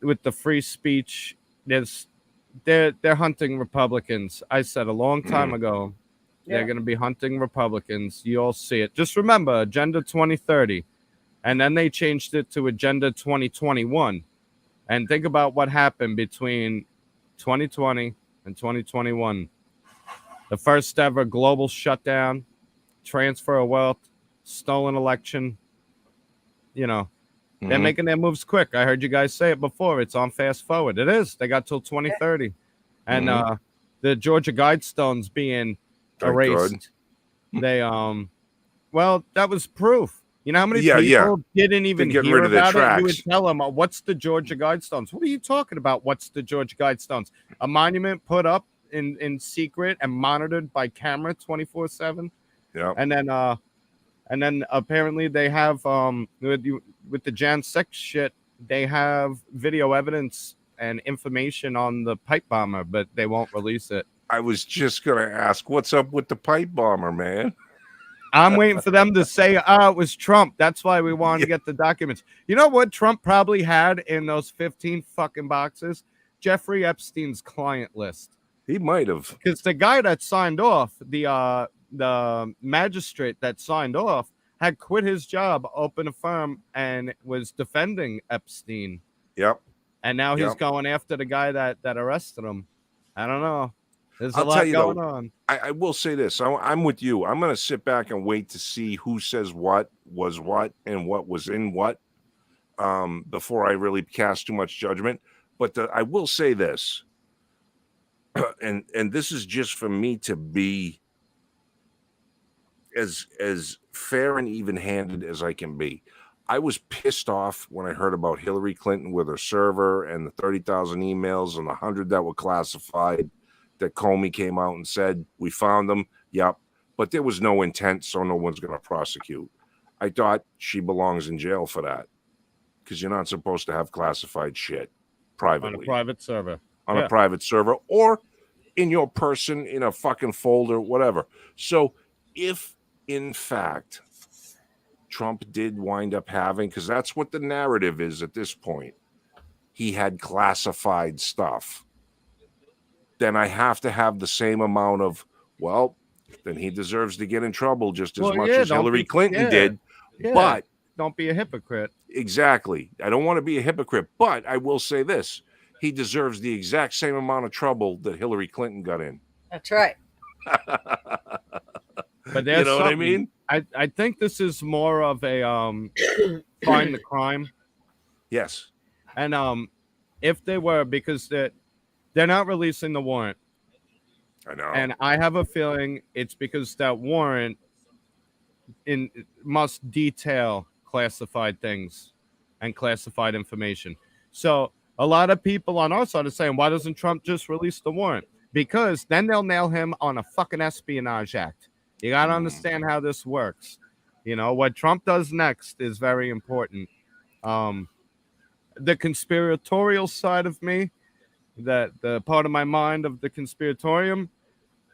with the free speech, they're hunting Republicans. I said a long time ago, they're going to be hunting Republicans. You all see it. Just remember, Agenda 2030. And then they changed it to Agenda 2021. And think about what happened between 2020 and 2021. The first ever global shutdown, transfer of wealth, stolen election. You know, they're making their moves quick. I heard you guys say it before. It's on fast forward. It is. They got till 2030. And the Georgia Guidestones being erased. They well, that was proof. You know how many people didn't even hear about it? You would tell them, what's the Georgia Guidestones? What are you talking about? What's the Georgia Guidestones? A monument put up in secret and monitored by camera 24/7. Yeah. And then apparently they have with the Jan 6 shit, they have video evidence and information on the pipe bomber, but they won't release it. I was just gonna ask, what's up with the pipe bomber, man? I'm waiting for them to say, it was Trump. That's why we wanted to get the documents. You know what Trump probably had in those 15 fucking boxes? Jeffrey Epstein's client list. He might have. Because the guy that signed off the the magistrate that signed off had quit his job, opened a firm, and was defending Epstein. Yep. And now he's going after the guy that arrested him. I don't know. There's a lot going on. I will say this. I'm with you. I'm going to sit back and wait to see who says what was what and what was in what before I really cast too much judgment. But I will say this, and this is just for me to be as fair and even-handed as I can be. I was pissed off when I heard about Hillary Clinton with her server and the 30,000 emails and the 100 that were classified that Comey came out and said, we found them. Yep. But there was no intent, so no one's going to prosecute. I thought she belongs in jail for that because you're not supposed to have classified shit privately. On a private server. On a private server or in your person in a fucking folder, whatever. So if, in fact, Trump did wind up having, because that's what the narrative is at this point, he had classified stuff, then I have to have the same amount of, well, then he deserves to get in trouble just as much as Hillary Clinton did. Yeah. But don't be a hypocrite. Exactly. I don't want to be a hypocrite, but I will say this. He deserves the exact same amount of trouble that Hillary Clinton got in. That's right. But you know what I mean? I think this is more of a find the crime. Yes. And if they were, because they're not releasing the warrant. I know. And I have a feeling it's because that warrant must detail classified things and classified information. So a lot of people on our side are saying, why doesn't Trump just release the warrant? Because then they'll nail him on a fucking espionage act. You got to understand how this works. You know, what Trump does next is very important. The conspiratorial side of me, the part of my mind of the conspiratorium,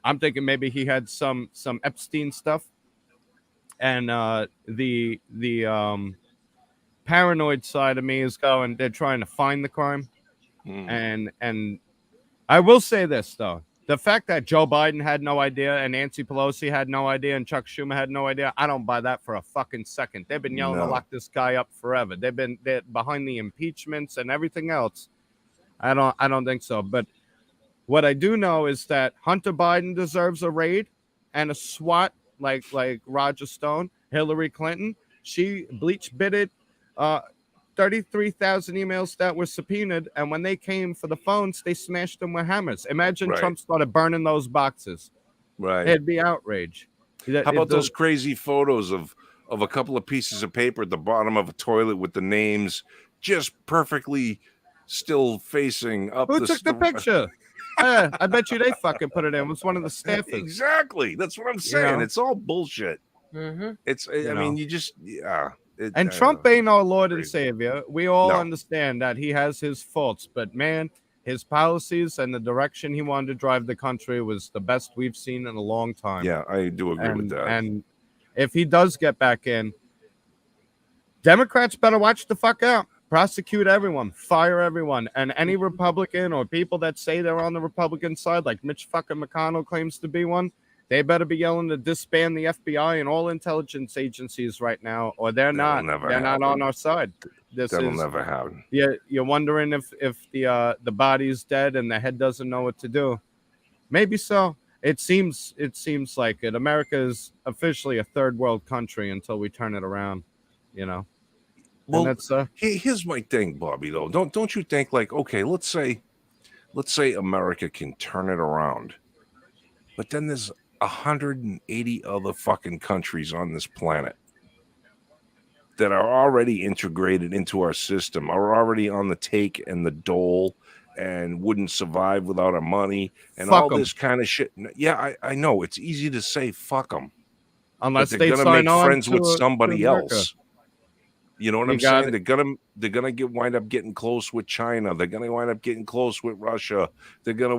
I'm thinking maybe he had some Epstein stuff. And the paranoid side of me is going, they're trying to find the crime. And I will say this, though. The fact that Joe Biden had no idea and Nancy Pelosi had no idea and Chuck Schumer had no idea, I don't buy that for a fucking second. They've been yelling to lock this guy up forever. They're behind the impeachments and everything else. I don't think so. But what I do know is that Hunter Biden deserves a raid and a SWAT like Roger Stone. Hillary Clinton, she bleach-bitted 33,000 emails that were subpoenaed, and when they came for the phones, they smashed them with hammers. Imagine Trump started burning those boxes. Right. It'd be outrage. How about those crazy photos of a couple of pieces of paper at the bottom of a toilet with the names just perfectly still facing up? Who took the picture? I bet you they fucking put it in. It was one of the staffers. Exactly. That's what I'm saying. You know? It's all bullshit. Mm-hmm. I mean, you just, and Trump ain't our Lord and Savior. We all understand that he has his faults, but man, his policies and the direction he wanted to drive the country was the best we've seen in a long time. Yeah, I do agree with that. And if he does get back in, Democrats better watch the fuck out. Prosecute everyone, fire everyone, and any Republican or people that say they're on the Republican side, like Mitch fucking McConnell claims to be one, they better be yelling to disband the FBI and all intelligence agencies right now, or they're not on our side. That'll never happen. You're wondering if the body's dead and the head doesn't know what to do. Maybe so. It seems like it. America is officially a third world country until we turn it around. You know. Well, that's here's my thing, Bobby. Though, don't you think, like, okay, let's say America can turn it around, but then there's 180 other fucking countries on this planet that are already integrated into our system, are already on the take and the dole, and wouldn't survive without our money and all this kind of shit. Yeah, I know it's easy to say fuck them, unless they're gonna make friends with somebody else. You know what I'm saying? They're gonna wind up getting close with China. They're gonna wind up getting close with Russia. They're gonna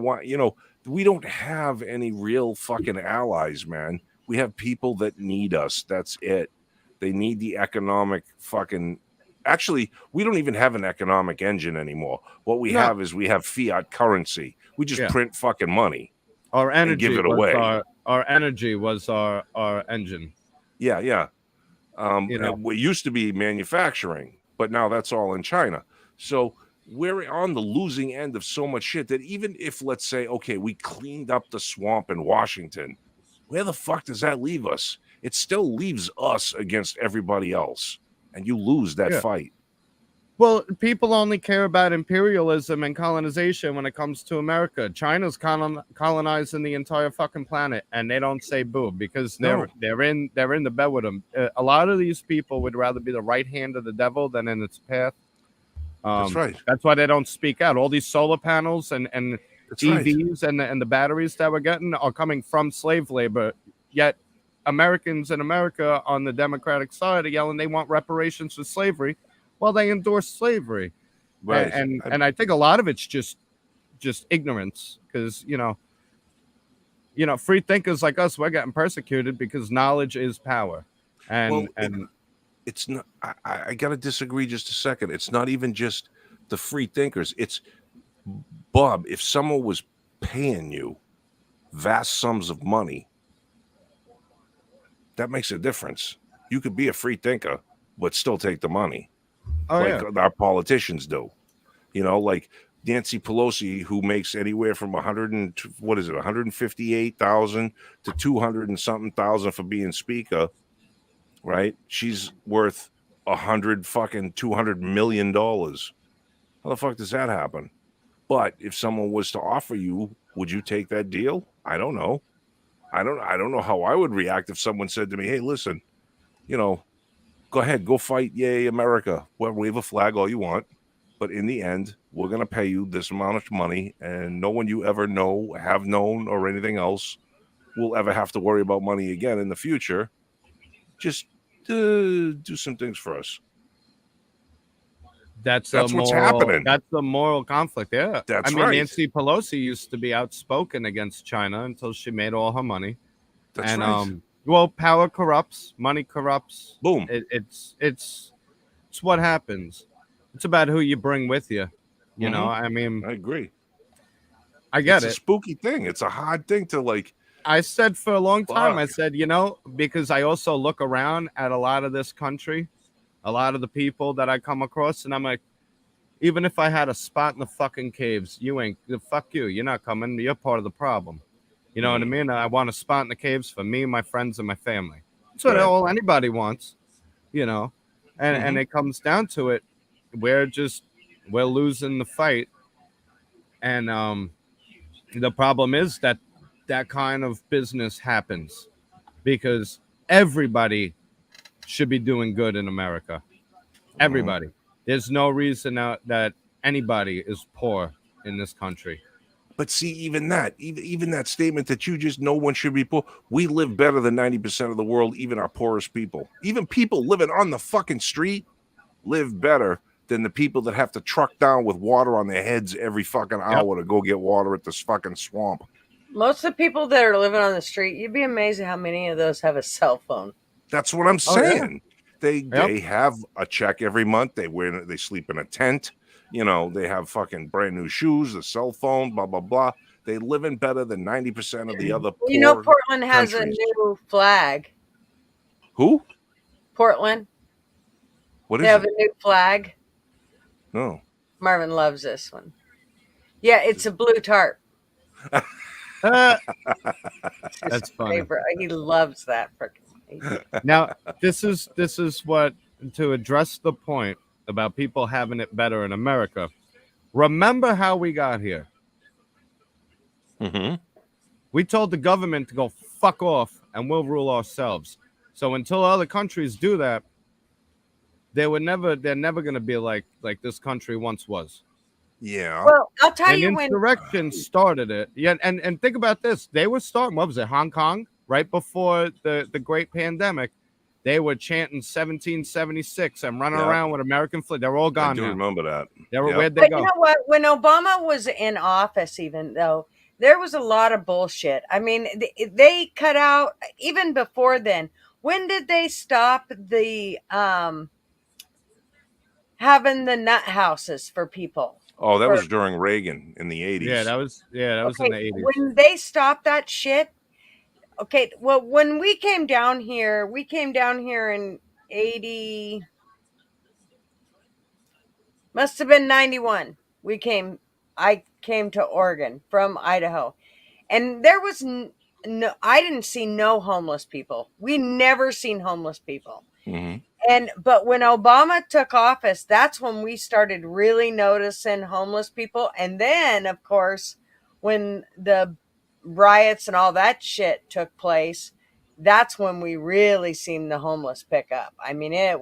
we don't have any real fucking allies, man. We have people that need us. That's it. They need the economic fucking. Actually, we don't even have an economic engine anymore. What we have is we have fiat currency. We just print fucking money. Our energy and give it away. energy was our engine. Yeah. You know, It used to be manufacturing, but now that's all in China. So we're on the losing end of so much shit that even if, let's say, okay, we cleaned up the swamp in Washington, where the fuck does that leave us? It still leaves us against everybody else, and you lose that fight. Well, people only care about imperialism and colonization when it comes to America. China's colonizing the entire fucking planet, and they don't say boo because they're in the bed with them. A lot of these people would rather be the right hand of the devil than in its path. That's right. That's why they don't speak out. All these solar panels and that's EVs right. and the batteries that we're getting are coming from slave labor. Yet Americans in America on the Democratic side are yelling they want reparations for slavery. Well, they endorse slavery, right? And I think a lot of it's just ignorance, because you know, free thinkers like us, we're getting persecuted because knowledge is power, and it's not. I gotta disagree just a second. It's not even just the free thinkers. It's Bob. If someone was paying you vast sums of money, that makes a difference. You could be a free thinker, but still take the money. Our politicians do, like Nancy Pelosi, who makes anywhere from 158,000 to 200 and something thousand for being speaker, right? She's worth $200 million. How the fuck does that happen? But if someone was to offer you, would you take that deal? I don't know. I don't know how I would react if someone said to me, "Hey, listen, go ahead, go fight, yay, America. Well, wave a flag all you want, but in the end, we're going to pay you this amount of money, and no one you ever have known, or anything else will ever have to worry about money again in the future. Just do some things for us." That's what's happening. That's the moral conflict. Yeah, that's right. Nancy Pelosi used to be outspoken against China until she made all her money. That's right. Well, power corrupts, money corrupts. Boom. It's what happens. It's about who you bring with you. You know, I agree. I get it. It's a spooky thing. It's a hard thing to like. I said for a long time, I said, because I also look around at a lot of this country, a lot of the people that I come across, and I'm like, even if I had a spot in the fucking caves, fuck you. You're not coming. You're part of the problem. You know what I mean? I want a spot in the caves for me, my friends, and my family. That's what all anybody wants, and it comes down to it. We're losing the fight. And the problem is that kind of business happens because everybody should be doing good in America. Everybody. There's no reason that anybody is poor in this country. But see, even that statement that no one should be poor. We live better than 90% of the world, even our poorest people. Even people living on the fucking street live better than the people that have to truck down with water on their heads every fucking hour to go get water at this fucking swamp. Most of the people that are living on the street, you'd be amazed at how many of those have a cell phone. That's what I'm saying. They have a check every month. They sleep in a tent. They have fucking brand new shoes, a cell phone, blah, blah, blah. They live in better than 90% of the other poor Portland has countries. a new flag. Who? Portland. What is They have a new flag. No. Marvin loves this one. Yeah, it's a blue tarp. That's funny. Favorite. He loves that. Now, this is what, to address the point about people having it better in America. Remember how we got here? We told the government to go fuck off and we'll rule ourselves. So until other countries do that, they're never going to be like this country once was. Yeah. Well, I'll tell you when insurrection started it. Yeah, and think about this. They were starting, what was it, Hong Kong? Right before the great pandemic. They were chanting 1776 and running around with American flag. They're all gone now. I do remember that. Where'd they go? You know what? When Obama was in office, even though there was a lot of bullshit. I mean, they cut out, even before then. When did they stop the having the nut houses for people? Oh, that was during Reagan in the 80s. Yeah, that was in the 80s. When they stopped that shit, Okay, well, when we came down here in 80, must have been 91. I came to Oregon from Idaho. And there was no, I didn't see no homeless people. We never seen homeless people. Mm-hmm. But when Obama took office, that's when we started really noticing homeless people. And then, of course, when the riots and all that shit took place, that's when we really seen the homeless pick up. I mean, and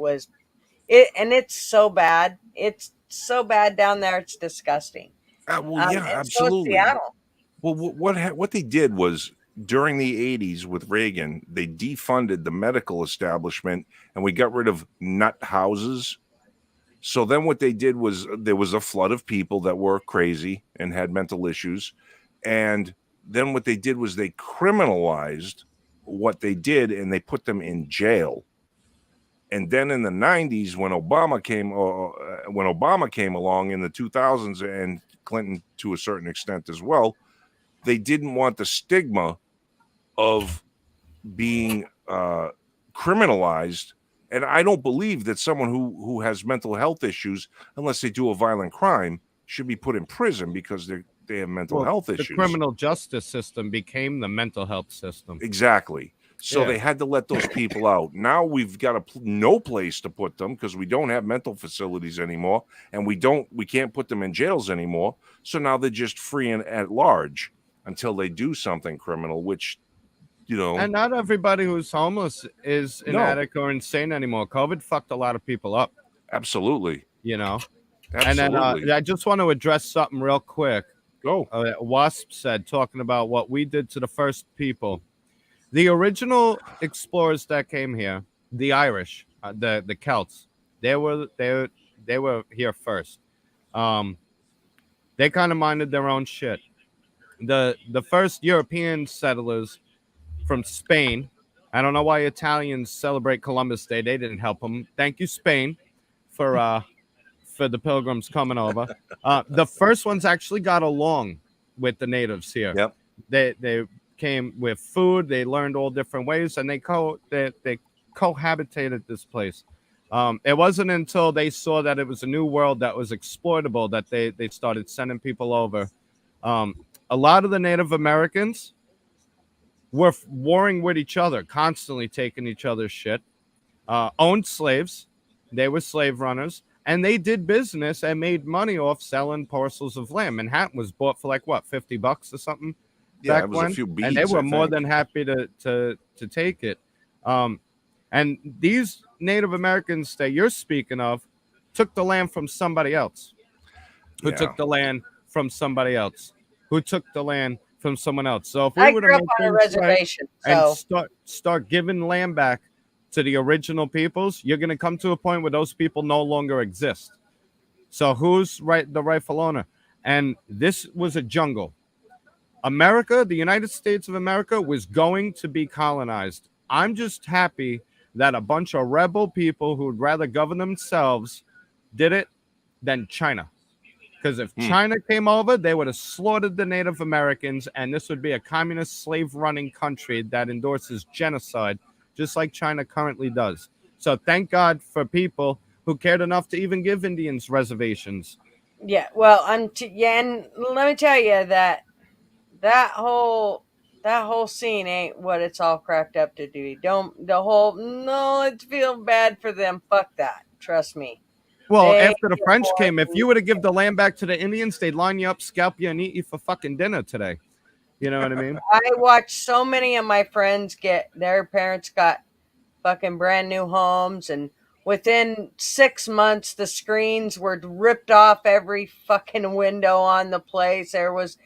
it's so bad. It's so bad down there. It's disgusting. Well, yeah, And so is absolutely. Seattle. Well, what they did was during the 80s with Reagan, they defunded the medical establishment and we got rid of nut houses. So then what they did was there was a flood of people that were crazy and had mental issues. And then what they did was they criminalized what they did and they put them in jail. And then in the 90s, when Obama came along in the 2000s and Clinton to a certain extent as well, they didn't want the stigma of being criminalized. And I don't believe that someone who has mental health issues, unless they do a violent crime, should be put in prison because they have mental health issues. The criminal justice system became the mental health system. Exactly. So they had to let those people out. Now we've got no place to put them because we don't have mental facilities anymore, and we can't put them in jails anymore. So now they're just free and at large until they do something criminal, which, And not everybody who's homeless is an addict or insane anymore. COVID fucked a lot of people up. Absolutely. Absolutely. And then I just want to address something real quick. Go. Wasp said, talking about what we did to the first people. The original explorers that came here, the Irish, the Celts, they were here first. They kind of minded their own shit. The first European settlers from Spain. I don't know why Italians celebrate Columbus Day. They didn't help them. Thank you, Spain, for the pilgrims coming over. The first ones actually got along with the natives here. Yep. They came with food. They learned all different ways, and they cohabitated this place. It wasn't until they saw that it was a new world that was exploitable that they started sending people over. A lot of the Native Americans were warring with each other, constantly taking each other's shit, owned slaves. They were slave runners, and they did business and made money off selling parcels of land. Manhattan was bought for like, what, $50 or something? Yeah, it was a few beads, and they were more than happy to take it. And these Native Americans that you're speaking of took the land from somebody else, who took the land from somebody else, who took the land from someone else. So if we were to grew up on a reservation and start giving land back to the original peoples, you're going to come to a point where those people no longer exist. So who's the rightful owner? And this was a jungle. America, the United States of America, was going to be colonized. I'm just happy that a bunch of rebel people who would rather govern themselves did it than China. Because if China came over, they would have slaughtered the Native Americans, and this would be a communist slave-running country that endorses genocide, just like China currently does. So thank God for people who cared enough to even give Indians reservations. Yeah, well, and let me tell you that whole scene ain't what it's all cracked up to do. No, it's feel bad for them. Fuck that. Trust me. Well, after the French came, if you were to give the land back to the Indians, they'd line you up, scalp you, and eat you for fucking dinner today. You know what I mean? I watched so many of my friends their parents got fucking brand new homes, and within 6 months, the screens were ripped off every fucking window on the place. There was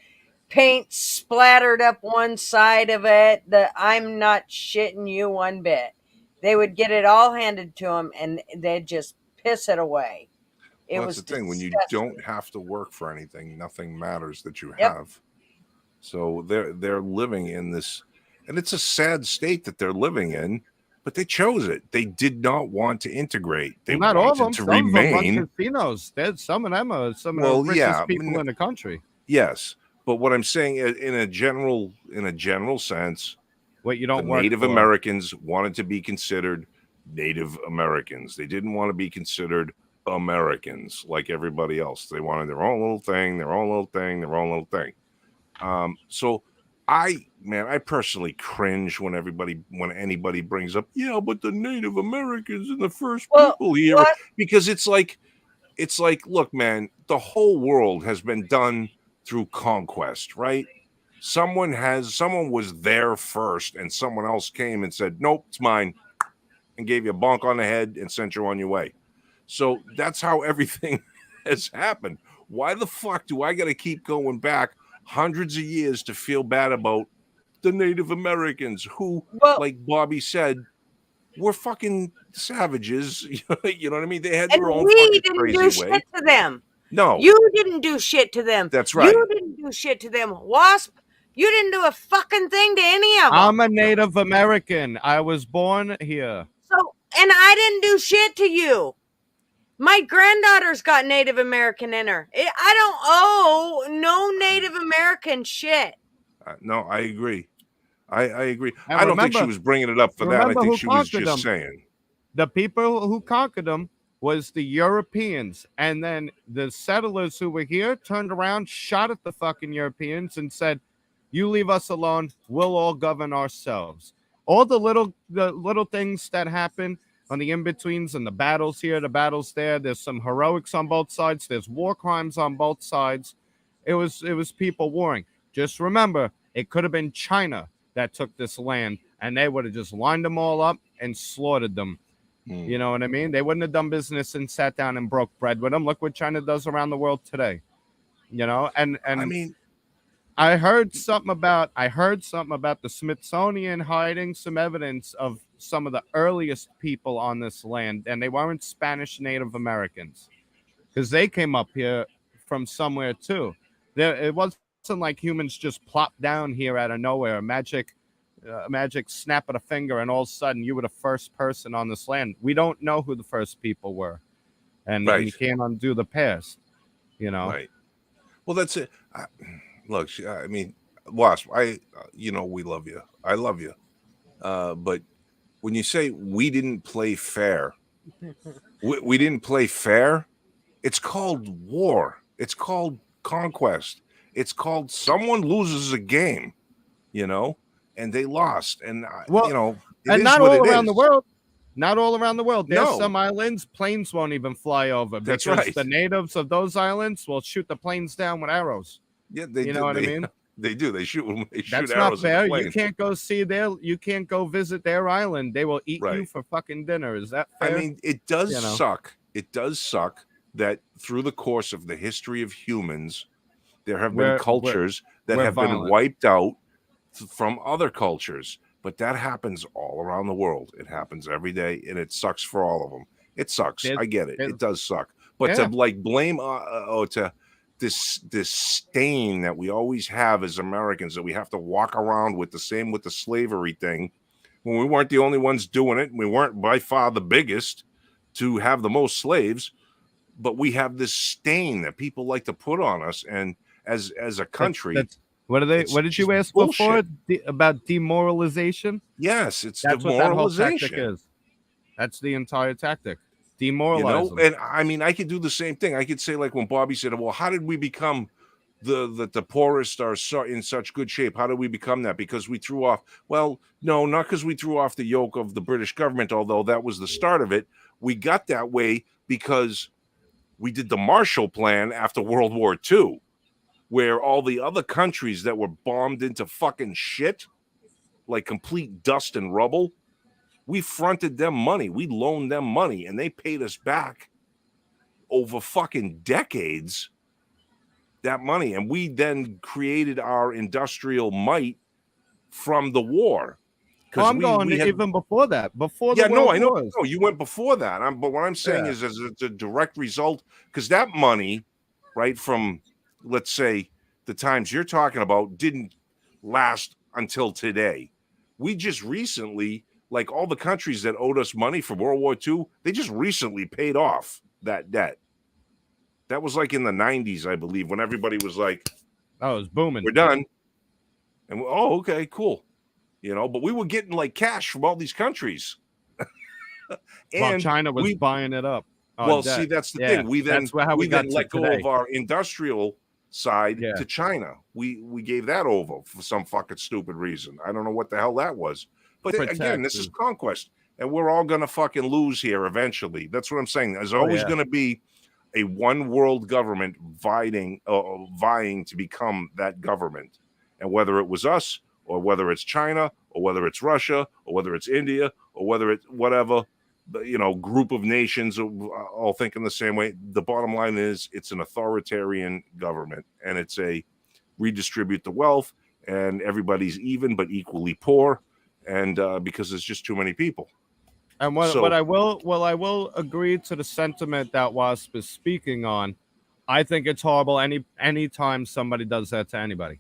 paint splattered up one side of it. I'm not shitting you one bit. They would get it all handed to them, and they'd just piss it away. Well, that's the thing. When you don't have to work for anything, nothing matters that you have. So they're living in this, and it's a sad state that they're living in. But they chose it. They did not want to integrate. They not all of them. To some remain. Of them run casinos. Some of them are some of the richest people in the country. Yes, but what I'm saying in a general sense, what you don't the work Native for. Americans wanted to be considered Native Americans. They didn't want to be considered Americans like everybody else. They wanted their own little thing, their own little thing, their own little thing. So I personally cringe when anybody brings up, yeah, but the Native Americans and the first people here, because it's like, look, man, the whole world has been done through conquest, right? Someone was there first, and someone else came and said, nope, it's mine, and gave you a bonk on the head and sent you on your way. So that's how everything has happened. Why the fuck do I got to keep going back hundreds of years to feel bad about the Native Americans who, like Bobby said, were fucking savages? You know what I mean? They had their own fucking crazy way. Shit to them. No, you didn't do shit to them. That's right. You didn't do shit to them. Wasp, you didn't do a fucking thing to any of them. I'm a Native American. I was born here. So, and I didn't do shit to you. My granddaughter's got Native American in her. I don't owe no Native American shit. No, I agree. I agree. I don't think she was bringing it up for that. I think she was just saying. The people who conquered them was the Europeans. And then the settlers who were here turned around, shot at the fucking Europeans and said, you leave us alone. We'll all govern ourselves. All the little things that happen on the in-betweens and the battles here, the battles there. There's some heroics on both sides. There's war crimes on both sides. It was people warring. Just remember, it could have been China that took this land, and they would have just lined them all up and slaughtered them. You know what I mean? They wouldn't have done business and sat down and broke bread with them. Look what China does around the world today. You know, and I mean, I heard something about the Smithsonian hiding some evidence of some of the earliest people on this land, and they weren't Spanish Native Americans because they came up here from somewhere too. It wasn't like humans just plopped down here out of nowhere, a magic snap of a finger, and all of a sudden you were the first person on this land. We don't know who the first people were, and you can't undo the past. You know, right? Well, that's it. Look, I mean, Wasp, we love you. I love you. But when you say we didn't play fair, we didn't play fair. It's called war. It's called conquest. It's called someone loses a game, and they lost. And, and not all around the world. Not all around the world. There's some islands planes won't even fly over because the natives of those islands will shoot the planes down with arrows. Yeah, you know what I mean? They do. They shoot. That's not fair. You can't go you can't go visit their island. They will eat you for fucking dinner. Is that fair? I mean, it does suck. It does suck that through the course of the history of humans, there have been cultures that have been wiped out from other cultures. But that happens all around the world. It happens every day, and it sucks for all of them. It sucks. I get it. It does suck. But to blame this stain that we always have as Americans, that we have to walk around with the slavery thing, when we weren't the only ones doing it, we weren't by far the biggest to have the most slaves, but we have this stain that people like to put on us, and as a country. What did you ask before about demoralization? Yes, it's that's demoralization. What that whole tactic is. That's the entire tactic. Demoralize them. And I mean, I could do the same thing. I could say, like when Bobby said, well, how did we become the poorest are in such good shape? How did we become that? Because we threw off. Well, no, not because we threw off the yoke of the British government, although that was the start of it. We got that way because we did the Marshall Plan after World War II, where all the other countries that were bombed into fucking shit, like complete dust and rubble, we fronted them money. We loaned them money, and they paid us back over fucking decades that money. And we then created our industrial might from the war. I'm going even before that. Before the I know. No, you went before that. But what I'm saying is it's a direct result, because that money, right, from, let's say, the times you're talking about didn't last until today. We just recently, like all the countries that owed us money for World War II, they just recently paid off that debt. That was like in the 90s, I believe, when everybody was like, oh, it was booming. We're done. And okay, cool. but we were getting like cash from all these countries. While China was buying it up. Well, see, that's the thing. We then let go of our industrial side to China. We gave that over for some fucking stupid reason. I don't know what the hell that was. But again, this is conquest, and we're all gonna fucking lose here eventually. That's what I'm saying. There's always gonna be a one world government vying to become that government, and whether it was us or whether it's China or whether it's Russia or whether it's India or whether it's whatever, group of nations all thinking the same way. The bottom line is it's an authoritarian government, and it's a redistribute the wealth, and everybody's even but equally poor, and because there's just too many people. And what I will agree to the sentiment that Wasp is speaking on. I think it's horrible any time somebody does that to anybody.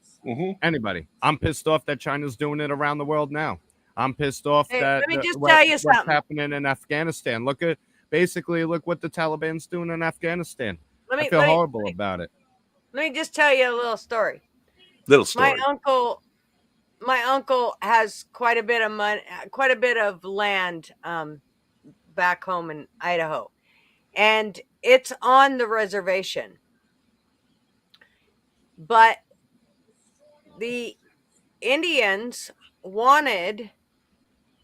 Anybody. I'm pissed off that China's doing it around the world now. I'm pissed off that let me just tell you something. What's happening in Afghanistan. Look what the Taliban's doing in Afghanistan. I feel horrible about it. Let me just tell you a little story. My uncle has quite a bit of money, quite a bit of land back home in Idaho, and it's on the reservation. But the Indians wanted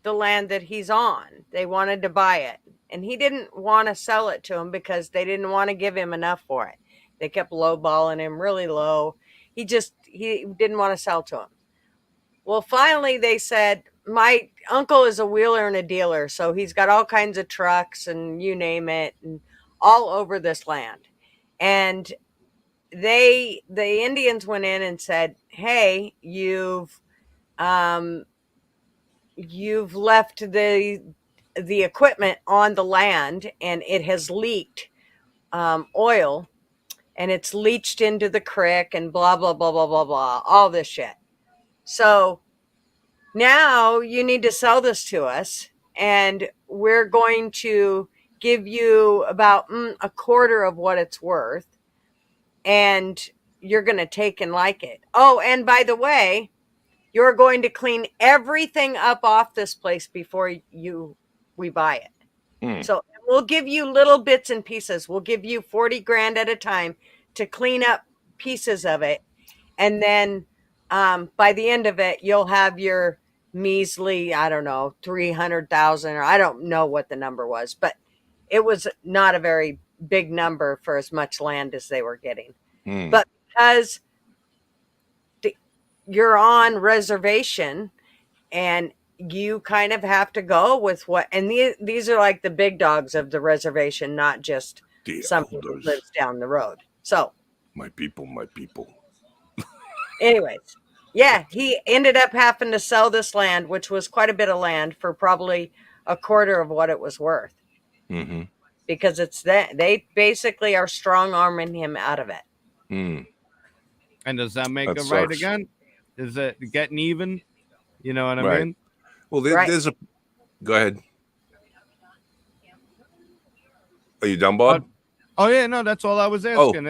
the land that he's on. They wanted to buy it, and he didn't want to sell it to him because they didn't want to give him enough for it. They kept lowballing him really low. He didn't want to sell to him. Well, finally they said, my uncle is a wheeler and a dealer, so he's got all kinds of trucks and you name it, and all over this land. And the Indians went in and said, hey, you've left the equipment on the land, and it has leaked oil, and it's leached into the creek, and blah blah blah blah blah blah, all this shit. So now you need to sell this to us, and we're going to give you about a quarter of what it's worth, and you're going to take and like it. Oh, and by the way, you're going to clean everything up off this place before we buy it. So we'll give you little bits and pieces. We'll give you 40 grand at a time to clean up pieces of it. And then by the end of it, you'll have your measly, I don't know, 300,000, or I don't know what the number was, but it was not a very big number for as much land as they were getting. But because you're on reservation, and you kind of have to go with what, and these are like the big dogs of the reservation, not just somebody who lives down the road. So my people. Anyways, yeah, he ended up having to sell this land, which was quite a bit of land, for probably a quarter of what it was worth. Because it's that they basically are strong arming him out of it. And does that make it right again? Is it getting even? You know what I mean? Well, there's a. Go ahead. Are you done, Bob? Oh yeah, no, that's all I was asking.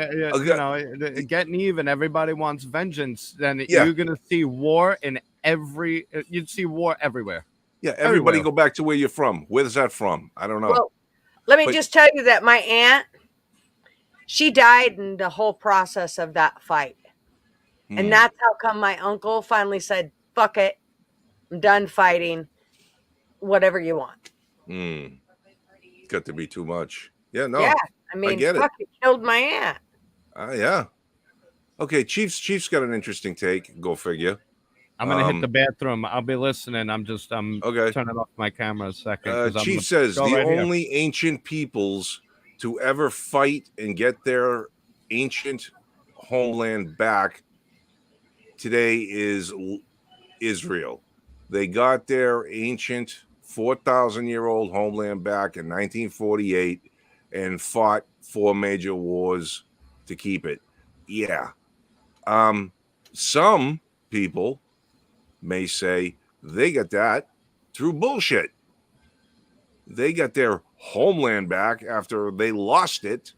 Getting even. Everybody wants vengeance. Then you're gonna see war in every. You'd see war everywhere. Yeah, everybody go back to where you're from. Where's that from? I don't know. Well, let me just tell you that my aunt, she died in the whole process of that fight. And that's how come my uncle finally said, fuck it, I'm done fighting, whatever you want. Got to be too much. Yeah, no. Yeah, I mean, fuck, it killed my aunt. Yeah. Okay, Chief's got an interesting take. Go figure. I'm going to hit the bathroom. I'll be listening. I'm okay. Turning off my camera a second. Chief says the only ancient peoples to ever fight and get their ancient homeland back today is Israel. They got their ancient 4,000-year-old homeland back in 1948 and fought 4 major wars to keep it. Yeah. Some people may say they got that through bullshit. They got their homeland back after they lost it,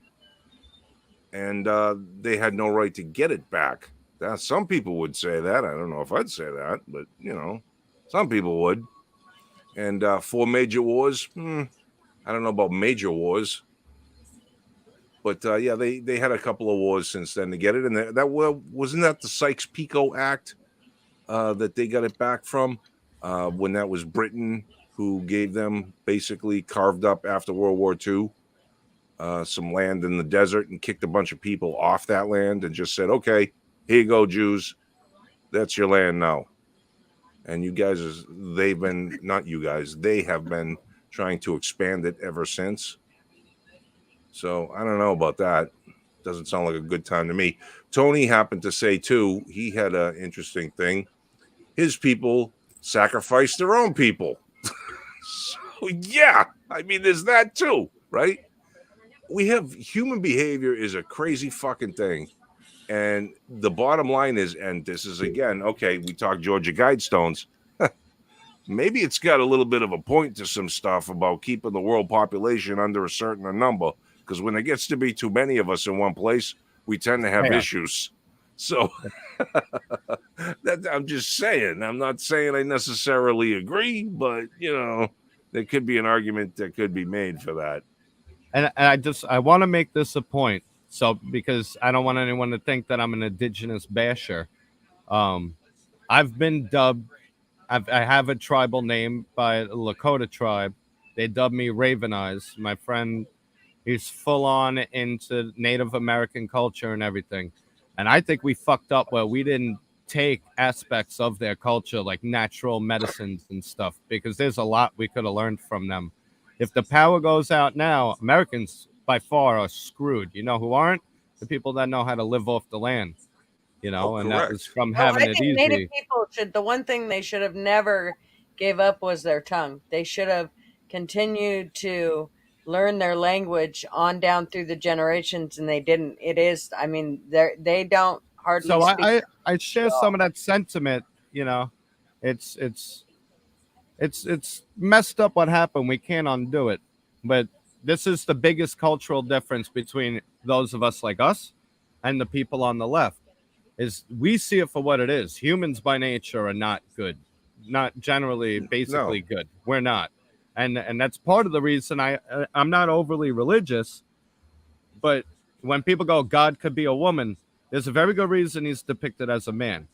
and they had no right to get it back. Now, some people would say that. I don't know if I'd say that, but Some people would. And 4 major wars. I don't know about major wars. But yeah, they had a couple of wars since then to get it. And wasn't that the Sykes-Picot Act that they got it back from when that was Britain who gave them, basically carved up after World War II, some land in the desert and kicked a bunch of people off that land and just said, okay, here you go, Jews. That's your land now. And you guys, they have been trying to expand it ever since. So I don't know about that. Doesn't sound like a good time to me. Tony happened to say, too, he had an interesting thing. His people sacrifice their own people. So, yeah, I mean, there's that, too, right? We have human behavior is a crazy fucking thing. And the bottom line is, and this is, again, okay, we talk Georgia Guidestones. Maybe it's got a little bit of a point to some stuff about keeping the world population under a certain number. Because when it gets to be too many of us in one place, we tend to have issues. So I'm just saying. I'm not saying I necessarily agree, but, there could be an argument that could be made for that. And I want to make this a point. So, because I don't want anyone to think that I'm an indigenous basher. I've been dubbed, I have a tribal name by the Lakota tribe. They dubbed me Raven Eyes. My friend, he's full on into Native American culture and everything. And I think we fucked up where we didn't take aspects of their culture, like natural medicines and stuff, because there's a lot we could have learned from them. If the power goes out now, Americans by far are screwed. You know who aren't? The people that know how to live off the land. And that was from having it easy. Native people the one thing they should have never gave up was their tongue. They should have continued to learn their language on down through the generations, and they didn't. It is, I mean, they don't hardly speak. I share some of that sentiment. It's messed up what happened. We can't undo it. But this is the biggest cultural difference between those of us like us and the people on the left. Is we see it for what it is. Humans by nature are not good, not generally, basically good. We're not, and that's part of the reason I'm not overly religious. But when people go, God could be a woman, there's a very good reason he's depicted as a man,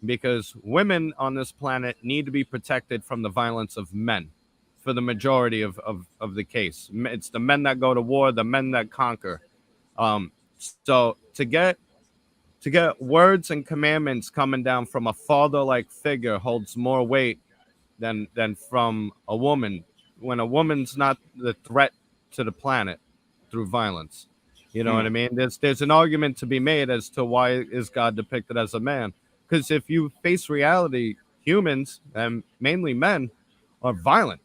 because women on this planet need to be protected from the violence of men, for the majority of the case. It's the men that go to war, the men that conquer. So to get words and commandments coming down from a father-like figure holds more weight than from a woman, when a woman's not the threat to the planet through violence. You know what I mean? There's an argument to be made as to why is God depicted as a man. Because if you face reality, humans, and mainly men, are violent.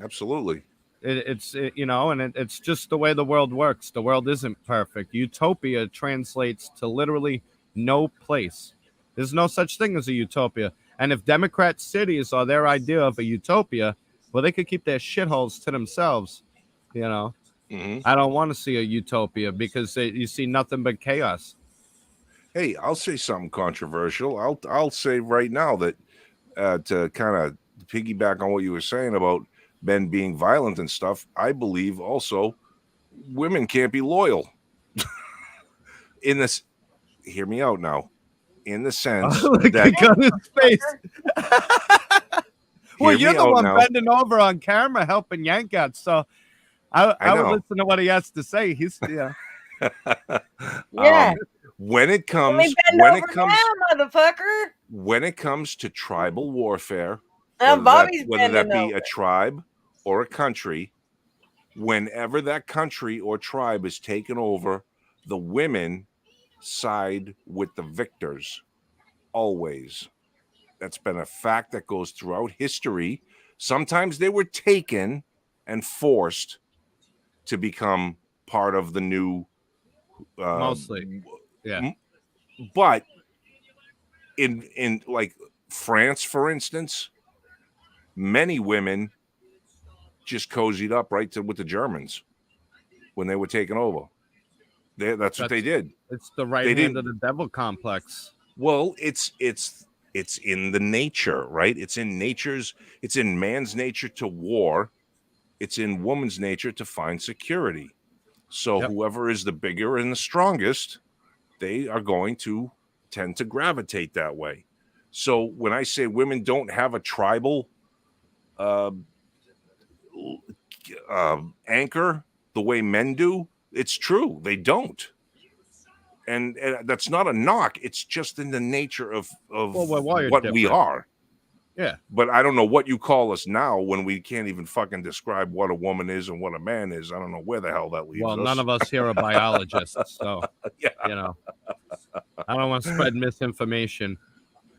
Absolutely. It's just the way the world works. The world isn't perfect. Utopia translates to literally no place. There's no such thing as a utopia. And if Democrat cities are their idea of a utopia, well, they could keep their shitholes to themselves. I don't want to see a utopia because you see nothing but chaos. Hey, I'll say something controversial. I'll say right now that to kind of piggyback on what you were saying about men being violent and stuff, I believe also women can't be loyal. In this, hear me out now. In the sense that got his face. Well, you're the one bending over on camera helping yank out, so I would listen to what he has to say. He's when it comes motherfucker. When it comes to tribal warfare, whether that be a tribe or a country, whenever that country or tribe is taken over, the women side with the victors. Always. That's been a fact that goes throughout history. Sometimes they were taken and forced to become part of the new mostly. Yeah. But in like France, for instance, many women just cozied up with the Germans when they were taken over. That's what they did. It's the right hand of the devil complex. Well, it's It's in the nature, right? It's in man's nature to war. It's in woman's nature to find security. So whoever is the bigger and the strongest, they are going to tend to gravitate that way. So when I say women don't have a tribal anchor the way men do, it's true. They don't. And that's not a knock. It's just in the nature of what we are. Yeah. But I don't know what you call us now when we can't even fucking describe what a woman is and what a man is. I don't know where the hell that leaves us. Well, none of us here are biologists, so yeah. You know, I don't want to spread misinformation.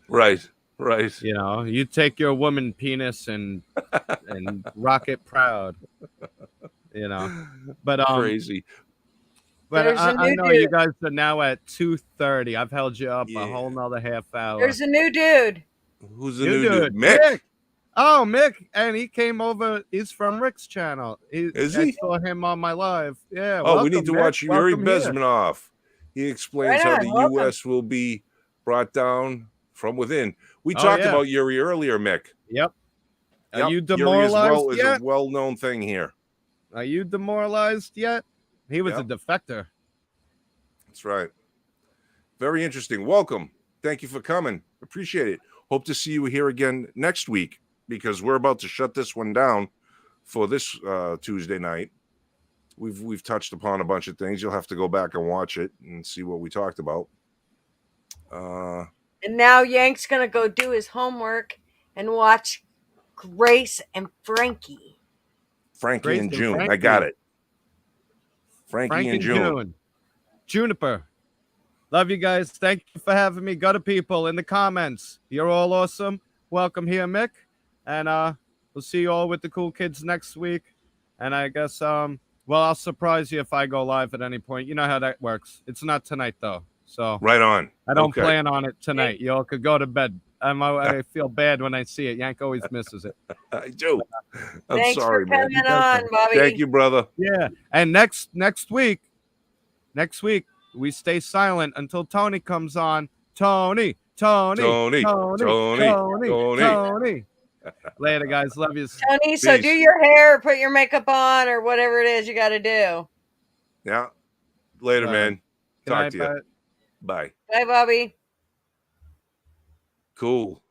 Right. You know, you take your woman penis and rock it proud. You know, but crazy. But I know you guys are now at 2:30. I've held you up a whole nother half hour. There's a new dude. Who's the new dude? Mick. Oh, Mick, and he came over. He's from Rick's channel. Is he? I saw him on my live. Yeah. Oh, welcome, we need to Mick. watch Yuri Welcome here. Bezmenov. He explains how the U.S. will be brought down from within. We talked about Yuri earlier, Mick. Yep. Are you demoralized Yuri yet? is a well-known thing here. Are you demoralized yet? He was a defector. That's right. Very interesting. Welcome. Thank you for coming. Appreciate it. Hope to see you here again next week, because we're about to shut this one down for this Tuesday night. We've touched upon a bunch of things. You'll have to go back and watch it and see what we talked about. And now Yank's gonna go do his homework and watch Grace and Frankie. Frankie and June. I got it. Frankie and June. Juniper. Love you guys. Thank you for having me. Gutter people in the comments. You're all awesome. Welcome here, Mick. And we'll see you all with the cool kids next week. And I guess I'll surprise you if I go live at any point. You know how that works. It's not tonight though. So right on. I don't plan on it tonight. You all could go to bed. I feel bad when I see it. Yank always misses it. I do. Thanks sorry, for coming on, Bobby. Thank you, brother. Yeah. And next week, we stay silent until Tony comes on. Tony. Later, guys. Love you. Tony, so do your hair, put your makeup on, or whatever it is you got to do. Yeah. Later, man. Talk to you. Bye. Bye, Bobby. Cool.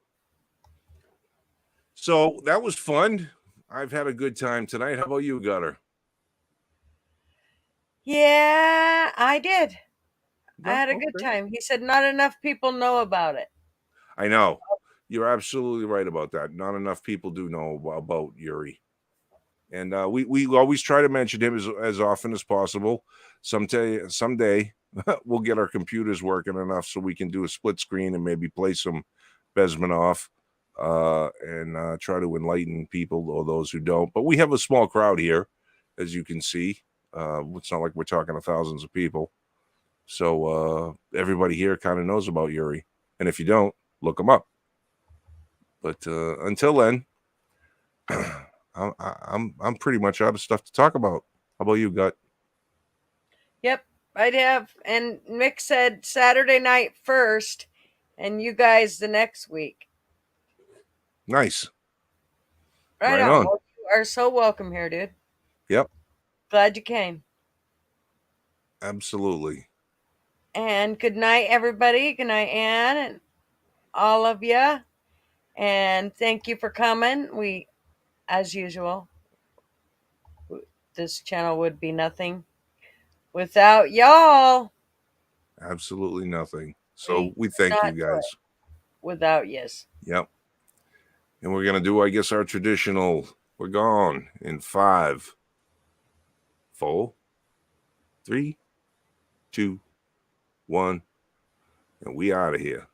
So that was fun. I've had a good time tonight. How about you, Gutter? Yeah, I did. I had a good time. He said not enough people know about it. I know. You're absolutely right about that. Not enough people do know about Yuri. And we always try to mention him as often as possible. Someday we'll get our computers working enough so we can do a split screen and maybe play some Bezmenov and try to enlighten people or those who don't. But we have a small crowd here, as you can see. It's not like we're talking to thousands of people. So everybody here kind of knows about Yuri. And if you don't, look him up. But until then, I'm pretty much out of stuff to talk about. How about you, Gut? Yep, I'd have. And Mick said Saturday night first, and you guys the next week. Nice. Right on. Well, you are so welcome here, dude. Yep. Glad you came. Absolutely. And good night, everybody. Good night, Ann, and all of you. And thank you for coming. We, as usual, this channel would be nothing without y'all. Absolutely nothing. So we thank you guys. Without yes. Yep. And we're going to do, I guess, our traditional, we're gone in 5, 4, 3, 2, 1, and we out of here.